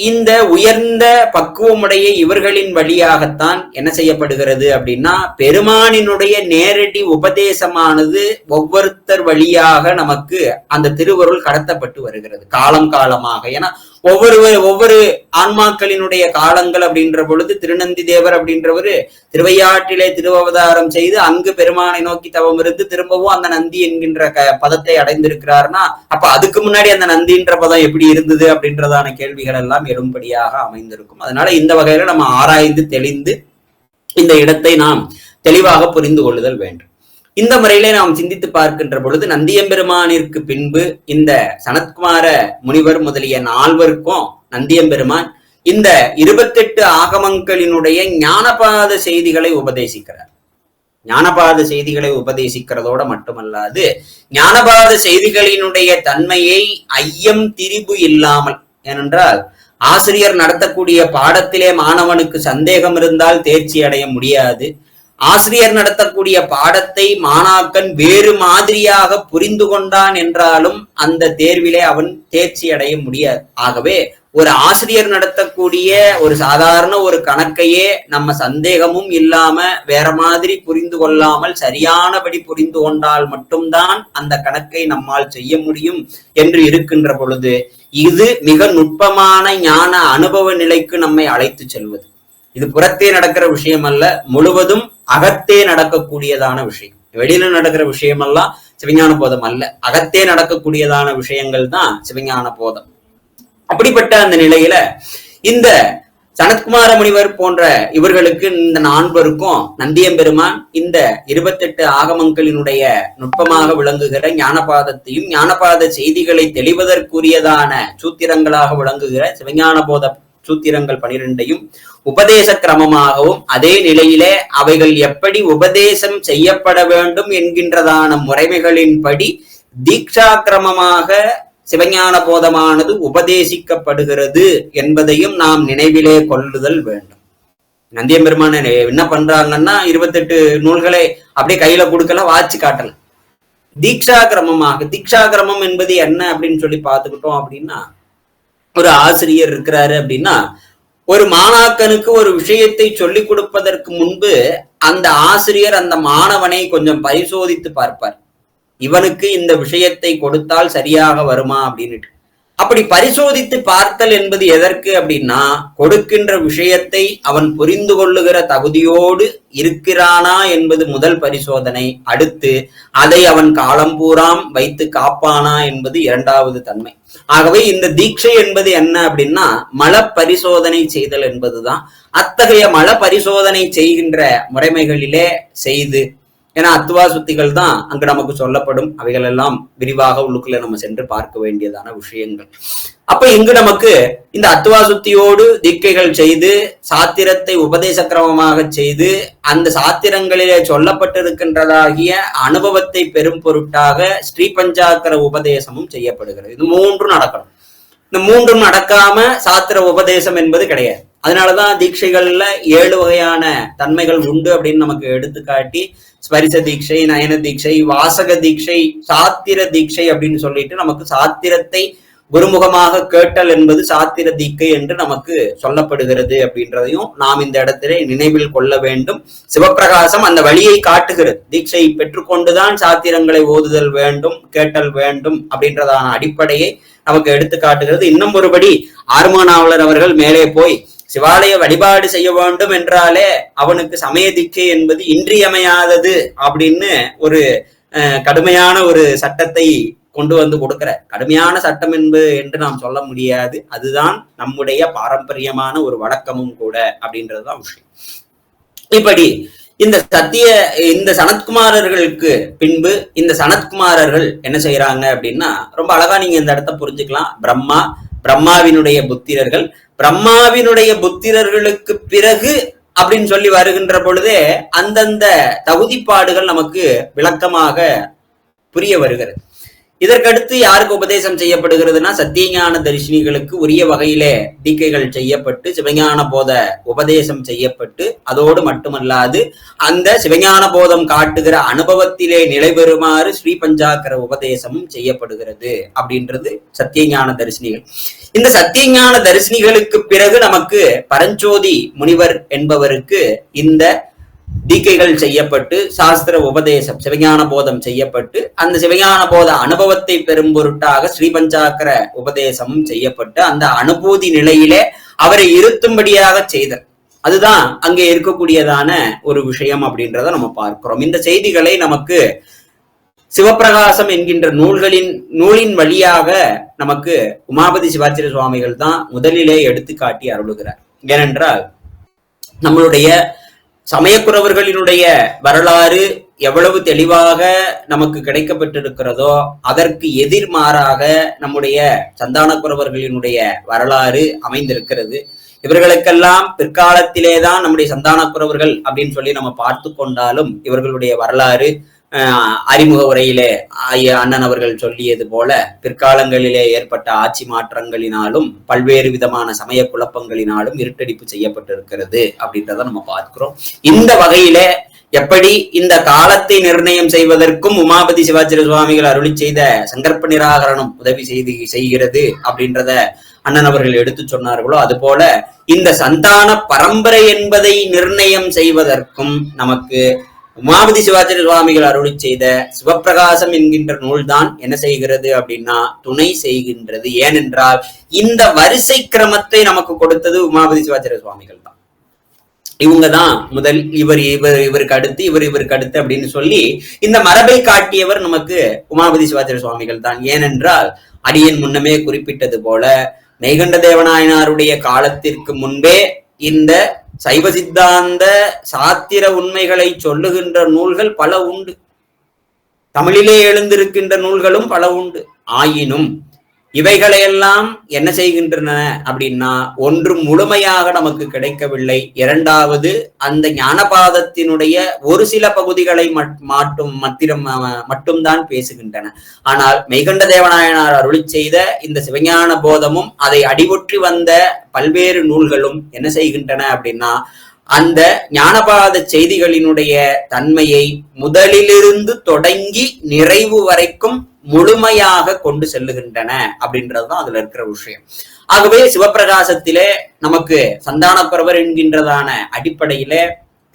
Speaker 2: இந்த உயர்ந்த பக்குவமுடைய இவர்களின் வழியாகத்தான் என்ன செய்யப்படுகிறது அப்படின்னா பெருமானினுடைய நேரடி உபதேசமானது ஒவ்வொருத்தர் வழியாக நமக்கு அந்த திருவருள் கடத்தப்பட்டு வருகிறது காலம் காலமாக. ஏன்னா ஒவ்வொரு ஆன்மாக்களினுடைய காலங்கள் அப்படின்ற பொழுது திருநந்தி தேவர் அப்படின்றவரு திருவையாற்றிலே திருவவதாரம் செய்து அங்கு பெருமானை நோக்கி தவம் இருந்து திரும்பவும் அந்த நந்தி என்கின்ற பதத்தை அடைந்திருக்கிறார்னா அப்ப அதுக்கு முன்னாடி அந்த நந்தின்ற பதம் எப்படி இருந்தது அப்படின்றதான கேள்விகள் எல்லாம் எழும்படியாக அமைந்திருக்கும். அதனால இந்த வகையில நம்ம ஆராய்ந்து தெளிந்து இந்த இடத்தை நாம் தெளிவாக புரிந்து கொள்ளுதல் வேண்டும். இந்த முறையிலே நாம் சிந்தித்து பார்க்கின்ற பொழுது நந்தியம்பெருமானிற்கு பின்பு இந்த சனத்குமார முனிவர் முதலிய 4 நந்தியம்பெருமான் இந்த 28 ஆகமங்களினுடைய ஞானபாத செய்திகளை உபதேசிக்கிறார். ஞானபாத செய்திகளை உபதேசிக்கிறதோட மட்டுமல்லாது ஞானபாத செய்திகளினுடைய தன்மையை ஐயம் திரிபு இல்லாமல், ஏனென்றால் ஆசிரியர் நடத்தக்கூடிய பாடத்திலே மாணவனுக்கு சந்தேகம் இருந்தால் தேர்ச்சி அடைய முடியாது. ஆசிரியர் நடத்தக்கூடிய பாடத்தை மாணாக்கன் வேறு மாதிரியாக புரிந்து கொண்டான் என்றாலும் அந்த தேர்விலே அவன் தேர்ச்சி அடைய முடியாது. ஆகவே ஒரு ஆசிரியர் நடத்தக்கூடிய ஒரு சாதாரண ஒரு கணக்கையே நம்ம சந்தேகமும் இல்லாம வேற மாதிரி புரிந்து கொள்ளாமல் சரியானபடி புரிந்து கொண்டால் மட்டும்தான் அந்த கணக்கை நம்மால் செய்ய முடியும் என்று இருக்கின்ற பொழுது இது மிக நுட்பமான ஞான அனுபவ நிலைக்கு நம்மை அழைத்து செல்வது. இது புறத்தே நடக்கிற விஷயம் அல்ல, முழுவதும் அகத்தே நடக்கக்கூடியதான விஷயம். வெளியில நடக்கிற விஷயமெல்லாம் சிவஞான போதம் அல்ல, அகத்தே நடக்கக்கூடியதான விஷயங்கள் தான் சிவஞான போதம். அப்படிப்பட்ட அந்த நிலையில இந்த சனத்குமார முனிவர் போன்ற இவர்களுக்கு இந்த 4 நந்தியம்பெருமான் இந்த 28 ஆகமங்களினுடைய நுட்பமாக விளங்குகிற ஞானபாதத்தையும் ஞானபாத செய்திகளை தெளிவதற்குரியதான சூத்திரங்களாக விளங்குகிற சிவஞான போத சூத்திரங்கள் 12ஐயும் உபதேச கிரமமாகவும் அதே நிலையிலே அவைகள் எப்படி உபதேசம் செய்யப்பட வேண்டும் என்கின்றதான முறைமைகளின்படி தீட்சா கிரமமாக சிவஞான போதமானது உபதேசிக்கப்படுகிறது என்பதையும் நாம் நினைவிலே கொள்ளுதல் வேண்டும். நந்தியம்பெருமான என்ன பண்றாங்கன்னா 28 நூல்களை அப்படியே கையில கொடுக்கல, வாட்சி காட்டல. தீட்சா கிரமமாக, தீட்சா கிரமம் என்பது என்ன அப்படின்னு சொல்லி பார்த்துக்கிட்டோம் அப்படின்னா, ஒரு ஆசிரியர் இருக்கிறாரு அப்படின்னா ஒரு மாணாக்கனுக்கு ஒரு விஷயத்தை சொல்லிக் கொடுப்பதற்கு முன்பு அந்த ஆசிரியர் அந்த மாணவனை கொஞ்சம் பரிசோதித்து பார்ப்பார். இவனுக்கு இந்த விஷயத்தை கொடுத்தால் சரியாக வருமா அப்படின்னு. அப்படி பரிசோதித்து பார்த்தல் என்பது எதற்கு அப்படின்னா கொடுக்கின்ற விஷயத்தை அவன் புரிந்து கொள்ளுகிற தகுதியோடு இருக்கிறானா என்பது முதல் பரிசோதனை. அடுத்து அதை அவன் காலம்பூராம் வைத்து காப்பானா என்பது 2வது தன்மை. ஆகவே இந்த தீட்சை என்பது என்ன அப்படின்னா மல பரிசோதனை செய்தல் என்பதுதான். அத்தகைய மல பரிசோதனை செய்கின்ற முறைமைகளிலே செய்து, ஏன்னா அத்துவா சுத்திகள் தான் அங்கு நமக்கு சொல்லப்படும், அவைகள் எல்லாம் விரிவாக உள்ளுக்குள்ள நம்ம சென்று பார்க்க வேண்டியதான விஷயங்கள். அப்ப இங்கு நமக்கு இந்த அத்துவா சுத்தியோடு தீட்கைகள் செய்து சாத்திரத்தை உபதேச கிரமமாக செய்து அந்த சாத்திரங்களிலே சொல்லப்பட்டிருக்கின்றதாகிய அனுபவத்தை பெரும் பொருட்டாக ஸ்ரீ பஞ்சாக்கர உபதேசமும் செய்யப்படுகிறது. இது 3 நடக்கணும். இந்த 3 நடக்காம சாத்திர உபதேசம் என்பது கிடையாது. அதனாலதான் தீட்சைகள்ல 7 வகையான தன்மைகள் உண்டு அப்படின்னு நமக்கு எடுத்துக்காட்டி ஸ்பரிச தீட்சை, நயன தீட்சை, வாசக தீட்சை, சாத்திர தீட்சை அப்படின்னு சொல்லிட்டு நமக்கு சாத்திரத்தை குருமுகமாக கேட்டல் என்பது சாத்திர தீக்கை என்று நமக்கு சொல்லப்படுகிறது அப்படின்றதையும் நாம் இந்த இடத்திலே நினைவில் கொள்ள வேண்டும். சிவப்பிரகாசம் அந்த வழியை காட்டுகிறது. தீட்சை பெற்றுக்கொண்டுதான் சாத்திரங்களை ஓதுதல் வேண்டும், கேட்டல் வேண்டும் அப்படின்றதான அடிப்படையை நமக்கு எடுத்து காட்டுகிறது. இன்னும் ஒருபடி ஆறுமானாவலர் அவர்கள் மேலே போய் சிவாலய வழிபாடு செய்ய வேண்டும் என்றாலே அவனுக்கு சமய தீட்சை என்பது இன்றியமையாதது அப்படின்னு ஒரு கடுமையான ஒரு சட்டத்தை கொண்டு வந்து கொடுக்கிற. கடுமையான சட்டம் என்று நாம் சொல்ல முடியாது, அதுதான் நம்முடைய பாரம்பரியமான ஒரு வழக்கமும் கூட அப்படின்றதுதான் விஷயம். இப்படி இந்த சனத்குமாரர்களுக்கு பின்பு இந்த சனத்குமாரர்கள் என்ன செய்யறாங்க அப்படின்னா, ரொம்ப அழகா நீங்க இந்த இடத்த புரிஞ்சுக்கலாம். பிரம்மாவினுடைய புத்திரர்கள், பிரம்மாவினுடைய புத்திரர்களுக்கு பிறகு அப்படின்னு சொல்லி வருகின்ற பொழுதே அந்தந்த தகுதிப்பாடுகள் நமக்கு விளக்கமாக புரிய வருகிறது. இதற்கடுத்து யாருக்கு உபதேசம் செய்யப்படுகிறதுனா, சத்தியஞான தரிசினிகளுக்கு உரிய வகையிலே தீக்கைகள் செய்யப்பட்டு சிவஞான போத உபதேசம் செய்யப்பட்டு, அதோடு மட்டுமல்லாது அந்த சிவஞான போதம் காட்டுகிற அனுபவத்திலே நிலை பெறுமாறு ஸ்ரீ பஞ்சாக்கர உபதேசமும் செய்யப்படுகிறது அப்படின்றது சத்தியஞான தரிசினிகள். இந்த சத்தியஞான தரிசினிகளுக்கு பிறகு நமக்கு பரஞ்சோதி முனிவர் என்பவருக்கு இந்த தீக்கைகள் செய்யப்பட்டு சாஸ்திர உபதேசம் சிவஞான போதம் செய்யப்பட்டு, அந்த சிவஞான போத அனுபவத்தை பெரும் பொருட்டாக ஸ்ரீ பஞ்சாக்கர உபதேசமும் செய்யப்பட்டு, அந்த அனுபூதி நிலையிலே அவரை இருத்தும்படியாக செய்தல், அதுதான் அங்கே இருக்கக்கூடியதான ஒரு விஷயம் அப்படின்றத நம்ம பார்க்கிறோம். இந்த செய்திகளை நமக்கு சிவப்பிரகாசம் என்கின்ற நூலின் வழியாக நமக்கு உமாபதி சிவாச்சாரிய சுவாமிகள் தான் முதலிலே எடுத்து காட்டி அருளுகிறார். ஏனென்றால் நம்மளுடைய சமயக்குறவர்களினுடைய வரலாறு எவ்வளவு தெளிவாக நமக்கு கிடைக்கப்பட்டிருக்கிறதோ அதற்கு எதிர்மாறாக நம்முடைய சந்தானக்குறவர்களினுடைய வரலாறு அமைந்திருக்கிறது. இவர்களுக்கெல்லாம் பிற்காலத்திலேதான் நம்முடைய சந்தானக்குறவர்கள் அப்படின்னு சொல்லி நம்ம பார்த்து கொண்டாலும் இவர்களுடைய வரலாறு அறிமுக உரையிலே அண்ணன் அவர்கள் சொல்லியது போல பிற்காலங்களிலே ஏற்பட்ட ஆட்சி மாற்றங்களினாலும் பல்வேறு விதமான சமய குழப்பங்களினாலும் இருட்டடிப்பு செய்யப்பட்டிருக்கிறது அப்படின்றத நம்ம பார்க்கிறோம். இந்த வகையில எப்படி இந்த காலத்தை நிர்ணயம் செய்வதற்கும் உமாபதி சிவாச்சாரிய சுவாமிகள் அருளி செய்த சங்கற்ப நிராகரணம் உதவி செய்கிறது அப்படின்றத அண்ணன் அவர்கள் எடுத்து சொன்னார்களோ, அது போல இந்த சந்தான பரம்பரை என்பதை நிர்ணயம் செய்வதற்கும் நமக்கு உமாபதி சிவாச்சாரிய சுவாமிகள் அருளி செய்த சிவப்பிரகாசம் என்கின்ற நூல்தான் என்ன செய்கிறது அப்படின்னா துணை செய்கின்றது. ஏனென்றால் இந்த வரிசை கிரமத்தை நமக்கு கொடுத்தது உமாபதி சிவாச்சாரிய சுவாமிகள் தான். இவங்கதான் முதல் இவருக்கு அடுத்து இவருக்கு அடுத்து அப்படின்னு சொல்லி இந்த மரபை காட்டியவர் நமக்கு உமாபதி சிவாச்சாரிய சுவாமிகள் தான். ஏனென்றால் அடியன் முன்னமே குறிப்பிட்டது போல நெய்கண்ட தேவநாயனாருடைய காலத்திற்கு முன்பே இந்த சைவ சித்தாந்த சாத்திர உண்மைகளை சொல்லுகின்ற நூல்கள் பல உண்டு, தமிழிலே எழுந்திருக்கின்ற நூல்களும் பல உண்டு. ஆயினும் இவைகளையெல்லாம் என்ன செய்கின்றன அப்படின்னா, ஒன்று முழுமையாக நமக்கு கிடைக்கவில்லை, இரண்டாவது அந்த ஞானபாதத்தினுடைய ஒரு சில பகுதிகளை மட்டும்தான் பேசுகின்றன. ஆனால் மெய்கண்ட தேவநாயனார் அருளி செய்த இந்த சிவஞான போதமும் அதை அடிபொற்றி வந்த பல்வேறு நூல்களும் என்ன செய்கின்றன அப்படின்னா, அந்த ஞானபாத செய்திகளினுடைய தன்மையை முதலிலிருந்து தொடங்கி நிறைவு வரைக்கும் முழுமையாக கொண்டு செல்லுகின்றன அப்படின்றதுதான் அதுல இருக்கிற விஷயம். ஆகவே சிவப்பிரகாசத்திலே நமக்கு சந்தானக்குறவர் என்கின்றதான அடிப்படையிலே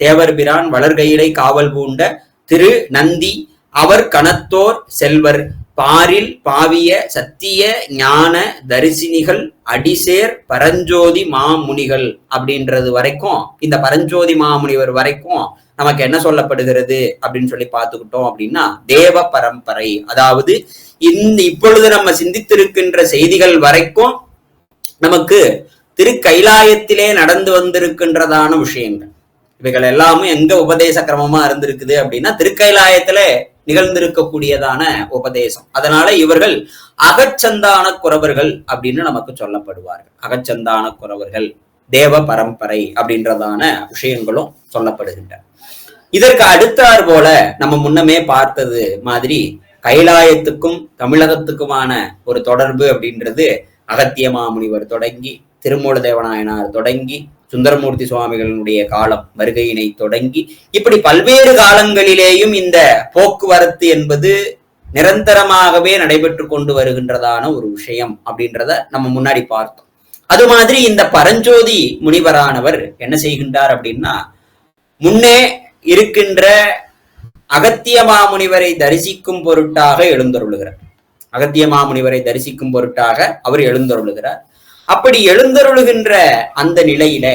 Speaker 2: தேவர் பிரான் வளர்கையிலை காவல் பூண்ட திரு நந்தி அவர் கணத்தோர் செல்வர் பாரில் பாவிய சத்திய ஞான தரிசினிகள் அடிசேர் பரஞ்சோதி மாமுனிகள் அப்படின்றது வரைக்கும், இந்த பரஞ்சோதி மாமுனிவர் வரைக்கும் நமக்கு என்ன சொல்லப்படுகிறது அப்படின்னு சொல்லி பார்த்துக்கிட்டோம் அப்படின்னா, தேவ பரம்பரை, அதாவது இப்பொழுது நம்ம சிந்தித்திருக்கின்ற செய்திகள் வரைக்கும் நமக்கு திரு கைலாயத்திலே நடந்து வந்திருக்கின்றதான விஷயங்கள். இவைகள் எல்லாமே எங்க உபதேச கிரமமா இருந்திருக்குது அப்படின்னா திருக்கைலாயத்துல நிகழ்ந்திருக்கக்கூடியதான உபதேசம். அதனால இவர்கள் அகச்சந்தான குறவர்கள் அப்படின்னு நமக்கு சொல்லப்படுவார்கள். அகச்சந்தான குறவர்கள், தேவ பரம்பரை அப்படின்றதான விஷயங்களும் சொல்லப்படுகின்றன. இதற்கு அடுத்தாற் போல நம்ம முன்னமே பார்த்தது மாதிரி கைலாயத்துக்கும் தமிழகத்துக்குமான ஒரு தொடர்பு அப்படின்றது அகத்திய மாமுனிவர் தொடங்கி திருமூல தேவநாயனார் தொடங்கி சுந்தரமூர்த்தி சுவாமிகளுடைய காலம் வருகையினை தொடங்கி இப்படி பல்வேறு காலங்களிலேயும் இந்த போக்குவரத்து என்பது நிரந்தரமாகவே நடைபெற்று கொண்டு வருகின்றதான ஒரு விஷயம் அப்படின்றத நம்ம முன்னாடி பார்த்தோம். அது மாதிரி இந்த பரஞ்சோதி முனிவரானவர் என்ன செய்கின்றார் அப்படின்னா, முன்னே இருக்கின்ற அகத்திய மாமுனிவரை தரிசிக்கும் பொருட்டாக எழுந்தருளுகிறார். அகத்திய மாமுனிவரை தரிசிக்கும் பொருட்டாக அவர் எழுந்தருளுகிறார். அப்படி எழுந்தருளுகின்ற அந்த நிலையில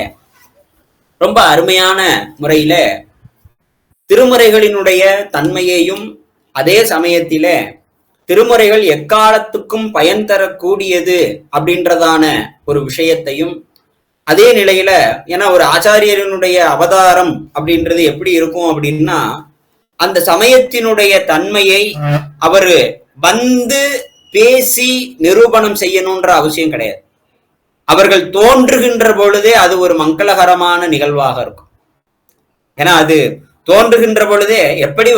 Speaker 2: ரொம்ப அருமையான முறையில திருமுறைகளினுடைய தன்மையையும் அதே சமயத்தில திருமுறைகள் எக்காலத்துக்கும் பயன் தரக்கூடியது அப்படின்றதான ஒரு விஷயத்தையும் அதே நிலையில, ஏன்னா ஒரு ஆச்சாரியனுடைய அவதாரம் அப்படின்றது எப்படி இருக்கும் அப்படின்னா, அந்த சமயத்தினுடைய தன்மையை அவரு வந்து பேசி நிரூபணம் செய்யணும்ன்ற அவசியம் கிடையாது. அவர்கள் தோன்றுகின்ற பொழுதே அது ஒரு மங்களகரமான நிகழ்வாக இருக்கும். ஏன்னா அது தோன்றுகின்ற பொழுதே எப்படி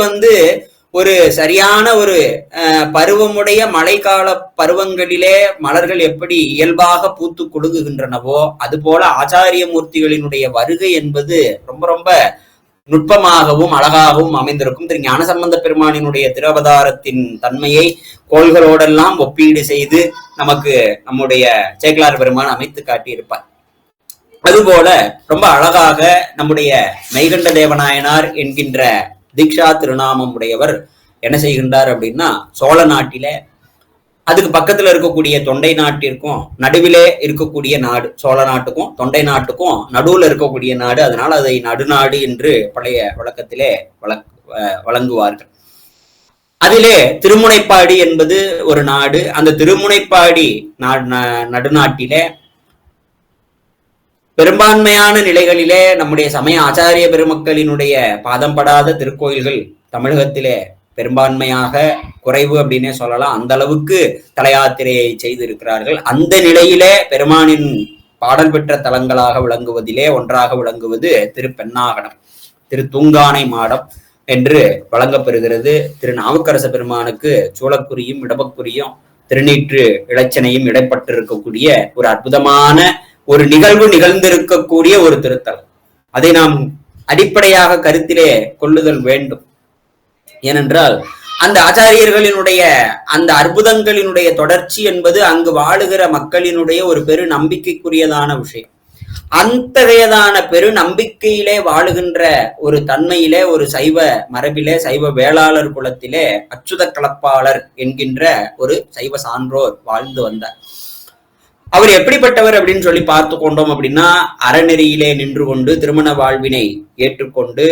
Speaker 2: ஒரு சரியான ஒரு பருவமுடைய மழைக்கால பருவங்களிலே மலர்கள் எப்படி இயல்பாக பூத்து கொடுக்குகின்றனவோ அது போல ஆச்சாரிய மூர்த்திகளினுடைய வருகை என்பது ரொம்ப ரொம்ப நுட்பமாகவும் அழகாகவும் அமைந்திருக்கும். திரு ஞானசம்பந்த பெருமானினுடைய திருவதாரத்தின் தன்மையை கோள்களோடெல்லாம் ஒப்பீடு செய்து நமக்கு நம்முடைய சேக்கிழார் பெருமான் அமைத்து காட்டியிருப்பார். அதுபோல ரொம்ப அழகாக நம்முடைய மெய்கண்ட தேவநாயனார் என்கின்ற தீக்ஷா திருநாமம் உடையவர் என்ன செய்கின்றார் அப்படின்னா, சோழ நாட்டில அதுக்கு பக்கத்துல இருக்கக்கூடிய தொண்டை நாட்டிற்கும் நடுவிலே இருக்கக்கூடிய நாடு, சோழ நாட்டுக்கும் தொண்டை நாட்டுக்கும் நடுவுல இருக்கக்கூடிய நாடு, அதனால அதை நடுநாடு என்று பழைய வழக்கத்திலே வழங்குவார்கள். அதிலே திருமுனைப்பாடி என்பது ஒரு நாடு. அந்த திருமுனைப்பாடி நடுநாட்டிலே பெரும்பான்மையான நிலைகளிலே நம்முடைய சமய ஆச்சாரிய பெருமக்களினுடைய பாதம் படாத திருக்கோயில்கள் தமிழகத்திலே பெரும்பான்மையாக குறைவு அப்படின்னே சொல்லலாம். அந்த அளவுக்கு தலையாத்திரையை செய்திருக்கிறார்கள். அந்த நிலையிலே பெருமானின் பாடல் பெற்ற தலங்களாக விளங்குவதிலே ஒன்றாக விளங்குவது திருப்பெண்ணாகடம், திரு தூங்கானை மாடம் என்று வழங்கப்பெறுகிறது. திரு நாவுக்கரச பெருமானுக்கு சூளக்குரியும் இடபக்குரியும் திருநீற்று இலச்சனையும் இடைப்பட்டிருக்கக்கூடிய ஒரு அற்புதமான ஒரு நிகழ்வு நிகழ்ந்திருக்கக்கூடிய ஒரு திருத்தலம். அதை நாம் அடிப்படையாக கருத்திலே கொள்ளுதல் வேண்டும். ஏனென்றால் அந்த ஆச்சாரியர்களினுடைய அந்த அற்புதங்களினுடைய தொடர்ச்சி என்பது அங்கு வாழுகிற மக்களினுடைய ஒரு பெரு நம்பிக்கைக்குரியதான விஷயம். அத்தகையதான பெரு நம்பிக்கையிலே வாழுகின்ற ஒரு தன்மையிலே ஒரு சைவ மரபிலே சைவ வேளாளர் குலத்திலே அச்சுத கலப்பாளர் என்கின்ற ஒரு சைவ சான்றோர் வாழ்ந்து வந்தார். அவர் எப்படிப்பட்டவர் அப்படின்னு சொல்லி பார்த்து கொண்டோம் அப்படின்னா, அறநெறியிலே நின்று கொண்டு திருமண வாழ்வினை ஏற்றுக்கொண்டு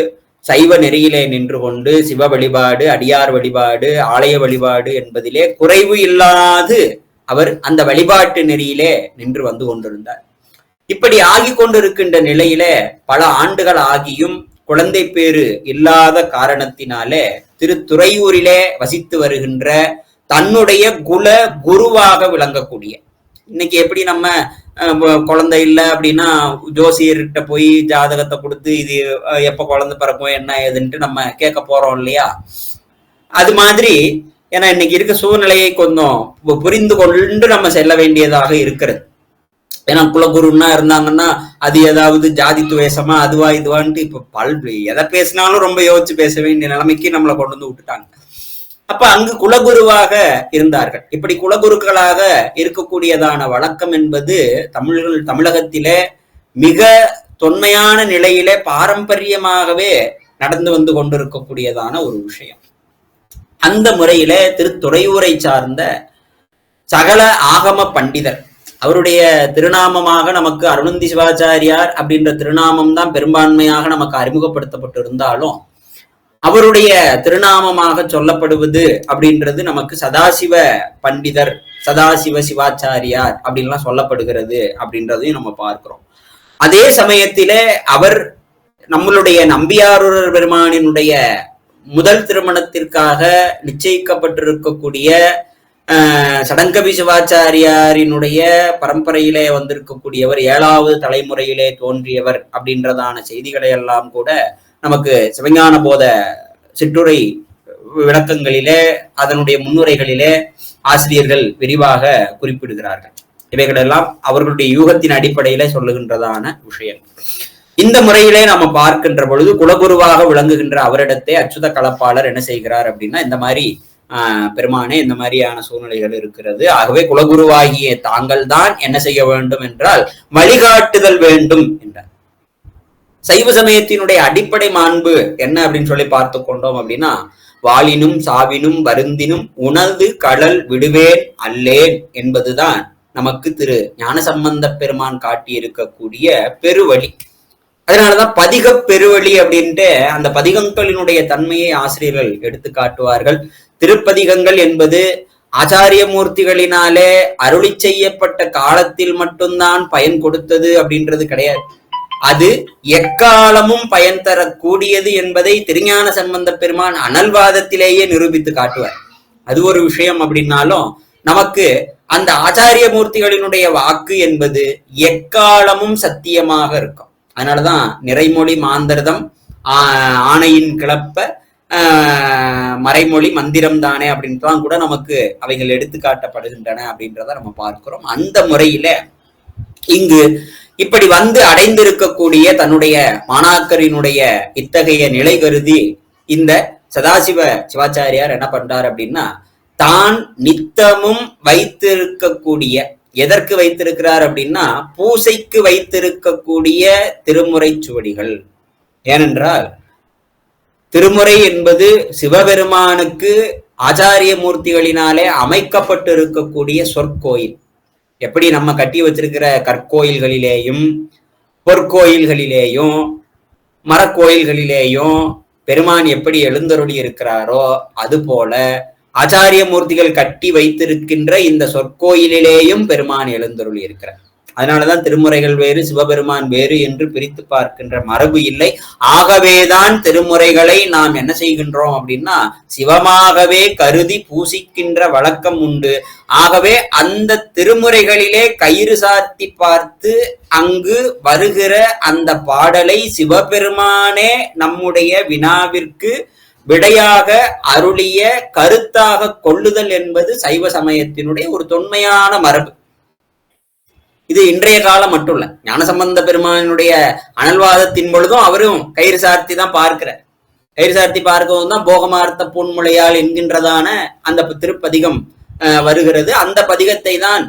Speaker 2: சைவ நெறியிலே நின்று கொண்டு சிவ வழிபாடு, அடியார் வழிபாடு, ஆலய வழிபாடு என்பதிலே குறைவு இல்லாது அவர் அந்த வழிபாட்டு நெறியிலே நின்று வந்து கொண்டிருந்தார். இப்படி ஆகி கொண்டிருக்கின்ற நிலையிலே பல ஆண்டுகள் ஆகியும் குழந்தை பேறு இல்லாத காரணத்தினாலே திருத்துறையூரிலே வசித்து வருகின்ற தன்னுடைய குல குருவாக விளங்கக்கூடிய, இன்னைக்கு எப்படி நம்ம குழந்தை இல்லை அப்படின்னா ஜோசியர்கிட்ட போய் ஜாதகத்தை கொடுத்து இது எப்ப குழந்தை பிறக்கும் என்ன ஏதுன்ட்டு நம்ம கேட்க போறோம் இல்லையா? அது மாதிரி ஏன்னா இன்னைக்கு இருக்க சூழ்நிலையை கொஞ்சம் புரிந்து கொண்டு நம்ம செல்ல வேண்டியதாக இருக்கிறது. ஏன்னா குலகுருன்னா இருந்தாங்கன்னா அது ஏதாவது ஜாதி துவேஷமா அதுவா இதுவான்ட்டு இப்ப எதை பேசினாலும் ரொம்ப யோசிச்சு பேச வேண்டிய நிலைமைக்கு நம்மளை கொண்டு வந்து விட்டுட்டாங்க. அப்ப அங்கு குலகுருவாக இருந்தார்கள். இப்படி குலகுருக்களாக இருக்கக்கூடியதான வழக்கம் என்பது தமிழகத்திலே மிக தொன்மையான நிலையிலே பாரம்பரியமாகவே நடந்து வந்து கொண்டிருக்கக்கூடியதான ஒரு விஷயம். அந்த முறையிலே திருத்துறையூரை சார்ந்த சகல ஆகம பண்டிதர், அவருடைய திருநாமமாக நமக்கு அருணந்தி சிவாச்சாரியார் அப்படின்ற திருநாமம் தான் பெரும்பான்மையாக நமக்கு அறிமுகப்படுத்தப்பட்டு இருந்தாலும் அவருடைய திருநாமமாக சொல்லப்படுவது அப்படின்றது நமக்கு சதாசிவ பண்டிதர், சதாசிவ சிவாச்சாரியார் அப்படின்லாம் சொல்லப்படுகிறது அப்படின்றதையும் நம்ம பார்க்கிறோம். அதே சமயத்திலே அவர் நம்மளுடைய நம்பியாரூரர் பெருமானினுடைய முதல் திருமணத்திற்காக நிச்சயிக்கப்பட்டிருக்கக்கூடிய சடங்கவி சிவாச்சாரியாரினுடைய பரம்பரையிலே வந்திருக்கக்கூடியவர், 7வது தலைமுறையிலே தோன்றியவர் அப்படின்றதான செய்திகளை எல்லாம் கூட நமக்கு சிவஞான போத சிற்றுரை விளக்கங்களிலே அதனுடைய முன்னுரைகளிலே ஆசிரியர்கள் விரிவாக குறிப்பிடுகிறார்கள். இவைகளெல்லாம் அவர்களுடைய யூகத்தின் அடிப்படையில சொல்லுகின்றதான விஷயம். இந்த முறையிலே நாம பார்க்கின்ற பொழுது குலகுருவாக விளங்குகின்ற அவரிடத்தை அச்சுத கலப்பாளர் என்ன செய்கிறார் அப்படின்னா, இந்த மாதிரி பெருமானே இந்த மாதிரியான சூழ்நிலைகள் இருக்கிறது. ஆகவே குலகுருவாகிய தாங்கள் தான் என்ன செய்ய வேண்டும் என்றால் வழிகாட்டுதல் வேண்டும் என்றார். சைவ சமயத்தினுடைய அடிப்படை மாண்பு என்ன அப்படின்னு சொல்லி பார்த்து கொண்டோம் அப்படின்னா, வாளினும் சாவினும் வருந்தினும் உணர்ந்து கடல் விடுவேன் அல்லேன் என்பதுதான் நமக்கு திரு ஞானசம்பந்த பெருமான் காட்டி இருக்கக்கூடிய பெருவழி. அதனாலதான் பதிக பெருவழி அப்படின்ட்டு அந்த பதிகங்களினுடைய தன்மையை ஆசிரியர்கள் எடுத்து காட்டுவார்கள். திருப்பதிகங்கள் என்பது ஆச்சாரிய மூர்த்திகளினாலே அருளி செய்யப்பட்ட காலத்தில் மட்டும்தான் பயன் கொடுத்தது அப்படின்றது கிடையாது. அது எக்காலமும் பயன் தரக்கூடியது என்பதை திருஞான சம்பந்த பெருமான் அனல்வாதத்திலேயே நிரூபித்து காட்டுவார். அது ஒரு விஷயம் அப்படின்னாலும், நமக்கு அந்த ஆச்சாரிய மூர்த்திகளினுடைய வாக்கு என்பது எக்காலமும் சத்தியமாக இருக்கும். அதனாலதான் நிறைமொழி மாந்தர்தம் ஆணையின் கிளப்ப மறைமொழி மந்திரம் தானே அப்படின்ட்டுலாம் கூட நமக்கு அவைகள் எடுத்து காட்டப்படுகின்றன அப்படின்றத நம்ம பார்க்கிறோம். அந்த முறையில இங்கு இப்படி வந்து அடைந்திருக்கக்கூடிய தன்னுடைய மாணாக்கரினுடைய இத்தகைய நிலை கருதி இந்த சதாசிவ சிவாச்சாரியார் என்ன பண்றார் அப்படின்னா, தான் நித்தமும் வைத்திருக்கக்கூடிய, எதற்கு வைத்திருக்கிறார் அப்படின்னா பூசைக்கு வைத்திருக்கக்கூடிய திருமுறை சுவடிகள். ஏனென்றால் திருமுறை என்பது சிவபெருமானுக்கு ஆச்சாரிய மூர்த்திகளினாலே அமைக்கப்பட்டு இருக்கக்கூடிய சொற்கோயில். எப்படி நம்ம கட்டி வச்சிருக்கிற கற்கோயில்களிலேயும் பொற்கோயில்களிலேயும் மரக்கோயில்களிலேயும் பெருமான் எப்படி எழுந்தருளி இருக்கிறாரோ அது போல ஆச்சாரிய மூர்த்திகள் கட்டி வைத்திருக்கின்ற இந்த சொற்கோயிலிலேயும் பெருமான் எழுந்தருளி இருக்கிறார். அதனாலதான் திருமுறைகள் வேறு சிவபெருமான் வேறு என்று பிரித்து பார்க்கின்ற மரபு இல்லை. ஆகவேதான் திருமுறைகளை நாம் என்ன செய்கின்றோம் அப்படின்னா சிவமாகவே கருதி பூசிக்கின்ற வழக்கம் உண்டு. ஆகவே அந்த திருமுறைகளிலே கயிறு சாத்தி பார்த்து அங்கு வருகிற அந்த பாடலை சிவபெருமானே நம்முடைய வினாவிற்கு விடையாக அருளிய கருத்தாக கொள்ளுதல் என்பது சைவ சமயத்தினுடைய ஒரு தொன்மையான மரபு. இது இன்றைய காலம் மட்டும் இல்ல, ஞானசம்பந்த பெருமானுடைய அனல்வாதத்தின் பொழுதும் அவரும் கயிறு சார்த்தி தான் பார்க்கிறார். கயிறு சார்த்தி பார்க்கவும் தான் போகமார்த்த பொன்முளையால் என்கின்றதான அந்த திருப்பதிகம் வருகிறது. அந்த பதிகத்தை தான்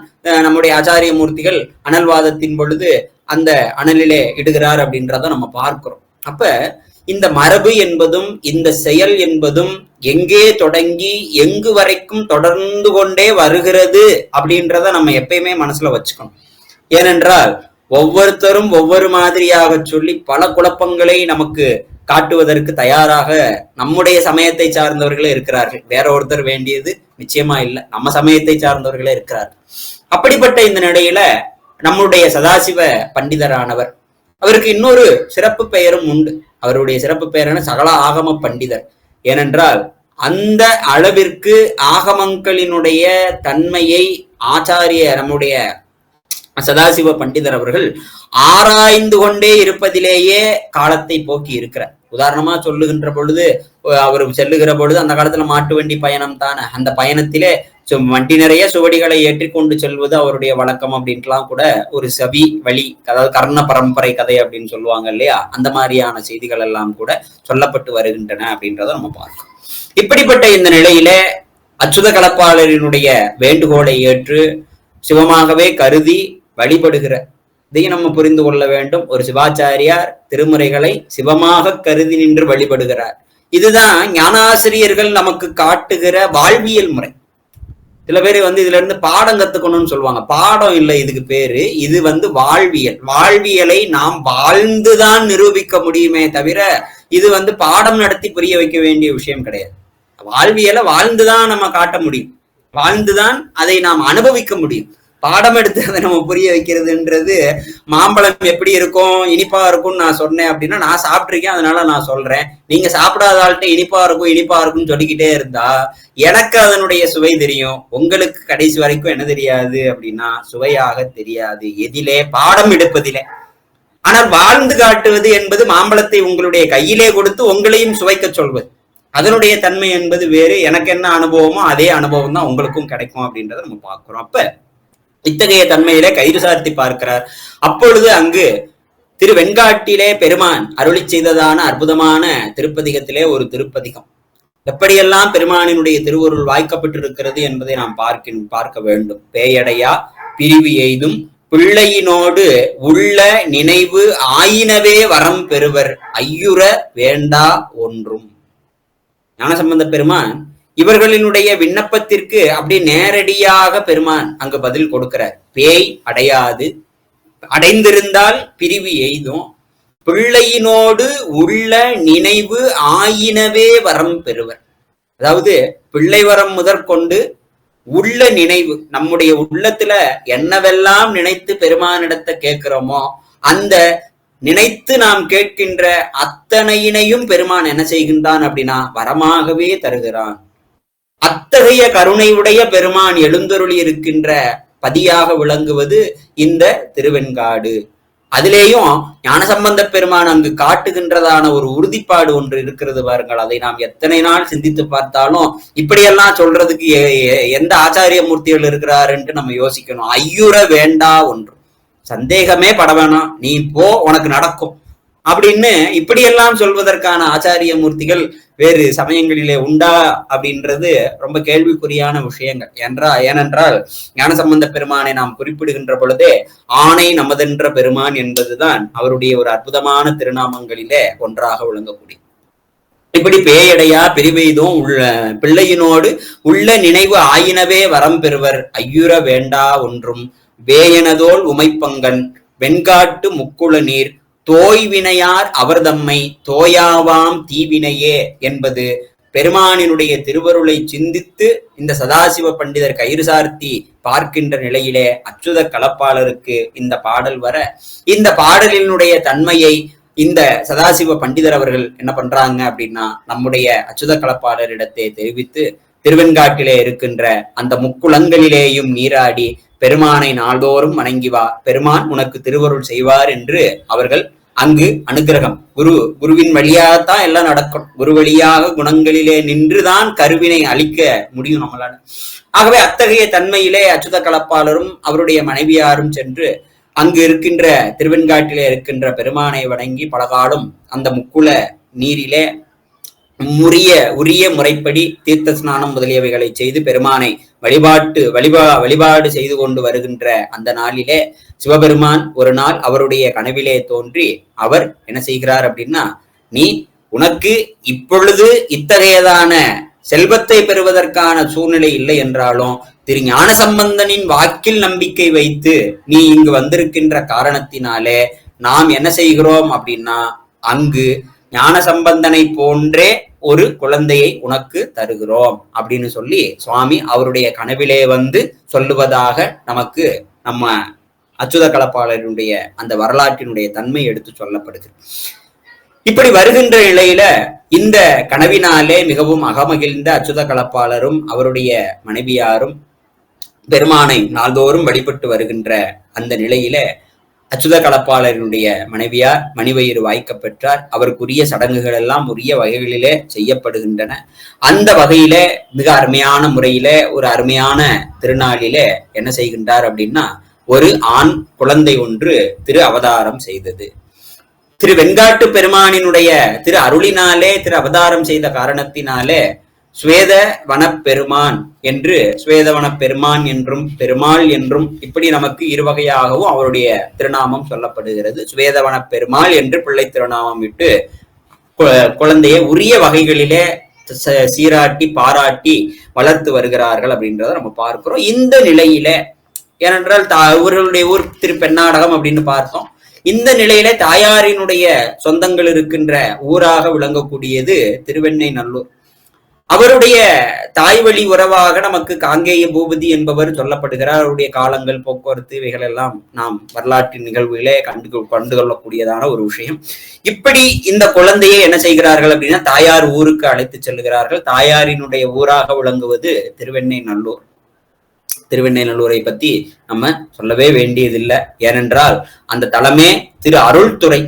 Speaker 2: நம்முடைய ஆச்சாரிய மூர்த்திகள் அனல்வாதத்தின் பொழுது அந்த அனலிலே இடுகிறார் அப்படின்றத நம்ம பார்க்கிறோம். அப்ப இந்த மரபு என்பதும் இந்த செயல் என்பதும் எங்கே தொடங்கி எங்கு வரைக்கும் தொடர்ந்து கொண்டே வருகிறது அப்படின்றத நம்ம எப்பயுமே மனசுல வச்சுக்கணும். ஏனென்றால் ஒவ்வொருத்தரும் ஒவ்வொரு மாதிரியாக சொல்லி பல குழப்பங்களை நமக்கு காட்டுவதற்கு தயாராக நம்முடைய சமயத்தை சார்ந்தவர்களே இருக்கிறார்கள். வேற ஒருத்தர் வேண்டியது நிச்சயமா இல்லை, நம்ம சமயத்தை சார்ந்தவர்களே இருக்கிறார்கள். அப்படிப்பட்ட இந்த நிலையில நம்முடைய சதாசிவ பண்டிதரானவர், அவருக்கு இன்னொரு சிறப்பு பெயரும் உண்டு. அவருடைய சிறப்பு பெயரான சகல ஆகம பண்டிதர். ஏனென்றால் அந்த அளவிற்கு ஆகமங்களினுடைய தன்மையை ஆச்சாரிய நம்முடைய சதாசிவ பண்டிதர் அவர்கள் ஆராய்ந்து கொண்டே இருப்பதிலேயே காலத்தை போக்கி இருக்கிறார். உதாரணமா சொல்லுகின்ற பொழுது, அவர் செல்லுகிற பொழுது அந்த காலத்துல மாட்டு வண்டி பயணம் தானே, அந்த பயணத்திலே வண்டி நிறைய சுவடிகளை ஏற்றி கொண்டு செல்வது அவருடைய வழக்கம் அப்படின்ட்டுலாம் கூட ஒரு சவி வழி, அதாவது கர்ண பரம்பரை கதை அப்படின்னு சொல்லுவாங்க இல்லையா, அந்த மாதிரியான செய்திகள் எல்லாம் கூட சொல்லப்பட்டு வருகின்றன அப்படின்றத நம்ம பார்க்கணும். இப்படிப்பட்ட இந்த நிலையில அச்சுத கலப்பாளரினுடைய வேண்டுகோளை ஏற்று சிவமாகவே கருதி வழிபடுகிற இதையும் நம்ம புரிந்து கொள்ள வேண்டும். ஒரு சிவாச்சாரியார் திருமுறைகளை சிவமாக கருதி நின்று வழிபடுகிறார். இதுதான் ஞானாசிரியர்கள் நமக்கு காட்டுகிற வாழ்வியல் முறை. சில பேர் இதுல இருந்து பாடம் கத்துக்கணும்னு சொல்லுவாங்க. பாடம் இல்லை இதுக்கு பேரு, இது வாழ்வியல். வாழ்வியலை நாம் வாழ்ந்துதான் நிரூபிக்க முடியுமே தவிர இது பாடம் நடத்தி புரிய வைக்க வேண்டிய விஷயம் கிடையாது. வாழ்வியலை வாழ்ந்துதான் நம்ம காட்ட முடியும், வாழ்ந்துதான் அதை நாம் அனுபவிக்க முடியும். பாடம் எடுத்து அதை நம்ம புரிய வைக்கிறதுன்றது, மாம்பழம் எப்படி இருக்கும் இனிப்பா இருக்கும்னு நான் சொன்னேன் அப்படின்னா நான் சாப்பிட்டிருக்கேன் அதனால நான் சொல்றேன், நீங்க சாப்பிடாத ஆள்கிட்ட இனிப்பா இருக்கும்னு சொல்லிக்கிட்டே இருந்தா எனக்கு அதனுடைய சுவை தெரியும், உங்களுக்கு கடைசி வரைக்கும் என்ன தெரியாது அப்படின்னா சுவையாக தெரியாது. எதிலே? பாடம் எடுப்பதிலே. ஆனால் வாழ்ந்து காட்டுவது என்பது மாம்பழத்தை உங்களுடைய கையிலே கொடுத்து உங்களையும் சுவைக்க சொல்வது, அதனுடைய தன்மை என்பது வேறு. எனக்கு என்ன அனுபவமோ அதே அனுபவம் தான் உங்களுக்கும் கிடைக்கும் அப்படின்றத நம்ம பார்க்கிறோம். அப்ப இத்தகைய தன்மையிலே கயிறு சார்த்தி பார்க்கிறார். அப்பொழுது அங்கு திருவெண்காட்டிலே பெருமான் அருளி செய்ததான அற்புதமான திருப்பதிகத்திலே ஒரு திருப்பதிகம், எப்படியெல்லாம் பெருமானினுடைய திருவருள் வாய்க்கப்பட்டிருக்கிறது என்பதை நாம் பார்க்க வேண்டும். பேயடையா பிரிவு எய்தும் பிள்ளையினோடு உள்ள நினைவு ஆயினவே வரம் பெறுவர் ஐயுற வேண்டா ஒன்றும். ஞானசம்பந்த பெருமான் இவர்களினுடைய விண்ணப்பத்திற்கு அப்படி நேரடியாக பெருமான் அங்கு பதில் கொடுக்கிறார். பேய் அடையாது, அடைந்திருந்தால் பிரிவு எய்தும், பிள்ளையினோடு உள்ள நினைவு ஆயினவே வரம் பெறுவர். அதாவது பிள்ளை வரம் முதற்கொண்டு உள்ள நினைவு, நம்முடைய உள்ளத்துல என்னவெல்லாம் நினைத்து பெருமானிடத்தை கேட்கிறோமோ அந்த நினைத்து நாம் கேட்கின்ற அத்தனையினையும் பெருமான் என்ன செய்கின்றான் அப்படின்னா வரமாகவே தருகிறான். அத்தகைய கருணையுடைய பெருமான் எழுந்தருளி இருக்கின்ற பதியாக விளங்குவது இந்த திருவெண்காடு. அதிலேயும் ஞானசம்பந்த பெருமான் அங்கு காட்டுகின்றதான ஒரு உறுதிப்பாடு ஒன்று இருக்கிறது பாருங்கள். அதை நாம் எத்தனை நாள் சிந்தித்து பார்த்தாலும் இப்படியெல்லாம் சொல்றதுக்கு எந்த ஆச்சாரிய மூர்த்திகள் இருக்கிறாருன்ட்டு நம்ம யோசிக்கணும். ஐயுற வேண்டா ஒன்று, சந்தேகமே பட வேணாம், நீ போ உனக்கு நடக்கும் அப்படின்னு இப்படியெல்லாம் சொல்வதற்கான ஆச்சாரிய மூர்த்திகள் வேறு சமயங்களிலே உண்டா அப்படின்றது ரொம்ப கேள்விக்குறியான விஷயங்கள். ஏனென்றால் ஞானசம்பந்த பெருமானை நாம் குறிப்பிடுகின்ற பொழுதே ஆணை நமதென்ற பெருமான் என்பதுதான் அவருடைய ஒரு அற்புதமான திருநாமங்களிலே ஒன்றாக விளங்கக்கூடிய. இப்படி பேயடையா பிரிவெய்தும் உள்ள பிள்ளையினோடு உள்ள நினைவு ஆயினவே வரம் பெறுவர் ஐயுற வேண்டா ஒன்றும் வேயனதோல் உமைப்பங்கன் வெண்காட்டு முக்குள நீர் தோய்வினையார் அவர் தம்மை தோயாவாம் தீவினையே என்பது பெருமானினுடைய திருவருளை சிந்தித்து இந்த சதாசிவ பண்டிதர் கயிறு சார்த்தி பார்க்கின்ற நிலையிலே அச்சுத கலப்பாளருக்கு இந்த பாடல் வர, இந்த பாடலினுடைய தன்மையை இந்த சதாசிவ பண்டிதர் அவர்கள் என்ன பண்றாங்க அப்படின்னா நம்முடைய அச்சுத கலப்பாளரிடத்தை தெரிவித்து திருவெண்காட்டிலே இருக்கின்ற அந்த முக்குளங்களிலேயும் நீராடி பெருமானை நாள்தோறும் வணங்கி வா, பெருமான் உனக்கு திருவருள் செய்வார் என்று அவர்கள் அங்கு அனுகிரகம். குருவின் வழியாகத்தான் எல்லாம் நடக்கும். குரு வழியாக குணங்களிலே நின்றுதான் கருவினை அளிக்க முடியும் நம்மளால. ஆகவே அத்தகைய தன்மையிலே அச்சுத கலப்பாளரும் அவருடைய மனைவியாரும் சென்று அங்கு இருக்கின்ற திருவெண்காட்டிலே இருக்கின்ற பெருமானை வணங்கி பலகாலம் அந்த முக்குள நீரிலே உரிய முறைப்படி தீர்த்த ஸ்நானம் முதலியவைகளை செய்து பெருமானை வழிபாடு செய்து கொண்டு வருகின்ற அந்த நாளிலே சிவபெருமான் ஒரு நாள் அவருடைய கனவிலே தோன்றி அவர் என்ன செய்கிறார் அப்படின்னா, நீ உனக்கு இப்பொழுது இத்தகையதான செல்வத்தை பெறுவதற்கான சூழ்நிலை இல்லை என்றாலும் திரு ஞானசம்பந்தனின் வாக்கில் நம்பிக்கை வைத்து நீ இங்கு வந்திருக்கின்ற காரணத்தினாலே நாம் என்ன செய்கிறோம் அப்படின்னா, அங்கு ஞானசம்பந்தனை போன்றே ஒரு குழந்தையை உனக்கு தருகிறோம் அப்படின்னு சொல்லி சுவாமி அவருடைய கனவிலே வந்து சொல்லுவதாக நமக்கு நம்ம அச்சுத கலப்பாளருடைய அந்த வரலாற்றினுடைய தன்மை எடுத்து சொல்லப்படுகிறது. இப்படி வருகின்ற நிலையில இந்த கனவினாலே மிகவும் அகமகிழ்ந்த அச்சுத கலப்பாளரும் அவருடைய மனைவியாரும் பெருமானை நாள்தோறும் வழிபட்டு வருகின்ற அந்த நிலையில அச்சுத கலப்பாளருடைய மனைவியார் மணிவயிறு வாய்க்க பெற்றார். அவருக்குரிய சடங்குகள் எல்லாம் உரிய வகைகளிலே செய்யப்படுகின்றன. அந்த வகையில மிக அருமையான முறையில ஒரு அருமையான திருநாளிலே என்ன செய்கின்றார் அப்படின்னா, ஒரு ஆண் குழந்தை ஒன்று திரு அவதாரம் செய்தது. திரு வெண்காட்டு பெருமானினுடைய திரு அருளினாலே திரு அவதாரம் செய்த காரணத்தினாலே ஸ்வேதவனப்பெருமான் என்று, ஸ்வேதவனப்பெருமான் என்றும் பெருமாள் என்றும் இப்படி நமக்கு இருவகையாகவும் அவருடைய திருநாமம் சொல்லப்படுகிறது. ஸ்வேதவனப்பெருமாள் என்று பிள்ளை திருநாமம் விட்டு குழந்தையை உரிய வகைகளிலே சீராட்டி பாராட்டி வளர்த்து வருகிறார்கள் அப்படின்றத நம்ம பார்க்கிறோம். இந்த நிலையில ஏனென்றால் இவர்களுடைய ஊர் திரு பெண்ணாடகம் அப்படின்னு பார்த்தோம். இந்த நிலையில தாயாரினுடைய சொந்தங்கள் இருக்கின்ற ஊராக விளங்கக்கூடியது திருவெண்ணை நல்லூர். அவருடைய தாய் வழி உறவாக நமக்கு காங்கேய பூபதி என்பவர் சொல்லப்படுகிறார். அவருடைய காலங்கள், போக்குவரத்து இவைகள் எல்லாம் நாம் வரலாற்றின் நிகழ்வுகளே கண்டுகொள்ளக்கூடியதான ஒரு விஷயம். இப்படி இந்த குழந்தையை என்ன செய்கிறார்கள் அப்படின்னா, தாயார் ஊருக்கு அழைத்து செல்லுகிறார்கள். தாயாரினுடைய ஊராக விளங்குவது திருவெண்ணை நல்லூர். திருவெண்ணை நல்லூரை பத்தி நம்ம சொல்லவே வேண்டியதில்லை. ஏனென்றால் அந்த தலமே திரு அருள்துறை.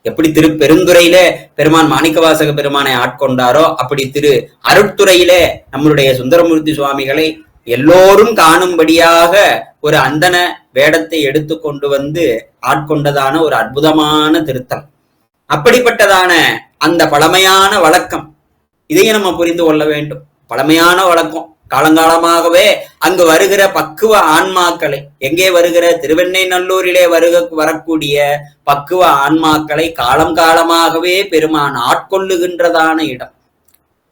Speaker 2: எப்படி திரு பெருந்துறையில பெருமான் மாணிக்கவாசக பெருமானை ஆட்கொண்டாரோ அப்படி திரு அருட்துறையிலே நம்மளுடைய சுந்தரமூர்த்தி சுவாமிகளை எல்லோரும் காணும்படியாக ஒரு அந்தன வேடத்தை எடுத்து கொண்டு வந்து ஆட்கொண்டதான ஒரு அற்புதமான திருத்தலம். அப்படிப்பட்டதான அந்த பழமையான வழக்கம் இதையும் நம்ம புரிந்து கொள்ள வேண்டும். பழமையான வழக்கம், காலங்காலமாகவே அங்கு வருகிற பக்குவ ஆன்மாக்களை, எங்கே வருகிற திருவெண்ணெய்நல்லூரிலே வரக்கூடிய பக்குவ ஆன்மாக்களை காலம் காலமாகவே பெருமான் ஆட்கொள்ளுகின்றதான இடம்.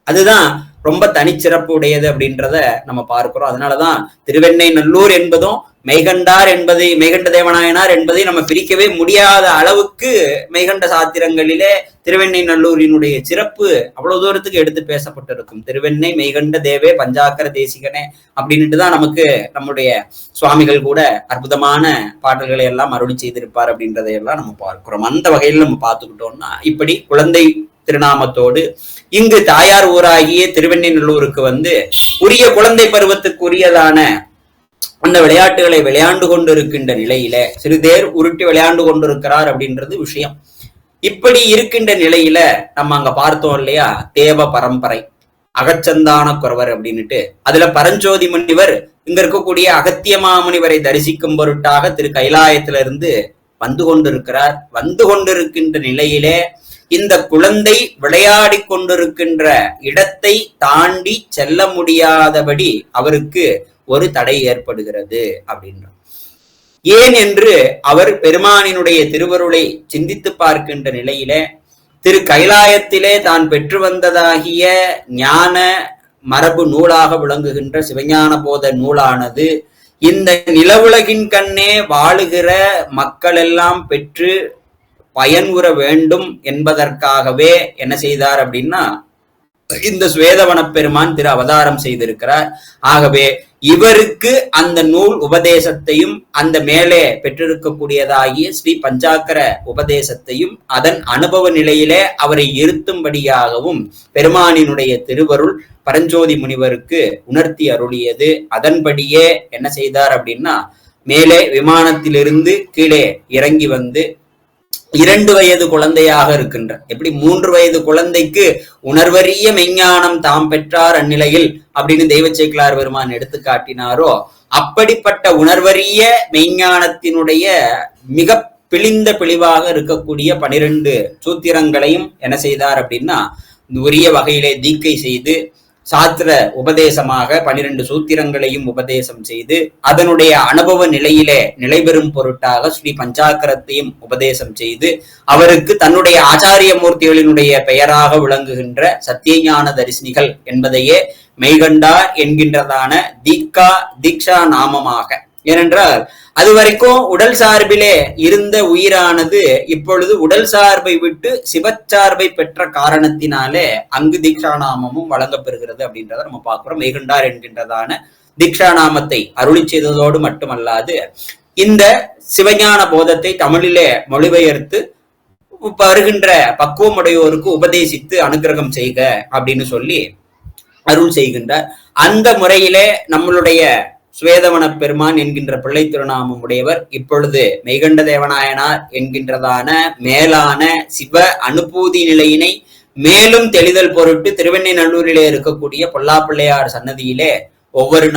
Speaker 2: அதுதான் ரொம்ப தனிச்சிறப்பு உடையது அப்படின்றத நம்ம பார்க்கிறோம். அதனாலதான் திருவெண்ணெய்நல்லூர் என்பதும் மெய்கண்டார் என்பதை, மெய்கண்ட தேவநாயனார் என்பதை நம்ம பிரிக்கவே முடியாத அளவுக்கு மெய்கண்ட சாத்திரங்களிலே திருவெண்ணெய்நல்லூரினுடைய சிறப்பு அவ்வளவு தூரத்துக்கு எடுத்து பேசப்பட்டிருக்கும். திருவெண்ணை மெய்கண்ட தேவே பஞ்சாக்கர தேசிகனே அப்படின்ட்டு தான் நமக்கு நம்முடைய சுவாமிகள் கூட அற்புதமான பாடல்களை எல்லாம் அருளி செய்திருப்பார் அப்படின்றதையெல்லாம் நம்ம பார்க்கிறோம். அந்த வகையில் நம்ம பார்த்துக்கிட்டோம்னா, இப்படி குழந்தை திருநாமத்தோடு இங்கு தாயார் ஊராகிய திருவெண்ணெய்நல்லூருக்கு உரிய குழந்தை பருவத்துக்குரியதான அந்த விளையாட்டுகளை விளையாண்டு கொண்டிருக்கின்ற நிலையில சிறுதேர் உருட்டி விளையாண்டு கொண்டிருக்கிறார் அப்படின்றது விஷயம். இப்படி இருக்கின்ற நிலையில நம்ம அங்க பார்த்தோம் இல்லையா, தேவ பரம்பரை அகச்சந்தான குறவர் அப்படின்னுட்டு, அதுல பரஞ்சோதி முனிவர் இங்க இருக்கக்கூடிய அகத்திய மாமுனிவரை தரிசிக்கும் பொருட்டாக திரு கைலாயத்திலிருந்து வந்து கொண்டிருக்கிறார். வந்து கொண்டிருக்கின்ற நிலையிலே இந்த குழந்தை விளையாடி கொண்டிருக்கின்ற இடத்தை தாண்டி செல்ல முடியாதபடி அவருக்கு ஒரு தடை ஏற்படுகிறது அப்படின்றார். ஏன் என்று அவர் பெருமானினுடைய திருவருளை சிந்தித்து பார்க்கின்ற நிலையில திரு கைலாயத்திலே தான் பெற்று வந்ததாகிய ஞான மரபு நூலாக விளங்குகின்ற சிவஞான போத நூலானது இந்த நிலவுலகின் கண்ணே வாழுகிற மக்கள் எல்லாம் பெற்று பயனுற வேண்டும் என்பதற்காகவே என்ன செய்தார் அப்படின்னா, இந்த சுவேதவன பெருமான் திரு அவதாரம் செய்திருக்கிறார். ஆகவே இவருக்கு அந்த நூல் உபதேசத்தையும் அந்த மேலே பெற்றிருக்கக்கூடியதாகிய ஸ்ரீ பஞ்சாக்கர உபதேசத்தையும் அதன் அனுபவ நிலையிலே அவரை இருத்தும்படியாகவும் பெருமானினுடைய திருவருள் பரஞ்சோதி முனிவருக்கு உணர்த்தி அருளியது. அதன்படியே என்ன செய்தார் அப்படின்னா, மேலே விமானத்திலிருந்து கீழே இறங்கி 2 வயது குழந்தையாக இருக்கின்ற, எப்படி 3 வயது குழந்தைக்கு உணர்வறிய மெஞ்ஞானம் தாம் பெற்றார் அந்நிலையில் அப்படின்னு தெய்வ சேக்கிழார் பெருமான் எடுத்து காட்டினாரோ, அப்படிப்பட்ட உணர்வறிய மெய்ஞானத்தினுடைய மிக பிழிந்த பிழிவாக இருக்கக்கூடிய 12 சூத்திரங்களையும் என்ன செய்தார் அப்படின்னா, உரிய வகையிலே தீக்கை செய்து சாத்திர உபதேசமாக 12 சூத்திரங்களையும் உபதேசம் செய்து அதனுடைய அனுபவ நிலையிலே நிலைபெறும் பொருட்டாக ஸ்ரீ பஞ்சாக்கரத்தையும் உபதேசம் செய்து அவருக்கு தன்னுடைய ஆச்சாரிய மூர்த்திகளினுடைய பெயராக விளங்குகின்ற சத்தியஞான தரிசனிகள் என்பதையே மெய்கண்டார் என்கின்றதான தீக்ஷா நாமமாக, ஏனென்றால் அது வரைக்கும் உடல் சார்பிலே இருந்த உயிரானது இப்பொழுது உடல் சார்பை விட்டு சிவச்சார்பை பெற்ற காரணத்தினாலே அங்கு தீக்ஷா நாமமும் வழங்கப்பெறுகிறது அப்படின்றத நம்ம பார்க்கிறோம். மெய்கண்டார் என்கின்றதான தீக்ஷா நாமத்தை அருளி செய்ததோடு மட்டுமல்லாது இந்த சிவஞான போதத்தை தமிழிலே மொழிபெயர்த்து வருகின்ற பக்குவமுடையோருக்கு உபதேசித்து அனுகிரகம் செய்க அப்படின்னு சொல்லி அருள் செய்கின்றார். அந்த முறையிலே நம்மளுடைய சுவேதவன பெருமான் என்கின்ற பிள்ளை திருநாமம் உடையவர் இப்பொழுது மெய்கண்ட தேவநாயனார் என்கின்றதான மேலான சிவ அனுபூதி நிலையினை மேலும் தெளிதல் பொருட்டு திருவெண்ணெய்நல்லூரிலே இருக்கக்கூடிய பொல்லாப்பிள்ளையார் சன்னதியிலே ஒவ்வொரு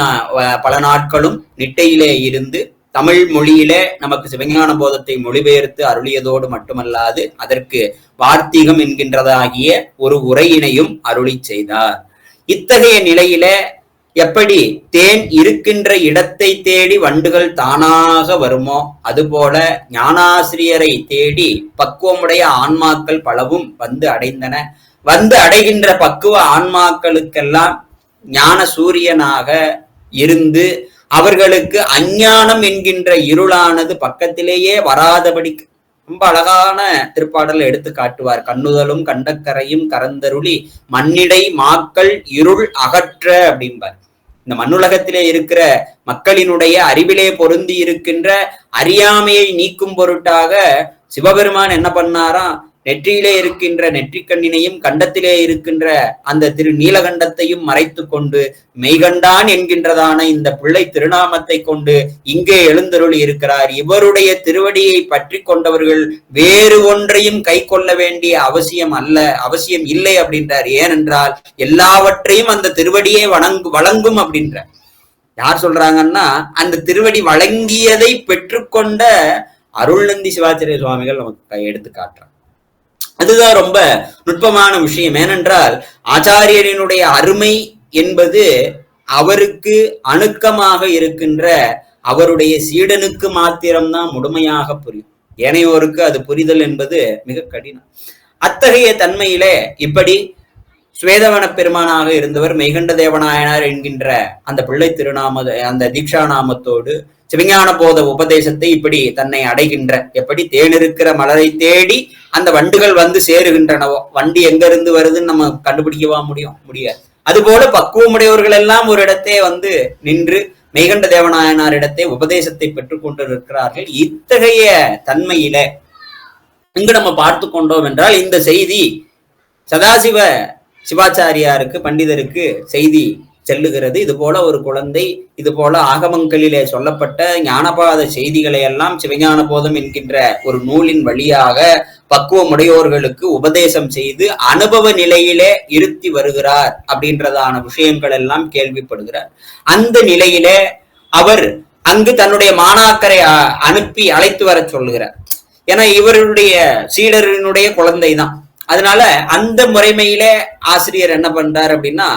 Speaker 2: பல நாட்களும் நிட்டையிலே இருந்து தமிழ் மொழியிலே நமக்கு சிவஞான போதத்தை மொழிபெயர்த்து அருளியதோடு மட்டுமல்லாது அதற்கு வார்த்திகம் என்கின்றதாகிய ஒரு உரையினையும் அருளி செய்தார். இத்தகைய நிலையில எப்படி தேன் இருக்கின்ற இடத்தை தேடி வண்டுகள் தானாக வருமோ அதுபோல ஞானாசிரியரை தேடி பக்குவமுடைய ஆன்மாக்கள் பலவும் அடைந்தன. அடைகின்ற பக்குவ ஆன்மாக்களுக்கெல்லாம் ஞான சூரியனாக இருந்து அவர்களுக்கு அஞ்ஞானம் என்கின்ற இருளானது பக்கத்திலேயே வராதபடிக்கு ரொம்ப அழகான திருப்பாடல் எடுத்து காட்டுவார். கண்ணுதலும் கண்டக்கரையும் கரந்தருளி மண்ணிடை மாக்கள் இருள் அகற்ற அப்படிம்பார். இந்த மண்ணுலகத்திலே இருக்கிற மக்களினுடைய அறிவிலே பொருந்தி இருக்கின்ற அறியாமையை நீக்கும் பொருட்டாக சிவபெருமான் என்ன பண்ணாராம், நெற்றியிலே இருக்கின்ற நெற்றிக்கண்ணினையும் கண்டத்திலே இருக்கின்ற அந்த திரு நீலகண்டத்தையும் மறைத்து கொண்டு மெய்கண்டான் என்கின்றதான இந்த பிள்ளை திருநாமத்தை கொண்டு இங்கே எழுந்தருளி இருக்கிறார். இவருடைய திருவடியை பற்றி கொண்டவர்கள் வேறு ஒன்றையும் கை கொள்ள வேண்டிய அவசியம் இல்லை அப்படின்றார். ஏனென்றால் எல்லாவற்றையும் அந்த திருவடியை வழங்கும் அப்படின்ற. யார் சொல்றாங்கன்னா, அந்த திருவடி வழங்கியதை பெற்றுக்கொண்ட அருள்நந்தி சிவாச்சாரிய சுவாமிகள் நமக்கு எடுத்து காட்டுறார். அதுதான் ரொம்ப நுட்பமான விஷயம். ஏனென்றால் ஆச்சாரியரினுடைய அருமை என்பது அவருக்கு அணுக்கமாக இருக்கின்ற அவருடைய சீடனுக்கு மாத்திரம்தான் முழுமையாக புரியும். ஏனையோருக்கு அது புரிதல் என்பது மிக கடினம். அத்தகைய தன்மையிலே இப்படி சுவேதவன பெருமானாக இருந்தவர் மெய்கண்ட தேவநாயனார் என்கின்ற அந்த பிள்ளை திருநாம அந்த தீக்ஷா நாமத்தோடு சிவஞான போத உபதேசத்தை இப்படி தன்னை அடைகின்ற, எப்படி தேனிருக்கிற மலரை தேடி அந்த வண்டுகள் வந்து சேருகின்றனவோ, வண்டி எங்க இருந்து வருதுன்னு நம்ம கண்டுபிடிக்கவா முடியாது. அதுபோல பக்குவமுடையவர்கள் எல்லாம் ஒரு இடத்தே வந்து நின்று மெய்கண்ட தேவநாயனார் இடத்தை உபதேசத்தை பெற்றுக் கொண்டிருக்கிறார்கள். இத்தகைய தன்மையில இங்கு நம்ம பார்த்து கொண்டோம் என்றால் இந்த செய்தி சதாசிவ சிவாச்சாரியாருக்கு பண்டிதருக்கு செய்தி செல்லுகிறது. இது போல ஒரு குழந்தை, இது போல ஆகமங்களிலே சொல்லப்பட்ட ஞானபாத செய்திகளை எல்லாம் சிவஞான போதம் என்கின்ற ஒரு நூலின் வழியாக பக்குவமுடையோர்களுக்கு உபதேசம் செய்து அனுபவ நிலையிலே இருத்தி வருகிறார் அப்படின்றதான விஷயங்கள் எல்லாம் கேள்விப்படுகிறார். அந்த நிலையிலே அவர் அங்கு தன்னுடைய மாணாக்கரை அனுப்பி அழைத்து வர சொல்லுகிறார். ஏன்னா இவருடைய சீடரினுடைய குழந்தை தான். அதனால அந்த முறைமையிலே ஆசிரியர் என்ன பண்றார் அப்படின்னா,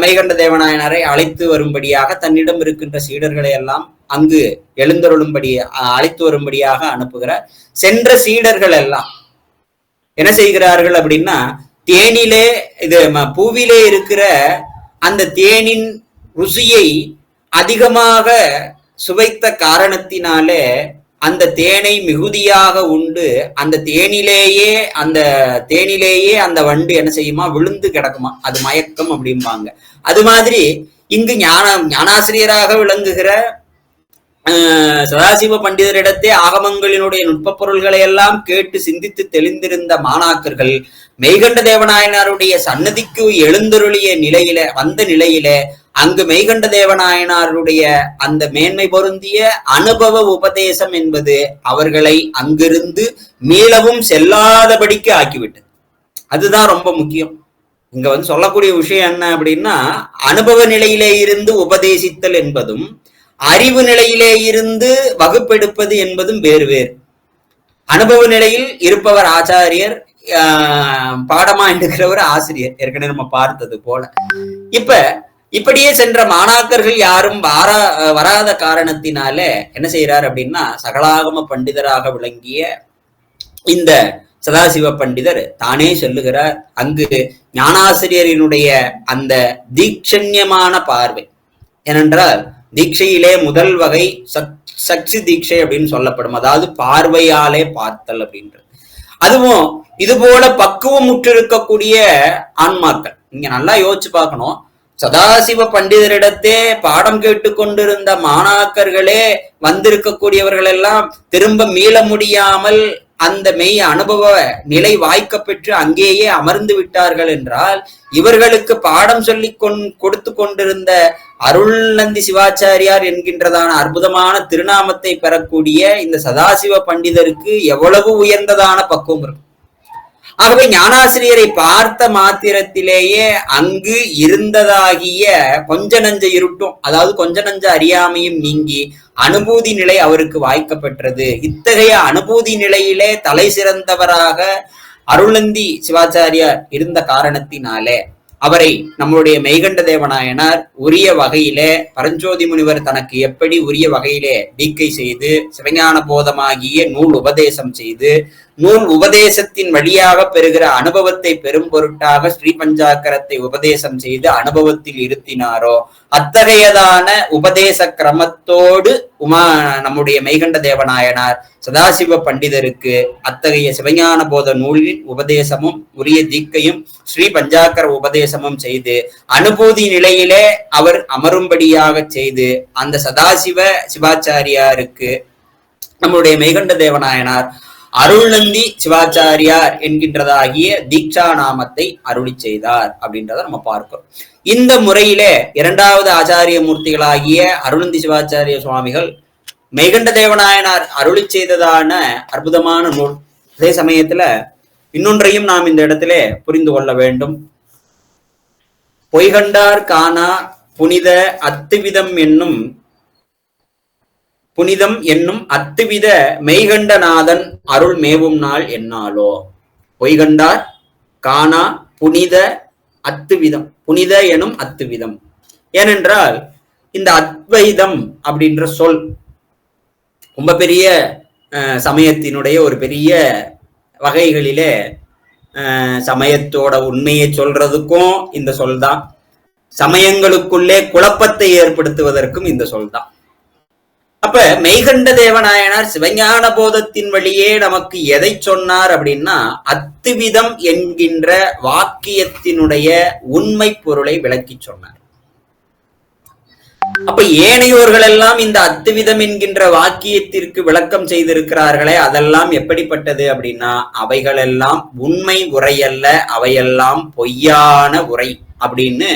Speaker 2: மெய்கண்ட தேவநாயனாரை அழைத்து வரும்படியாக தன்னிடம் இருக்கின்ற சீடர்களை எல்லாம் அங்கு எழுந்தருளும்படி அழைத்து வரும்படியாக அனுப்புகிறார். சென்ற சீடர்கள் எல்லாம் என்ன செய்கிறார்கள் அப்படின்னா, தேனிலே இது பூவிலே இருக்கிற அந்த தேனின் ருசியை அதிகமாக சுவைத்த காரணத்தினாலே அந்த தேனை மிகுதியாக உண்டு அந்த தேனிலேயே அந்த வண்டு என்ன செய்யுமா, விழுந்து கிடக்குமா, அது மயக்கம் அப்படிம்பாங்க. அது மாதிரி இங்கு ஞானாசிரியராக விளங்குகிற சதாசிவ பண்டிதரிடத்தே ஆகமங்களினுடைய நுட்ப பொருள்களை எல்லாம் கேட்டு சிந்தித்து தெளிந்திருந்த மாணாக்கர்கள் மெய்கண்ட தேவநாயனாருடைய சன்னதிக்கு எழுந்தருளிய நிலையில அங்கு மெய்கண்ட தேவநாயனாருடைய அந்த மேன்மை பொருந்திய அனுபவ உபதேசம் என்பது அவர்களை அங்கிருந்து மீளவும் செல்லாதபடிக்கு ஆக்கிவிட்டது. அதுதான் ரொம்ப முக்கியம். இங்க வந்து சொல்லக்கூடிய விஷயம் என்ன அப்படின்னா, அனுபவ நிலையிலே இருந்து உபதேசித்தல் என்பதும் அறிவு நிலையிலே இருந்து வகுப்பெடுப்பது என்பதும் வேறு வேறு. அனுபவ நிலையில் இருப்பவர் ஆச்சாரியர், பாடமா எடுக்கிறவர் ஆசிரியர், ஏற்கனவே நம்ம பார்த்தது போல. இப்படியே சென்ற மாணாக்கர்கள் யாரும் வராத காரணத்தினால என்ன செய்யறார் அப்படின்னா, சகலாகம பண்டிதராக விளங்கிய இந்த சதாசிவ பண்டிதர் தானே சொல்லுகிறார். அங்கு ஞானாசிரியரினுடைய அந்த தீட்சண்யமான பார்வை, ஏனென்றால் தீட்சையிலே முதல் வகை சக்ஷி தீட்சை அப்படின்னு சொல்லப்படும், அதாவது பார்வையாலே பார்த்தல் அப்படின்றது. அதுவும் இது போல பக்குவம் முற்றிருக்கக்கூடிய ஆன்மாக்கள், நீங்க நல்லா யோசிச்சு பார்க்கணும். சதாசிவ பண்டிதரிடத்தே பாடம் கேட்டுக்கொண்டிருந்த மாணாக்கர்களே வந்திருக்கக்கூடியவர்கள் எல்லாம் திரும்ப மீள முடியாமல் அந்த மெய் அனுபவ நிலை வாய்க்க பெற்று அங்கேயே அமர்ந்து விட்டார்கள் என்றால், இவர்களுக்கு பாடம் சொல்லி கொடுத்து கொண்டிருந்த அருள்நந்தி சிவாச்சாரியார் என்கின்றதான அற்புதமான திருநாமத்தை பெறக்கூடிய இந்த சதாசிவ பண்டிதருக்கு எவ்வளவு உயர்ந்ததான பக்குவம் இருக்கும். ஆகவே ஞானாசிரியரை பார்த்த மாத்திரத்திலேயே அங்கு இருந்ததாகிய கொஞ்ச நஞ்ச இருட்டும், அதாவது கொஞ்ச நஞ்ச அறியாமையும் நீங்கி அனுபூதி நிலை அவருக்கு வாய்க்கப்பெற்றது. இத்தகைய அனுபூதி நிலையிலே தலை சிறந்தவராக அருள்நந்தி சிவாச்சாரியார் இருந்த காரணத்தினாலே அவரை நம்முடைய மெய்கண்ட தேவநாயனார் உரிய வகையிலே பரஞ்சோதி முனிவர் தனக்கு எப்படி உரிய வகையிலே தீக்கை செய்து சிவஞான போதமாகிய நூல் உபதேசம் செய்து நூல் உபதேசத்தின் வழியாக பெறுகிற அனுபவத்தை பெரும் பொருட்டாக ஸ்ரீ பஞ்சாக்கரத்தை உபதேசம் செய்து அனுபவத்தில் இருத்தினாரோ, அத்தகையதான உபதேச கிரமத்தோடு நம்முடைய மெய்கண்ட தேவநாயனார் சதாசிவ பண்டிதருக்கு அத்தகைய சிவஞான போத நூலின் உபதேசமும் உரிய தீக்கையும் ஸ்ரீ பஞ்சாக்கர உபதேசமும் செய்து அனுபூதி நிலையிலே அவர் அமரும்படியாக செய்து அந்த சதாசிவ சிவாச்சாரியாருக்கு நம்முடைய மெய்கண்ட தேவநாயனார் அருள்நந்தி சிவாச்சாரியார் என்கின்றதாகிய தீட்சா நாமத்தை அருளி செய்தார் அப்படின்றத நம்ம பார்க்கிறோம். இந்த முறையிலே இரண்டாவது ஆச்சாரிய மூர்த்திகளாகிய அருள்நந்தி சிவாச்சாரிய சுவாமிகள் மெய்கண்ட தேவநாயனார் அருளி செய்ததான அற்புதமான நூல். அதே சமயத்துல இன்னொன்றையும் நாம் இந்த இடத்திலே புரிந்து கொள்ள வேண்டும். பொய்கண்டார் காணா புனித அத்துவிதம் என்னும் புனிதம் என்னும் அத்துவித மெய்கண்டநாதன் அருள் மேவும் நாள் என்னாலோ. பொய்கண்டார் காணா புனித அத்துவிதம், புனித எனும் அத்துவிதம். ஏனென்றால் இந்த அத்வைதம் அப்படின்ற சொல் ரொம்ப பெரிய சமயத்தினுடைய ஒரு பெரிய வகைகளிலே சமயத்தோட உண்மையை சொல்றதுக்கும் இந்த சொல் தான், சமயங்களுக்குள்ளே குழப்பத்தை ஏற்படுத்துவதற்கும் இந்த சொல் தான். அப்ப மெய்கண்ட தேவநாயனார் சிவஞான போதத்தின் வழியே நமக்கு எதை சொன்னார் அப்படின்னா, அத்துவிதம் என்கின்ற வாக்கியத்தினுடைய உண்மை பொருளை விளக்கி சொன்னார். அப்ப ஏனையோர்கள் எல்லாம் இந்த அத்துவிதம் என்கின்ற வாக்கியத்திற்கு விளக்கம் செய்திருக்கிறார்களே, அதெல்லாம் எப்படிப்பட்டது அப்படின்னா, அவைகளெல்லாம் உண்மை உரை அல்ல, அவையெல்லாம் பொய்யான உரை அப்படின்னு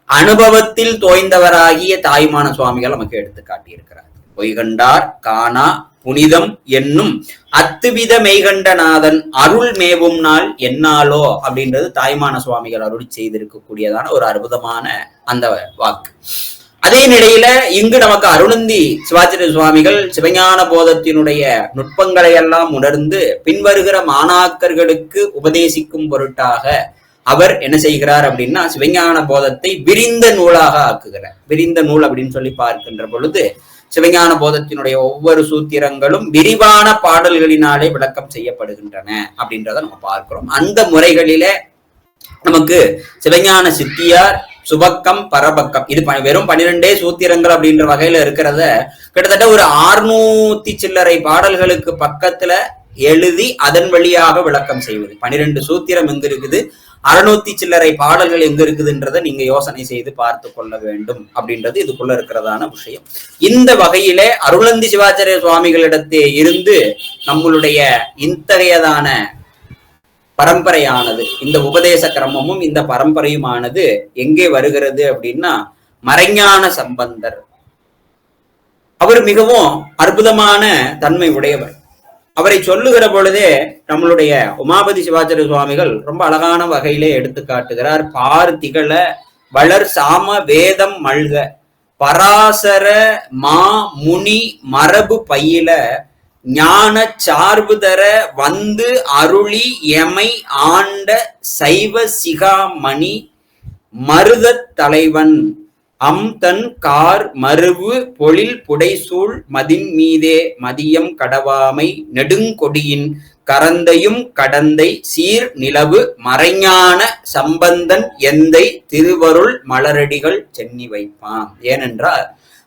Speaker 2: அனுபவத்தில் தோய்ந்தவராகிய தாய்மான சுவாமிகள் நமக்கு எடுத்து காட்டியிருக்கிறார். பொய்கண்டார் காணா புனிதம் என்னும் அத்துவித மெய்கண்டநாதன் அருள் மேவும் நாள் என்னாலோ அப்படின்றது தாய்மான சுவாமிகள் அருள் செய்திருக்கக்கூடியதான ஒரு அற்புதமான அந்த வாக்கு. அதே நிலையில இங்கு நமக்கு அருணந்தி சிவாச்சாரிய சுவாமிகள் சிவஞான போதத்தினுடைய நுட்பங்களை எல்லாம் உணர்ந்து பின்வருகிற மாணாக்கர்களுக்கு உபதேசிக்கும் பொருட்டாக அவர் என்ன செய்கிறார் அப்படின்னா, சிவஞான போதத்தை விரிந்த நூலாக ஆக்குகிறார். விரிந்த நூல் அப்படின்னு சொல்லி பார்க்கின்ற பொழுது சிவஞான போதத்தினுடைய ஒவ்வொரு சூத்திரங்களும் விரிவான பாடல்களினாலே விளக்கம் செய்யப்படுகின்றன அப்படின்றத நம்ம பார்க்கிறோம். அந்த முறைகளிலே நமக்கு சிவஞான சித்தியார், சுபக்கம், பரபக்கம், இது வெறும் 12 சூத்திரங்கள் அப்படின்ற வகையில இருக்கிறத கிட்டத்தட்ட ஒரு 600 சில்லறை பாடல்களுக்கு பக்கத்துல எழுதி அதன் வழியாக விளக்கம் செய்வது. 12 சூத்திரம் எங்க இருக்குது, 600 சில்லறை பாடல்கள் எங்க இருக்குதுன்றதை நீங்க யோசனை செய்து பார்த்து கொள்ள வேண்டும் அப்படின்றது இதுக்குள்ள இருக்கிறதான விஷயம். இந்த வகையிலே அருளந்தி சிவாச்சாரிய சுவாமிகளிடத்தே இருந்து நம்மளுடைய இத்தகையதான பரம்பரையானது, இந்த உபதேச கிரமமும் இந்த பரம்பரையுமானது எங்கே வருகிறது அப்படின்னா, மறைஞான சம்பந்தர். அவர் மிகவும் அற்புதமான தன்மை உடையவர். அவரை சொல்லுகிற பொழுதே நம்மளுடைய உமாபதி சிவாச்சாரிய சுவாமிகள் ரொம்ப அழகான வகையிலே எடுத்து காட்டுகிறார். பார் திகழ வளர் சாம வேதம் மல்க பராசர மா முனி மரபு பயில ஞான சார்பு தர வந்து அருளி எமை ஆண்ட சைவ சிகாமணி மருதத் தலைவன் தன் கார் மருவு பொழில் புடைசூழ் மதின் மீதே மதியம் கடவாமை நெடுங்கொடியின் கரந்தையும் கடந்தை சீர் நிலவு மறைஞான சம்பந்தன் எந்தை திருவருள் மலரடிகள் சென்னி வைப்பான். ஏனென்றால்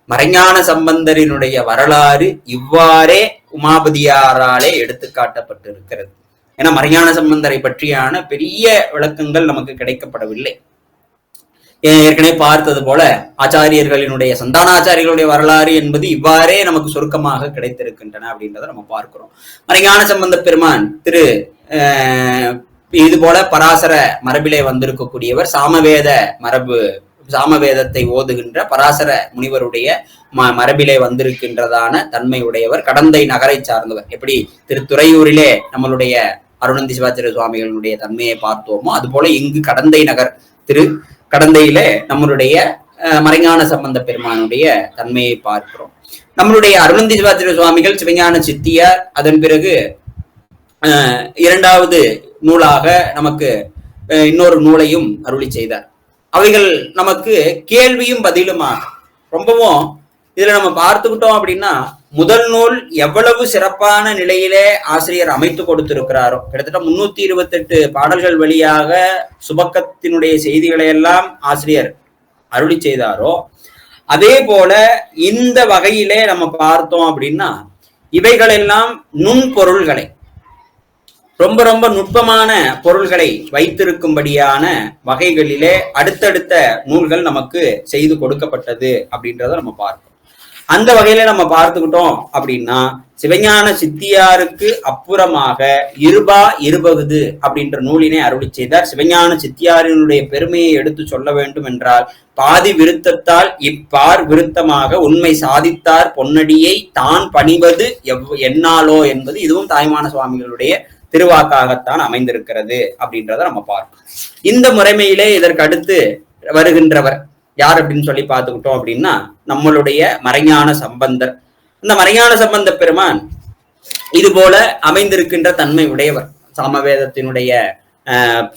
Speaker 2: மறைஞான சம்பந்தரினுடைய வரலாறு இவ்வாறே உமாபதியாராலே எடுத்து காட்டப்பட்டிருக்கிறது. ஏன்னா மறைஞான சம்பந்தரை பற்றியான பெரிய விளக்கங்கள் நமக்கு கிடைக்கப்படவில்லை. ஏற்கனவே பார்த்தது போல ஆச்சாரியர்களினுடைய சந்தானாச்சாரியர்களுடைய வரலாறு என்பது இவ்வாறே நமக்கு சுருக்கமாக கிடைத்திருக்கின்றன அப்படின்றத நம்ம பார்க்கிறோம். மறைஞான சம்பந்த பெருமான் இது போல பராசர மரபிலே வந்திருக்கக்கூடியவர். சாமவேத மரபு, சாமவேதத்தை ஓதுகின்ற பராசர முனிவருடைய மரபிலே வந்திருக்கின்றதான தன்மை உடையவர். கடந்தை நகரை சார்ந்தவர். எப்படி திருத்துறையூரிலே நம்மளுடைய அருணந்தி சிவாச்சாரிய சுவாமிகளுடைய தன்மையை பார்த்தோமோ, அது போல இங்கு கடந்தை நகர் கடந்தையிலே நம்மளுடைய மறைஞான சம்பந்த பெருமானுடைய தன்மையை பார்க்கிறோம். நம்மளுடைய அருணந்தி சிவாச்சாரிய சுவாமிகள் சிவஞான சித்தியார், அதன் பிறகு 2வது நூலாக நமக்கு இன்னொரு நூலையும் அருளி செய்தார். அவைகள் நமக்கு கேள்வியும் பதிலுமாக ரொம்பவும் இதுல நம்ம பார்த்துக்கிட்டோம் அப்படின்னா, முதல் நூல் எவ்வளவு சிறப்பான நிலையிலே ஆசிரியர் அமைத்து கொடுத்திருக்கிறாரோ, கிட்டத்தட்ட 328 பாடல்கள் வழியாக சுபக்கத்தினுடைய செய்திகளை எல்லாம் ஆசிரியர் அருளி செய்தாரோ, அதே போல இந்த வகையிலே நம்ம பார்த்தோம் அப்படின்னா, இவைகளெல்லாம் நுண்பொருள்களை, ரொம்ப ரொம்ப நுட்பமான பொருள்களை வைத்திருக்கும்படியான வகைகளிலே அடுத்தடுத்த நூல்கள் நமக்கு செய்து கொடுக்கப்பட்டது அப்படின்றத நம்ம பார்ப்போம். அந்த வகையில நம்ம பார்த்துக்கிட்டோம் அப்படின்னா, சிவஞான சித்தியாருக்கு அப்புறமாக இருபா இருபகுது அப்படின்ற நூலினை அருளி செய்தார். சிவஞான சித்தியாரினுடைய பெருமையை எடுத்து சொல்ல வேண்டும் என்றால், பாதி விருத்தத்தால் இப்பார் விருத்தமாக உண்மை சாதித்தார் பொன்னடியை தான் பணிவது என்னாலோ என்பது இதுவும் தாய்மான சுவாமிகளுடைய திருவாக்காகத்தான் அமைந்திருக்கிறது அப்படின்றத நம்ம பார்ப்போம். இந்த முறைமையிலே இதற்கு அடுத்து வருகின்றவர் யார் அப்படின்னு சொல்லி பார்த்துக்கிட்டோம் அப்படின்னா, நம்மளுடைய மறைஞான சம்பந்தர். இந்த மறைஞான சம்பந்த பெருமான் இது போல அமைந்திருக்கின்ற தன்மை உடையவர். சாமவேதத்தினுடைய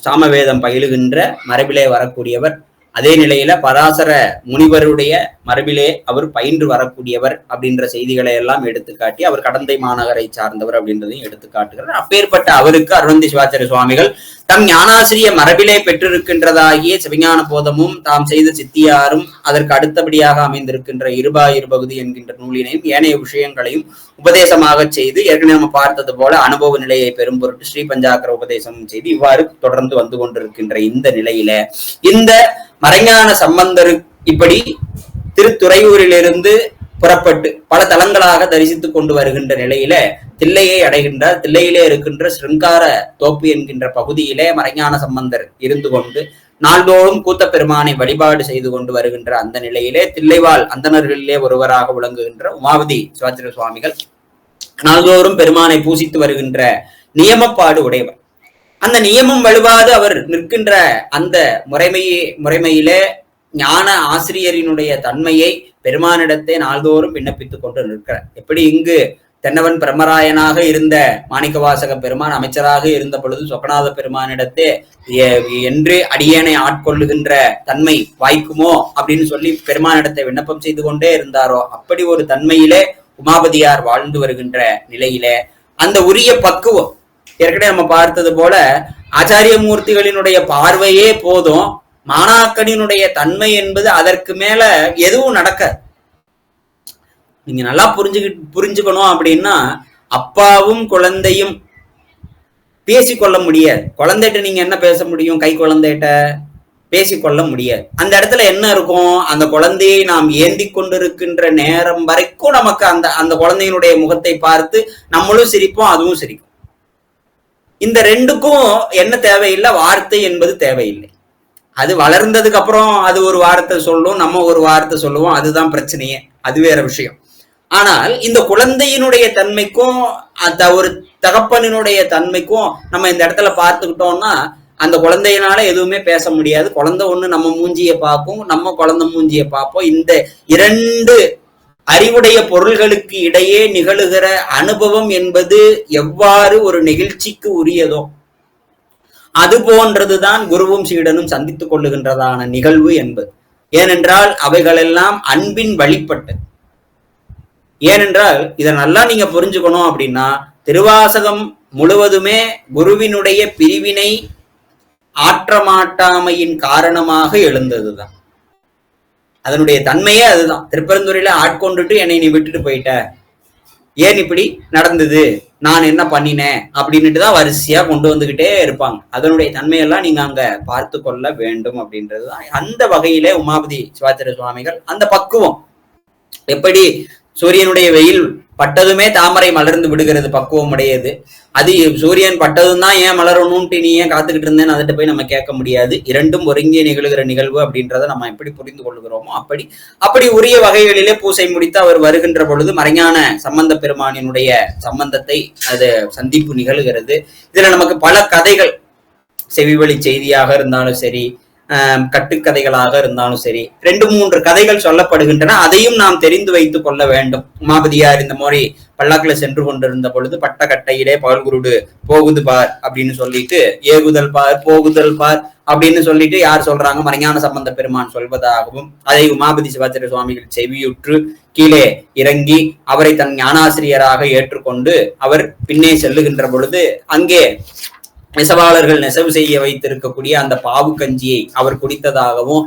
Speaker 2: சாமவேதம் பயிலுகின்ற மரபிலே வரக்கூடியவர். அதே நிலையில பராசர முனிவருடைய மரபிலே அவர் பயின்று வரக்கூடியவர் அப்படின்ற செய்திகளை எல்லாம் எடுத்துக்காட்டி அவர் கடந்தை மாநகரை சார்ந்தவர் அப்படின்றதையும் எடுத்துக்காட்டுகிறார். அப்பேற்பட்ட அவருக்கு அருணந்தி சிவாச்சாரிய சுவாமிகள் தம் ஞானாசிரிய மரபிலே பெற்றிருக்கின்றதாகிய சிவஞான போதமும் தாம் செய்த சித்தியாரும் அதற்கு அடுத்தபடியாக அமைந்திருக்கின்ற இருபகுதி என்கின்ற நூலினையும் ஏனைய விஷயங்களையும் உபதேசமாக செய்து ஏற்கனவே நம்ம பார்த்தது போல அனுபவ நிலையை பெரும் பொருட்டு ஸ்ரீ பஞ்சாக்கர உபதேசமும் செய்து இவ்வாறு தொடர்ந்து வந்து கொண்டிருக்கின்ற இந்த நிலையில இந்த மறைஞான சம்பந்தர் இப்படி திருத்துறையூரிலிருந்து புறப்பட்டு பல தலங்களாக தரிசித்துக் கொண்டு வருகின்ற நிலையில தில்லையை அடைகின்றார். தில்லையிலே இருக்கின்ற ஸ்ருங்கார தோப்பு என்கின்ற பகுதியிலே மறைஞான சம்பந்தர் இருந்து கொண்டு நாள்தோறும் கூத்த பெருமானை வழிபாடு செய்து கொண்டு வருகின்ற அந்த நிலையிலே தில்லைவாழ் அந்தணர்களிலே ஒருவராக விளங்குகின்ற உமாவதி சிவாச்சாரிய சுவாமிகள் நாள்தோறும் பெருமானை பூசித்து வருகின்ற நியமப்பாடு உடையவர். அந்த நியமம் வலுவாது அவர் நிற்கின்ற அந்த முறைமையிலே ஞான ஆசிரியரினுடைய தன்மையை பெருமானிடத்தை நாள்தோறும் விண்ணப்பித்துக் கொண்டு நிற்கிறார். எப்படி இங்கு தென்னவன் பிரம்மராயனாக இருந்த மாணிக்கவாசக பெருமான் அமைச்சராக இருந்த பொழுது சொக்கநாத பெருமானிடத்தே என்று அடியேனை ஆட்கொள்ளுகின்ற தன்மை வாய்க்குமோ அப்படின்னு சொல்லி பெருமானிடத்தை விண்ணப்பம் செய்து கொண்டே இருந்தாரோ அப்படி ஒரு தன்மையிலே உமாபதியார் வாழ்ந்து வருகின்ற நிலையிலே அந்த உரிய பக்குவம் ஏற்கனவே நம்ம பார்த்தது போல ஆச்சாரிய மூர்த்திகளினுடைய பார்வையே போதும், மாணாக்கனினுடைய தன்மை என்பது அதற்கு மேல எதுவும் நடக்க. நீங்க நல்லா புரிஞ்சுக்கணும் அப்படின்னா அப்பாவும் குழந்தையும் பேசிக்கொள்ள முடியாது. குழந்தைகிட்ட நீங்க என்ன பேச முடியும்? கை குழந்தைகிட்ட பேசிக்கொள்ள முடியாது. அந்த இடத்துல என்ன இருக்கும்? அந்த குழந்தையை நாம் ஏந்தி கொண்டிருக்கின்ற நேரம் வரைக்கும் நமக்கு அந்த அந்த குழந்தையினுடைய முகத்தை பார்த்து நம்மளும் சிரிப்போம், அதுவும் சிரிக்கும். இந்த ரெண்டுக்கும் என்ன தேவையில்லை? வார்த்தை என்பது தேவையில்லை. அது வளர்ந்ததுக்கு அப்புறம் அது ஒரு வார்த்தை சொல்லும், நம்ம ஒரு வார்த்தை சொல்லுவோம், அதுதான் பிரச்சனையே, அது வேற விஷயம். ஆனால் இந்த குழந்தையினுடைய தன்மைக்கும் ஒரு தகப்பனினுடைய தன்மைக்கும் நம்ம இந்த இடத்துல பார்த்துக்கிட்டோம்னா அந்த குழந்தையினால எதுவுமே பேச முடியாது. குழந்தை ஒண்ணு நம்ம மூஞ்சிய பார்ப்போம், நம்ம குழந்தை மூஞ்சிய பார்ப்போம். இந்த இரண்டு அறிவுடைய பொருள்களுக்கு இடையே நிகழுகிற அனுபவம் என்பது எவ்வாறு ஒரு நெகிழ்ச்சிக்கு உரியதோ அது போன்றதுதான் குருவும் சீடனும் சந்தித்துக் கொள்ளுகின்றதான நிகழ்வு என்பது. ஏனென்றால் அவைகளெல்லாம் அன்பின் வழிபட்டது. ஏனென்றால் இதை நல்லா நீங்க புரிஞ்சுக்கணும் அப்படின்னா திருவாசகம் முழுவதுமே குருவினுடைய பிரிவினை ஆற்றமாட்டாமையின் காரணமாக எழுந்ததுதான். அதனுடைய தன்மையே அதுதான். திருப்பெருந்துறையில ஆட்கொண்டுட்டு என்னை நீ விட்டுட்டு போயிட்ட, ஏன் இப்படி நடந்தது, நான் என்ன பண்ணினேன் அப்படின்னுட்டு தான் வரிசையா கொண்டு வந்துகிட்டே இருப்பாங்க. அதனுடைய தன்மையெல்லாம் நீங்க அங்க பார்த்து கொள்ள வேண்டும் அப்படின்றதுதான். அந்த வகையிலே உமாபதி சிவாச்சாரிய சுவாமிகள் அந்த பக்குவம் எப்படி சூரியனுடைய வெயில் பட்டதுமே தாமரை மலர்ந்து விடுகிறது பக்குவம் உடையது. அது சூரியன் பட்டதும் தான் ஏன் மலரணும்ட்டு நீ ஏன் காத்துக்கிட்டு இருந்தேன்னு அதிட்ட போய் நம்ம கேட்க முடியாது. இரண்டும் ஒருங்கே நிகழ்கிற நிகழ்வு அப்படின்றத நம்ம எப்படி புரிந்து கொள்கிறோமோ அப்படி உரிய வகைகளிலே பூசை முடித்து அவர் வருகின்ற பொழுது மறைஞான சம்பந்த பெருமானினுடைய சம்பந்தத்தை அது சந்திப்பு நிகழ்கிறது. இதுல நமக்கு பல கதைகள் செவிவழி செய்தியாக இருந்தாலும் சரி, கட்டுக்கதைகளாக இருந்தாலும் சரி, 2-3 கதைகள் சொல்லப்படுகின்றன. அதையும் நாம் தெரிந்து வைத்துக் கொள்ள வேண்டும். உமாபதியார் இந்த மாதிரி பல்லாக்குல சென்று கொண்டிருந்த பொழுது பட்டக்கட்டையிலே பகல்குருடு போகுது பார் அப்படின்னு சொல்லிட்டு ஏகுதல் பார் போகுதல் பார் அப்படின்னு சொல்லிட்டு யார் சொல்றாங்க? மறைஞான சம்பந்த பெருமான் சொல்வதாகவும் அதை உமாபதி சிவாச்சாரிய சுவாமிகள் செவியுற்று கீழே இறங்கி அவரை தன் ஞானாசிரியராக ஏற்றுக்கொண்டு அவர் பின்னே செல்லுகின்ற பொழுது அங்கே நெசவாளர்கள் நெசவு செய்ய வைத்திருக்கக்கூடிய அந்த பாவு கஞ்சியை அவர் குடித்ததாகவும்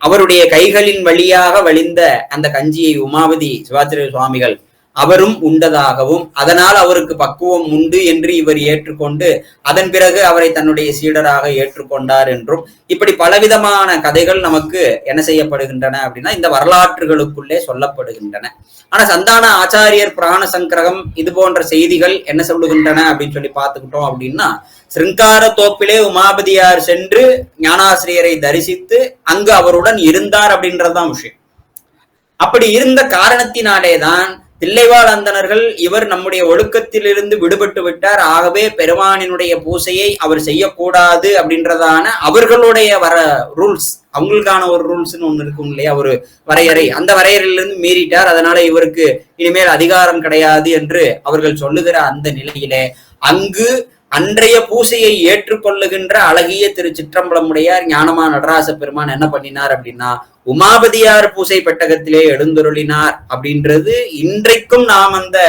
Speaker 2: அவருடைய கைகளின் வழியாக வழிந்த அந்த கஞ்சியை உமாவதி சிவாச்சாரிய சுவாமிகள் அவரும் உண்டதாகவும் அதனால் அவருக்கு பக்குவம் உண்டு என்று இவர் ஏற்றுக்கொண்டு அதன் பிறகு அவரை தன்னுடைய சீடராக ஏற்றுக்கொண்டார் என்றும் இப்படி பலவிதமான கதைகள் நமக்கு என்ன செய்யப்படுகின்றன அப்படின்னா இந்த வரலாற்றுகளுக்குள்ளே சொல்லப்படுகின்றன. ஆனா சந்தான ஆச்சாரியர் பிராண சங்கிரகம் இது போன்ற செய்திகள் என்ன சொல்லுகின்றன அப்படின்னு சொல்லி பார்த்துக்கிட்டோம் அப்படின்னா சிருங்கார தோப்பிலே உமாபதியார் சென்று ஞானாசிரியரை தரிசித்து அங்கு அவருடன் இருந்தார் அப்படின்றதுதான் விஷயம். அப்படி இருந்த காரணத்தினாலேதான் தில்லைவாழ் அந்தணர்கள் இவர் நம்முடைய ஒழுக்கத்திலிருந்து விடுபட்டு விட்டார், ஆகவே பெருமானினுடைய பூசையை அவர் செய்யக்கூடாது அப்படின்றதான அவர்களுடைய ரூல்ஸ், அவங்களுக்கான ஒரு ரூல்ஸ்ன்னு ஒண்ணு இருக்கும் இல்லையா, ஒரு வரையறை, அந்த வரையறையிலிருந்து மீறிட்டார், அதனால இவருக்கு இனிமேல் அதிகாரம் கிடையாது என்று அவர்கள் சொல்லுகிற அந்த நிலையிலே அங்கு அன்றைய பூசையை ஏற்றுக்கொள்ளுகின்ற அழகிய திரு சிற்றம்பலமுடையார் ஞானமா நடராச பெருமான் என்ன பண்ணினார் அப்படின்னா, உமாபதியார் பூசை பெட்டகத்திலே எழுந்தருளினார் அப்படின்றது இன்றைக்கும் நாம் அந்த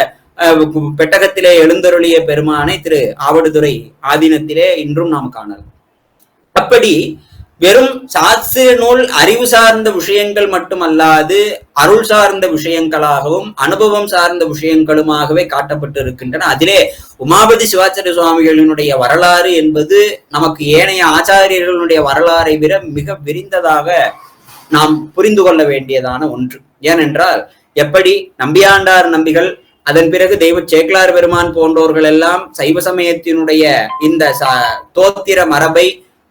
Speaker 2: பெட்டகத்திலே எழுந்தருளிய பெருமானை திரு ஆவடுதுறை ஆதீனத்திலே இன்றும் நாம் காணலாம். அப்படி வெறும் சாஸ்திர நூல் அறிவு சார்ந்த விஷயங்கள் மட்டுமல்லாது அருள் சார்ந்த விஷயங்களாகவும் அனுபவம் சார்ந்த விஷயங்களுமாகவே காட்டப்பட்டு இருக்கின்றன. அதிலே உமாபதி சிவாச்சாரிய சுவாமிகளினுடைய வரலாறு என்பது நமக்கு ஏனைய ஆச்சாரியர்களுடைய வரலாறை விட மிக விரிந்ததாக நாம் புரிந்து கொள்ள வேண்டியதான ஒன்று. ஏனென்றால் எப்படி நம்பியாண்டார் நம்பிகள், அதன் பிறகு தெய்வ சேக்கிலார் பெருமான் போன்றோர்கள் எல்லாம் சைவ சமயத்தினுடைய இந்த தோத்திர மரபை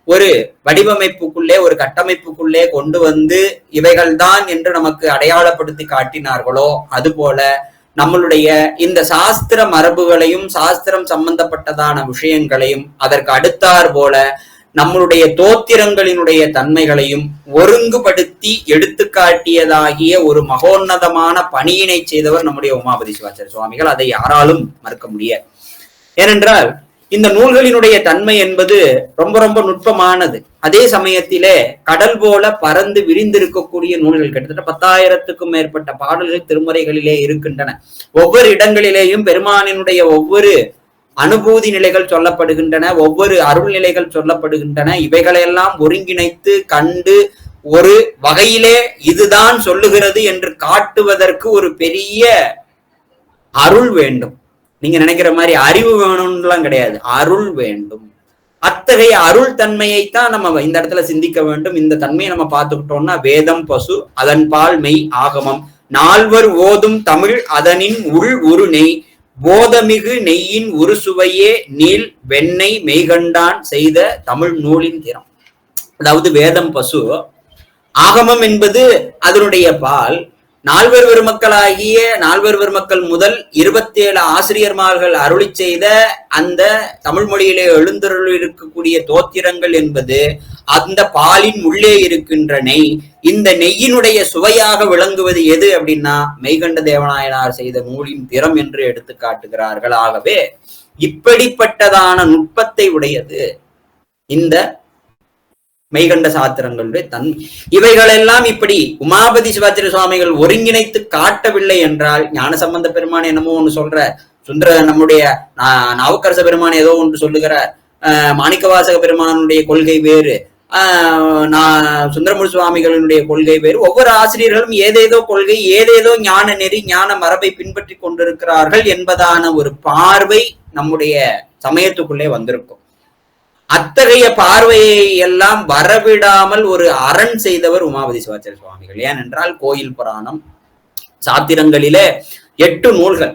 Speaker 2: ஒரு வடிவமைப்புக்குள்ளே ஒரு கட்டமைப்புக்குள்ளே கொண்டு வந்து இவைகள்தான் என்று நமக்கு அடையாளப்படுத்தி காட்டினார்களோ, அதுபோல நம்மளுடைய இந்த சாஸ்திர மரபுகளையும் சாஸ்திரம் சம்பந்தப்பட்டதான விஷயங்களையும் அதற்கு அடுத்தார் போல நம்மளுடைய தோத்திரங்களினுடைய தன்மைகளையும் ஒருங்குபடுத்தி எடுத்துக்காட்டியதாகிய ஒரு மகோன்னதமான பணியினை செய்தவர் நம்முடைய உமாபதி சிவாச்சாரிய சுவாமிகள். அதை யாராலும் மறுக்க முடியாது. ஏனென்றால் இந்த நூல்களினுடைய தன்மை என்பது ரொம்ப ரொம்ப நுட்பமானது. அதே சமயத்திலே கடல் போல பறந்து விரிந்திருக்கக்கூடிய நூல்கள், கிட்டத்தட்ட 10,000க்கும் மேற்பட்ட பாடல்கள் திருமுறைகளிலே இருக்கின்றன. ஒவ்வொரு இடங்களிலேயும் பெருமானினுடைய ஒவ்வொரு அனுபூதி நிலைகள் சொல்லப்படுகின்றன, ஒவ்வொரு அருள் நிலைகள் சொல்லப்படுகின்றன. இவைகளையெல்லாம் ஒருங்கிணைத்து கண்டு ஒரு வகையிலே இதுதான் சொல்லுகிறது என்று காட்டுவதற்கு ஒரு பெரிய அருள் வேண்டும். நீங்க நினைக்கிற மாதிரி அறிவு வேணும்லாம் கிடையாது, அருள் வேண்டும். அத்தகைய அருள் தன்மையைத்தான் நம்ம இந்த இடத்துல சிந்திக்க வேண்டும். இந்த தன்மையை நம்ம பார்த்துக்கிட்டோம்னா, வேதம் பசு அதன் பால் மெய் ஆகமம், நால்வர் ஓதும் தமிழ் அதனின் உள் உரு நெய், போதமிகு நெய்யின் ஒரு சுவையே நீள் வெண்ணெய் மெய்கண்டான் செய்த தமிழ் நூலின் திறம். அதாவது வேதம் பசு, ஆகமம் என்பது அதனுடைய பால், நால்வர் பெருமக்களாகிய நால்வர் பெருமக்கள் முதல் 27 ஆசிரியர்மார்கள் அருளி செய்த அந்த தமிழ் மொழியிலே எழுந்தருள் இருக்கக்கூடிய தோத்திரங்கள் என்பது அந்த பாலின் உள்ளே இருக்கின்ற நெய். இந்த நெய்யினுடைய சுவையாக விளங்குவது எது அப்படின்னா, மெய்கண்ட தேவநாயனார் செய்த நூலின் திறம் என்று எடுத்து காட்டுகிறார்கள். ஆகவே இப்படிப்பட்டதான நுட்பத்தை உடையது இந்த மெய்கண்ட சாத்திரங்களுடைய தன்மை. இவைகளெல்லாம் இப்படி உமாபதி சிவாச்சாரிய சுவாமிகள் ஒருங்கிணைத்து காட்டவில்லை என்றால், ஞான சம்பந்த பெருமான் என்னமோ ஒன்று சொல்ற, நம்முடைய நாவுக்கரச பெருமான் ஏதோ ஒன்று சொல்லுகிறார், மாணிக்கவாசக பெருமானுடைய கொள்கை வேறு, சுந்தரமூர்த்தி சுவாமிகளினுடைய கொள்கை வேறு, ஒவ்வொரு ஆசிரியர்களும் ஏதேதோ கொள்கை ஏதேதோ ஞான நெறி ஞான மரபை பின்பற்றி கொண்டிருக்கிறார்கள் என்பதான ஒரு பார்வை நம்முடைய சமயத்துக்குள்ளே வந்திருக்கும். அத்தகைய பார்வையை எல்லாம் வரவிடாமல் ஒரு அரண் செய்தவர் உமாபதி சிவாச்சாரிய சுவாமிகள். ஏனென்றால் கோயில் புராணம் சாத்திரங்களிலே 8 நூல்கள்,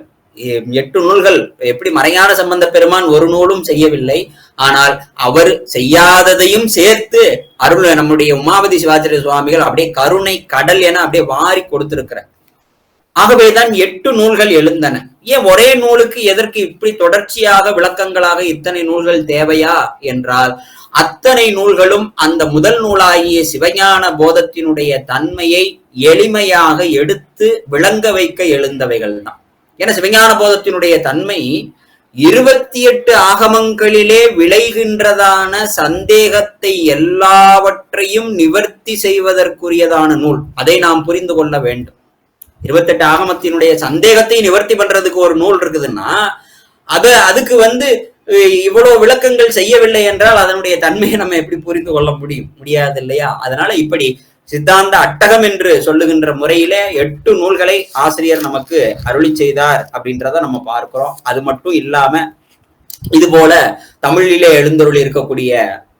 Speaker 2: 8 நூல்கள் எப்படி மறைஞான சம்பந்த பெருமான் ஒரு நூலும் செய்யவில்லை, ஆனால் அவர் செய்யாததையும் சேர்த்து அருள் நம்முடைய உமாபதி சிவாச்சாரிய சுவாமிகள் அப்படியே கருணை கடல் என அப்படியே வாரி கொடுத்திருக்கிறார். ஆகவேதான் 8 நூல்கள் எழுந்தன. ஏன் ஒரே நூலுக்கு எதற்கு இப்படி தொடர்ச்சியாக விளக்கங்களாக இத்தனை நூல்கள் தேவையா என்றால், அத்தனை நூல்களும் அந்த முதல் நூலாகிய சிவஞான போதத்தினுடைய தன்மையை எளிமையாக எடுத்து விளங்க வைக்க எழுந்தவைகள் தான். ஏன்னா சிவஞான போதத்தினுடைய தன்மை 28 ஆகமங்களிலே விளைகின்றதான சந்தேகத்தை எல்லாவற்றையும் நிவர்த்தி செய்வதற்குரியதான நூல். அதை நாம் புரிந்து கொள்ள வேண்டும். 28 ஆகமத்தினுடைய சந்தேகத்தை நிவர்த்தி பண்றதுக்கு ஒரு நூல் இருக்குதுன்னா, அதுக்கு இவ்வளவு விளக்கங்கள் செய்யவில்லை என்றால் அதனுடைய தன்மையை நம்ம எப்படி புரிந்து கொள்ள முடியாது இல்லையா? அதனால இப்படி சித்தாந்த அட்டகம் என்று சொல்லுகின்ற முறையில 8 நூல்களை ஆசிரியர் நமக்கு அருளி செய்தார் அப்படின்றத நம்ம பார்க்கிறோம். அது மட்டும் இல்லாம இது போல தமிழிலே எழுந்தருளி இருக்கக்கூடிய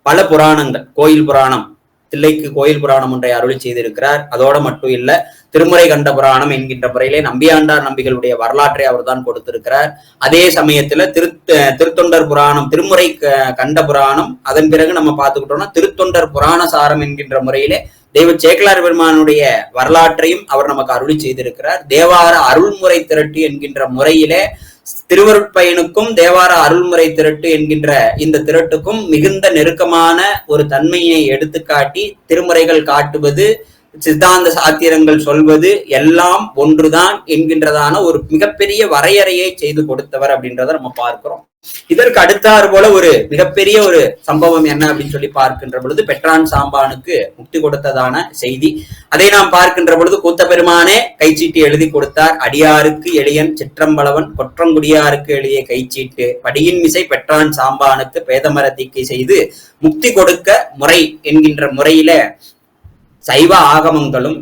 Speaker 2: பல புராணங்கள், கோயில் புராணம், தில்லைக்கு கோயில் புராணம் ஒன்றை அருளி செய்திருக்கிறார். அதோட மட்டும் இல்ல, திருமுறை கண்ட புராணம் என்கின்ற முறையிலே நம்பியாண்டார் நம்பிகளுடைய வரலாற்றை அவர் தான் கொடுத்திருக்கிறார். அதே சமயத்துல திருத்தொண்டர் புராணம், திருமுறை கண்ட புராணம், அதன் பிறகு நம்ம பார்த்துக்கிட்டோம்னா திருத்தொண்டர் புராண சாரம் என்கின்ற முறையிலே தெய்வ சேக்கிலார் பெருமானுடைய வரலாற்றையும் அவர் நமக்கு அருளி செய்திருக்கிறார். தேவார அருள்முறை திரட்டு என்கின்ற முறையிலே திருவருட்பயனுக்கும் தேவார அருள்முறை திரட்டு என்கின்ற இந்த திரட்டுக்கும் மிகுந்த நெருக்கமான ஒரு தன்மையை எடுத்துக்காட்டி திருமுறைகள் காட்டுவது, சித்தாந்த சாத்திரங்கள் சொல்வது எல்லாம் ஒன்றுதான் என்கின்றதான ஒரு மிகப்பெரிய வரையறையை செய்து கொடுத்தவர் அப்படின்றத நம்ம பார்க்கிறோம். இதற்கு அடுத்தாறு போல ஒரு மிகப்பெரிய ஒரு சம்பவம் என்ன அப்படின்னு சொல்லி பார்க்கின்ற பொழுது பெற்றான் சாம்பானுக்கு முக்தி கொடுத்ததான செய்தி. அதை நாம் பார்க்கின்ற பொழுது கூத்த பெருமானே கைச்சீட்டு எழுதி கொடுத்தார். அடியாருக்கு எளியன் சிற்றம்பலவன் கொற்றங்குடியாருக்கு எளிய கைச்சீட்டு படியின் மிசை பெற்றான் சாம்பானுக்கு பேதமர தீக்கை செய்து முக்தி கொடுக்க முறை என்கின்ற முறையில சைவ ஆகமங்களும்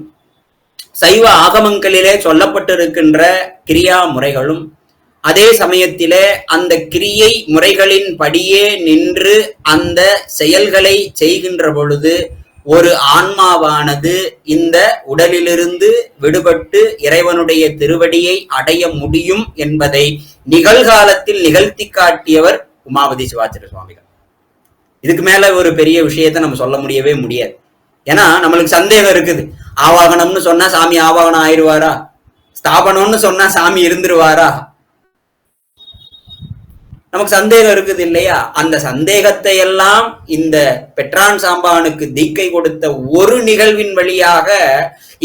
Speaker 2: சைவ ஆகமங்களிலே சொல்லப்பட்டிருக்கின்ற கிரியா முறைகளும் அதே சமயத்திலே அந்த கிரியை முறைகளின் படியே நின்று அந்த செயல்களை செய்கின்ற பொழுது ஒரு ஆன்மாவானது இந்த உடலிலிருந்து விடுபட்டு இறைவனுடைய திருவடியை அடைய முடியும் என்பதை நிகழ்காலத்தில் நிகழ்த்தி காட்டியவர் உமாபதி சிவாச்சாரிய சுவாமிகள். இதுக்கு மேல ஒரு பெரிய விஷயத்தை நம்ம சொல்ல முடியவே முடியாது. ஏன்னா நம்மளுக்கு சந்தேகம் இருக்குது. ஆவாகனம்னு சொன்னா சாமி ஆவாகனம் ஆயிடுவாரா, ஸ்தாபனம்னு சொன்னா சாமி இருந்துருவாரா, நமக்கு சந்தேகம் இருக்குது இல்லையா? அந்த சந்தேகத்தை எல்லாம் இந்த பெற்றான் சாம்பானுக்கு தீக்கை கொடுத்த ஒரு நிகழ்வின் வழியாக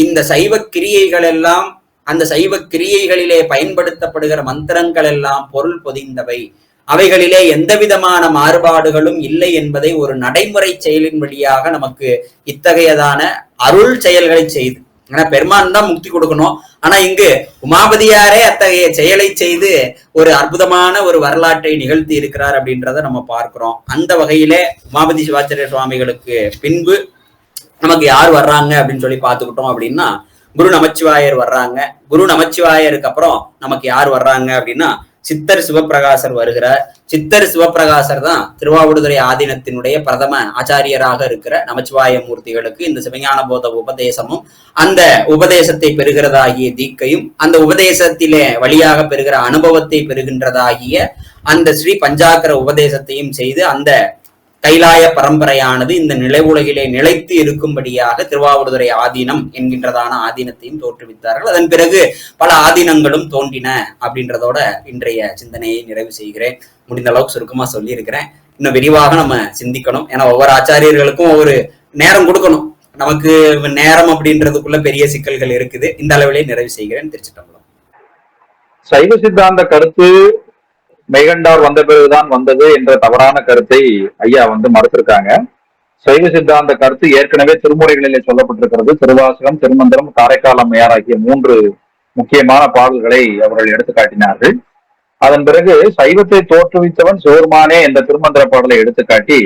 Speaker 2: இந்த சைவ கிரியைகள் எல்லாம், அந்த சைவ கிரியைகளிலே பயன்படுத்தப்படுகிற மந்திரங்கள் எல்லாம் பொருள் பொதிந்தவை, அவைகளிலே எந்த விதமான மாறுபாடுகளும் இல்லை என்பதை ஒரு நடைமுறை செயலின் வழியாக நமக்கு இத்தகையதான அருள் செயல்களை செய்து, ஏன்னா பெருமான் தான் முக்தி கொடுக்கணும், ஆனா இங்கு உமாபதியாரே அத்தகைய செயலை செய்து ஒரு அற்புதமான ஒரு வரலாற்றை நிகழ்த்தி இருக்கிறார் அப்படின்றத நம்ம பார்க்கிறோம். அந்த வகையிலே உமாபதி சிவாச்சாரிய சுவாமிகளுக்கு பின்பு நமக்கு யார் வர்றாங்க அப்படின்னு சொல்லி பார்த்துக்கிட்டோம் அப்படின்னா குரு நமச்சிவாயர் வர்றாங்க. குரு நமச்சிவாயருக்கு அப்புறம் நமக்கு யார் வர்றாங்க அப்படின்னா சித்தர் சிவபிரகாசர் வருகிறார். சித்தர் சிவபிரகாசர் தான் திருவாவடுதுறை ஆதீனத்தினுடைய பிரதம ஆச்சாரியராக இருக்கிற நமச்சிவாய மூர்த்திகளுக்கு இந்த சிவஞான போத உபதேசமும் அந்த உபதேசத்தை பெறுகிறதாகிய தீக்கையும் அந்த உபதேசத்திலே வழியாக பெறுகிற அனுபவத்தை பெறுகின்றதாகிய அந்த ஸ்ரீ பஞ்சாக்கர உபதேசத்தையும் செய்து அந்த கைலாய பரம்பரையானது இந்த நிலை உலகிலே நிலைத்து இருக்கும்படியாக திருவாவடுதுறை ஆதீனம் என்கின்றதான ஆதீனத்தையும் தோற்றுவித்தார்கள். அதன் பிறகு பல ஆதீனங்களும் தோன்றின அப்படின்றதோட இன்றைய சிந்தனையை நிறைவு செய்கிறேன். முடிந்த அளவுக்கு சுருக்கமா சொல்லி இருக்கிறேன். இன்னும் விரிவாக நம்ம சிந்திக்கணும். ஏன்னா ஒவ்வொரு ஆச்சாரியர்களுக்கும் ஒவ்வொரு நேரம் கொடுக்கணும். நமக்கு நேரம் அப்படின்றதுக்குள்ள பெரிய சிக்கல்கள் இருக்குது. இந்த அளவிலே நிறைவு செய்கிறேன். திருச்சிட்டம்பலம்.
Speaker 1: சைவ சித்தாந்த கருத்து மெய்கண்டார் வந்த பிறகுதான் வந்தது என்ற தவறான கருத்தை ஐயா மறுத்திருக்காங்க. சைவ சித்தாந்த கருத்து ஏற்கனவே திருமுறைகளிலே சொல்லப்பட்டிருக்கிறது. திருவாசகம், திருமந்திரம், காரைக்கால் அம்மையார் ஆகிய 3 முக்கியமான பாடல்களை அவர்கள் எடுத்து காட்டினார்கள். அதன் பிறகு சைவத்தை தோற்றுவித்தவன் சிவருமானே என்ற திருமந்திர பாடலை எடுத்துக்காட்டி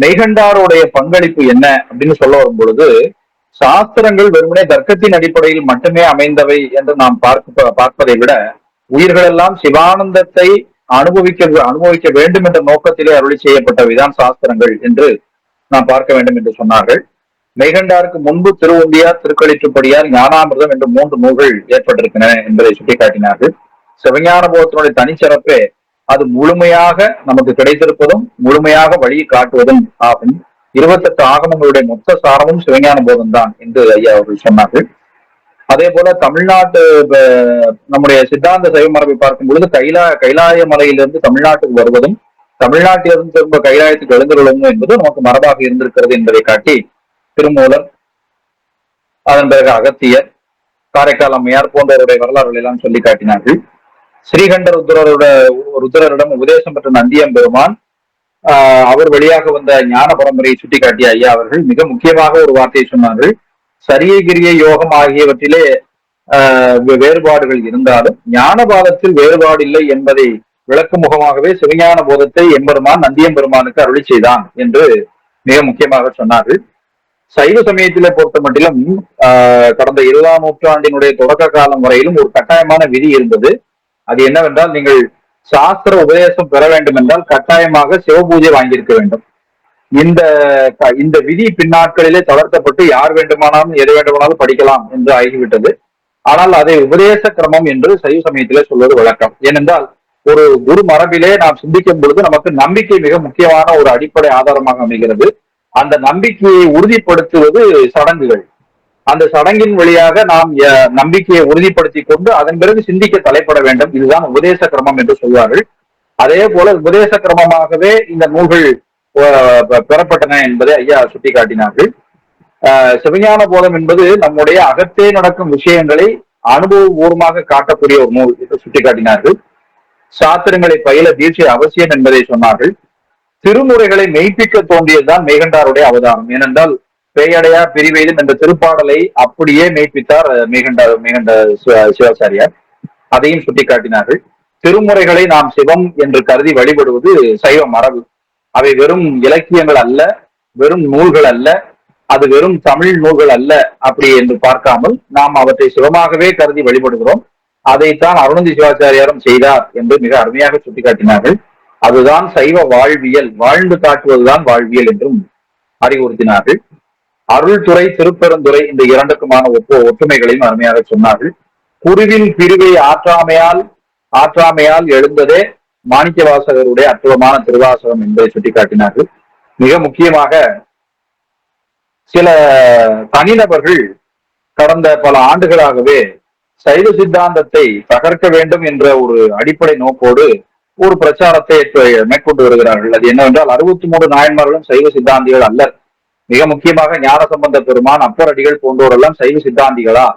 Speaker 1: மெய்கண்டாருடைய பங்களிப்பு என்ன அப்படின்னு சொல்ல வரும் பொழுது, சாஸ்திரங்கள் வெறுமனே தர்க்கத்தின் அடிப்படையில் மட்டுமே அமைந்தவை என்று நாம் பார்ப்பதை விட உயிர்கள் எல்லாம் சிவானந்தத்தை அனுபவிக்க வேண்டும் என்ற நோக்கத்திலே அருளி செய்யப்பட்டவைதான் சாஸ்திரங்கள் என்று நாம் பார்க்க வேண்டும் என்று சொன்னார்கள். மெய்கண்டாருக்கு முன்பு திருவுந்தியார், திருக்களிற்றுப்படியார், ஞானாமிர்தம் என்று 3 நூல்கள் ஏற்பட்டிருக்கின்றன என்பதை சுட்டிக்காட்டினார்கள். சிவஞான போதத்தினுடைய தனிச்சிறப்பே அது முழுமையாக நமக்கு கிடைத்திருப்பதும் முழுமையாக வழியை காட்டுவதும் ஆகும். 28 ஆகமங்களுடைய மொத்த சாரமும் சிவஞான போதம் தான் என்று ஐயா அவர்கள் சொன்னார்கள். அதே போல தமிழ்நாட்டு நம்முடைய சித்தாந்த சைவ மரபை பார்க்கும் பொழுது கைலாய மலையிலிருந்து தமிழ்நாட்டுக்கு வருவதும் தமிழ்நாட்டிலிருந்து திரும்ப கைலாயத்துக்கு எழுந்துள்ளதும் என்பது நமக்கு மரபாக இருந்திருக்கிறது என்பதை காட்டி திருமூலர், அதன் பிறகு அகத்தியர், காரைக்கால் அம்மையார் போன்றவருடைய வரலாறுகளை எல்லாம் சொல்லி காட்டினார்கள். ஸ்ரீகண்ட ருத்ரரிடம் உபதேசம் பெற்ற நந்தியம்பெருமான் அவர் வழியாக வந்த ஞான பரம்பரையை சுட்டி காட்டிய ஐயா அவர்கள் மிக முக்கியமாக ஒரு வார்த்தையை சொன்னார்கள். சரியை கிரிய யோகம் ஆகியவற்றிலே வேறுபாடுகள் இருந்தாலும் ஞானபாதத்தில் வேறுபாடு இல்லை என்பதை விளக்கும் முகமாகவே சிவஞான போதத்தை எம்பெருமான் நந்தியம்பெருமானுக்கு அருளி செய்தான் என்று மிக முக்கியமாக சொன்னார்கள். சைவ சமயத்திலே பொறுத்த மட்டிலும் கடந்த 20ஆம் நூற்றாண்டினுடைய தொடக்க காலம் வரையிலும் ஒரு கட்டாயமான விதி இருந்தது. அது என்னவென்றால், நீங்கள் சாஸ்திர உபதேசம் பெற வேண்டும் என்றால் கட்டாயமாக சிவபூஜை வாங்கியிருக்க வேண்டும். இந்த விதி பின்னாட்களிலே தளர்த்தப்பட்டு யார் வேண்டுமானாலும் எதை வேண்டுமானாலும் படிக்கலாம் என்று ஆகிவிட்டது. ஆனால் அதை உபதேச கிரமம் என்று சைவ சமயத்திலே சொல்வது வழக்கம். ஏனென்றால் ஒரு குரு மரபிலே நாம் சிந்திக்கும் பொழுது நமக்கு நம்பிக்கை மிக முக்கியமான ஒரு அடிப்படை ஆதாரமாக அமைகிறது. அந்த நம்பிக்கையை உறுதிப்படுத்துவது சடங்குகள். அந்த சடங்கின் வழியாக நாம் நம்பிக்கையை உறுதிப்படுத்தி கொண்டு அதன் பிறகு சிந்திக்க தலைப்பட வேண்டும். இதுதான் உபதேச கிரமம் என்று சொல்வார்கள். அதே போல உபதேச கிரமமாகவே இந்த நூல்கள் பெறப்பட்டன என்பதை ஐயா சுட்டி காட்டினார்கள். சிவஞான போதம் என்பது நம்முடைய அகத்தே நடக்கும் விஷயங்களை அனுபவபூர்வமாக காட்டக்கூடிய ஒரு நூல் என்று சுட்டி காட்டினார்கள். சாத்திரங்களை பயில தீட்சை அவசியம் என்பதை சொன்னார்கள். திருமுறைகளை மெய்ப்பிக்க தோன்றியதுதான் மெய்கண்டாருடைய அவதாரம். ஏனென்றால் பேயடையா பிரிவெய்தும் என்ற திருப்பாடலை அப்படியே மெய்ப்பித்தார் மெய்கண்ட சிவாச்சாரியார். அதையும் சுட்டிக்காட்டினார்கள். திருமுறைகளை நாம் சிவம் என்று கருதி வழிபடுவது சைவ மரபு. அவை வெறும் இலக்கியங்கள் அல்ல, வெறும் நூல்கள் அல்ல, அது வெறும் தமிழ் நூல்கள் அல்ல. அப்படி என்று பார்க்காமல் நாம் அவற்றை சிவமாகவே கருதி வழிபடுகிறோம். அதைத்தான் அருணந்தி சிவாச்சாரியாரும் செய்தார் என்று மிக அருமையாக சுட்டிக்காட்டினார்கள். அதுதான் சைவ வாழ்வியல், வாழ்ந்து காட்டுவதுதான் வாழ்வியல் என்றும் அறிவுறுத்தினார்கள். அருள்துறை, திருப்பெருந்துறை இந்த இரண்டுக்குமான ஒற்றுமைகளையும் அருமையாக சொன்னார்கள். குருவின் பிரிவை ஆற்றாமையால் எழுந்ததே மாணிக்க வாசகருடைய அற்புதமான திருவாசகம் என்பதை சுட்டிக்காட்டினார்கள். மிக முக்கியமாக சில தனிநபர்கள் கடந்த பல ஆண்டுகளாகவே சைவ சித்தாந்தத்தை தகர்க்க வேண்டும் என்ற ஒரு அடிப்படை நோக்கோடு ஒரு பிரச்சாரத்தை மேற்கொண்டு வருகிறார்கள். அது என்னவென்றால் 63 நாயன்மார்களும் சைவ சித்தாந்திகள் அல்ல. மிக முக்கியமாக ஞானசம்பந்த பெருமான், அப்பர் அடிகள் போன்றோரெல்லாம் சைவ சித்தாந்திகளா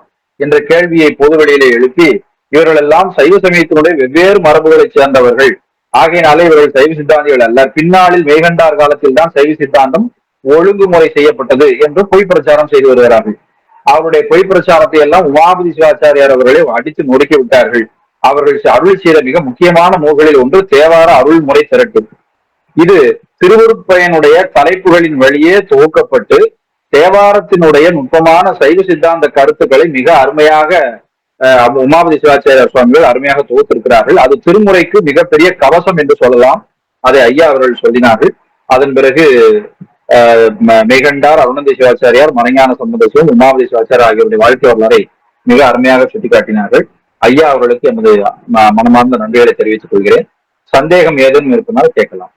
Speaker 1: என்ற கேள்வியை பொதுவெளியிலே எழுப்பி, இவர்கள் எல்லாம் சைவ சமயத்தினுடைய வெவ்வேறு மரபுகளை சேர்ந்தவர்கள், ஆகையினாலே இவர்கள் சைவ சித்தாந்திகள் அல்ல, பின்னாளில் மெய்கண்டார் காலத்தில் தான் சைவ சித்தாந்தம் ஒழுங்குமுறை செய்யப்பட்டது என்று பொய் பிரச்சாரம் செய்து வருகிறார்கள். அவருடைய பொய் பிரச்சாரத்தை எல்லாம் உமாபதி சிவாச்சாரியார் அவர்களை அடித்து நொறுக்கி விட்டார்கள். அவர்கள் அருள் செய்த மிக முக்கியமான நூல்களில் ஒன்று தேவார அருள்முறை திரட்டு. இது திருவருட்பயனுடைய தலைப்புகளின் வழியே துவக்கப்பட்டு தேவாரத்தினுடைய நுட்பமான சைவ சித்தாந்த கருத்துக்களை மிக அருமையாக உமாபதி சிவாச்சாரியார் சுவாமிகள் அருமையாக தொகுத்திருக்கிறார்கள். அது திருமுறைக்கு மிகப்பெரிய கவசம் என்று சொல்லலாம். அதை ஐயா அவர்கள் சொல்லினார்கள். அதன் பிறகு மெய்கண்டார், அருணந்தி சிவாச்சாரியார், மறைஞான சம்பந்த சிவம், உமாபதி சிவாச்சாரியார் ஆகியோருடைய வாழ்க்கை வரலாறை மிக அருமையாக சுட்டிக்காட்டினார்கள். ஐயா அவர்களுக்கு எமது மனமார்ந்த நன்றிகளை தெரிவித்துக் கொள்கிறேன். சந்தேகம் ஏதேனும் இருக்குனால் கேட்கலாம்.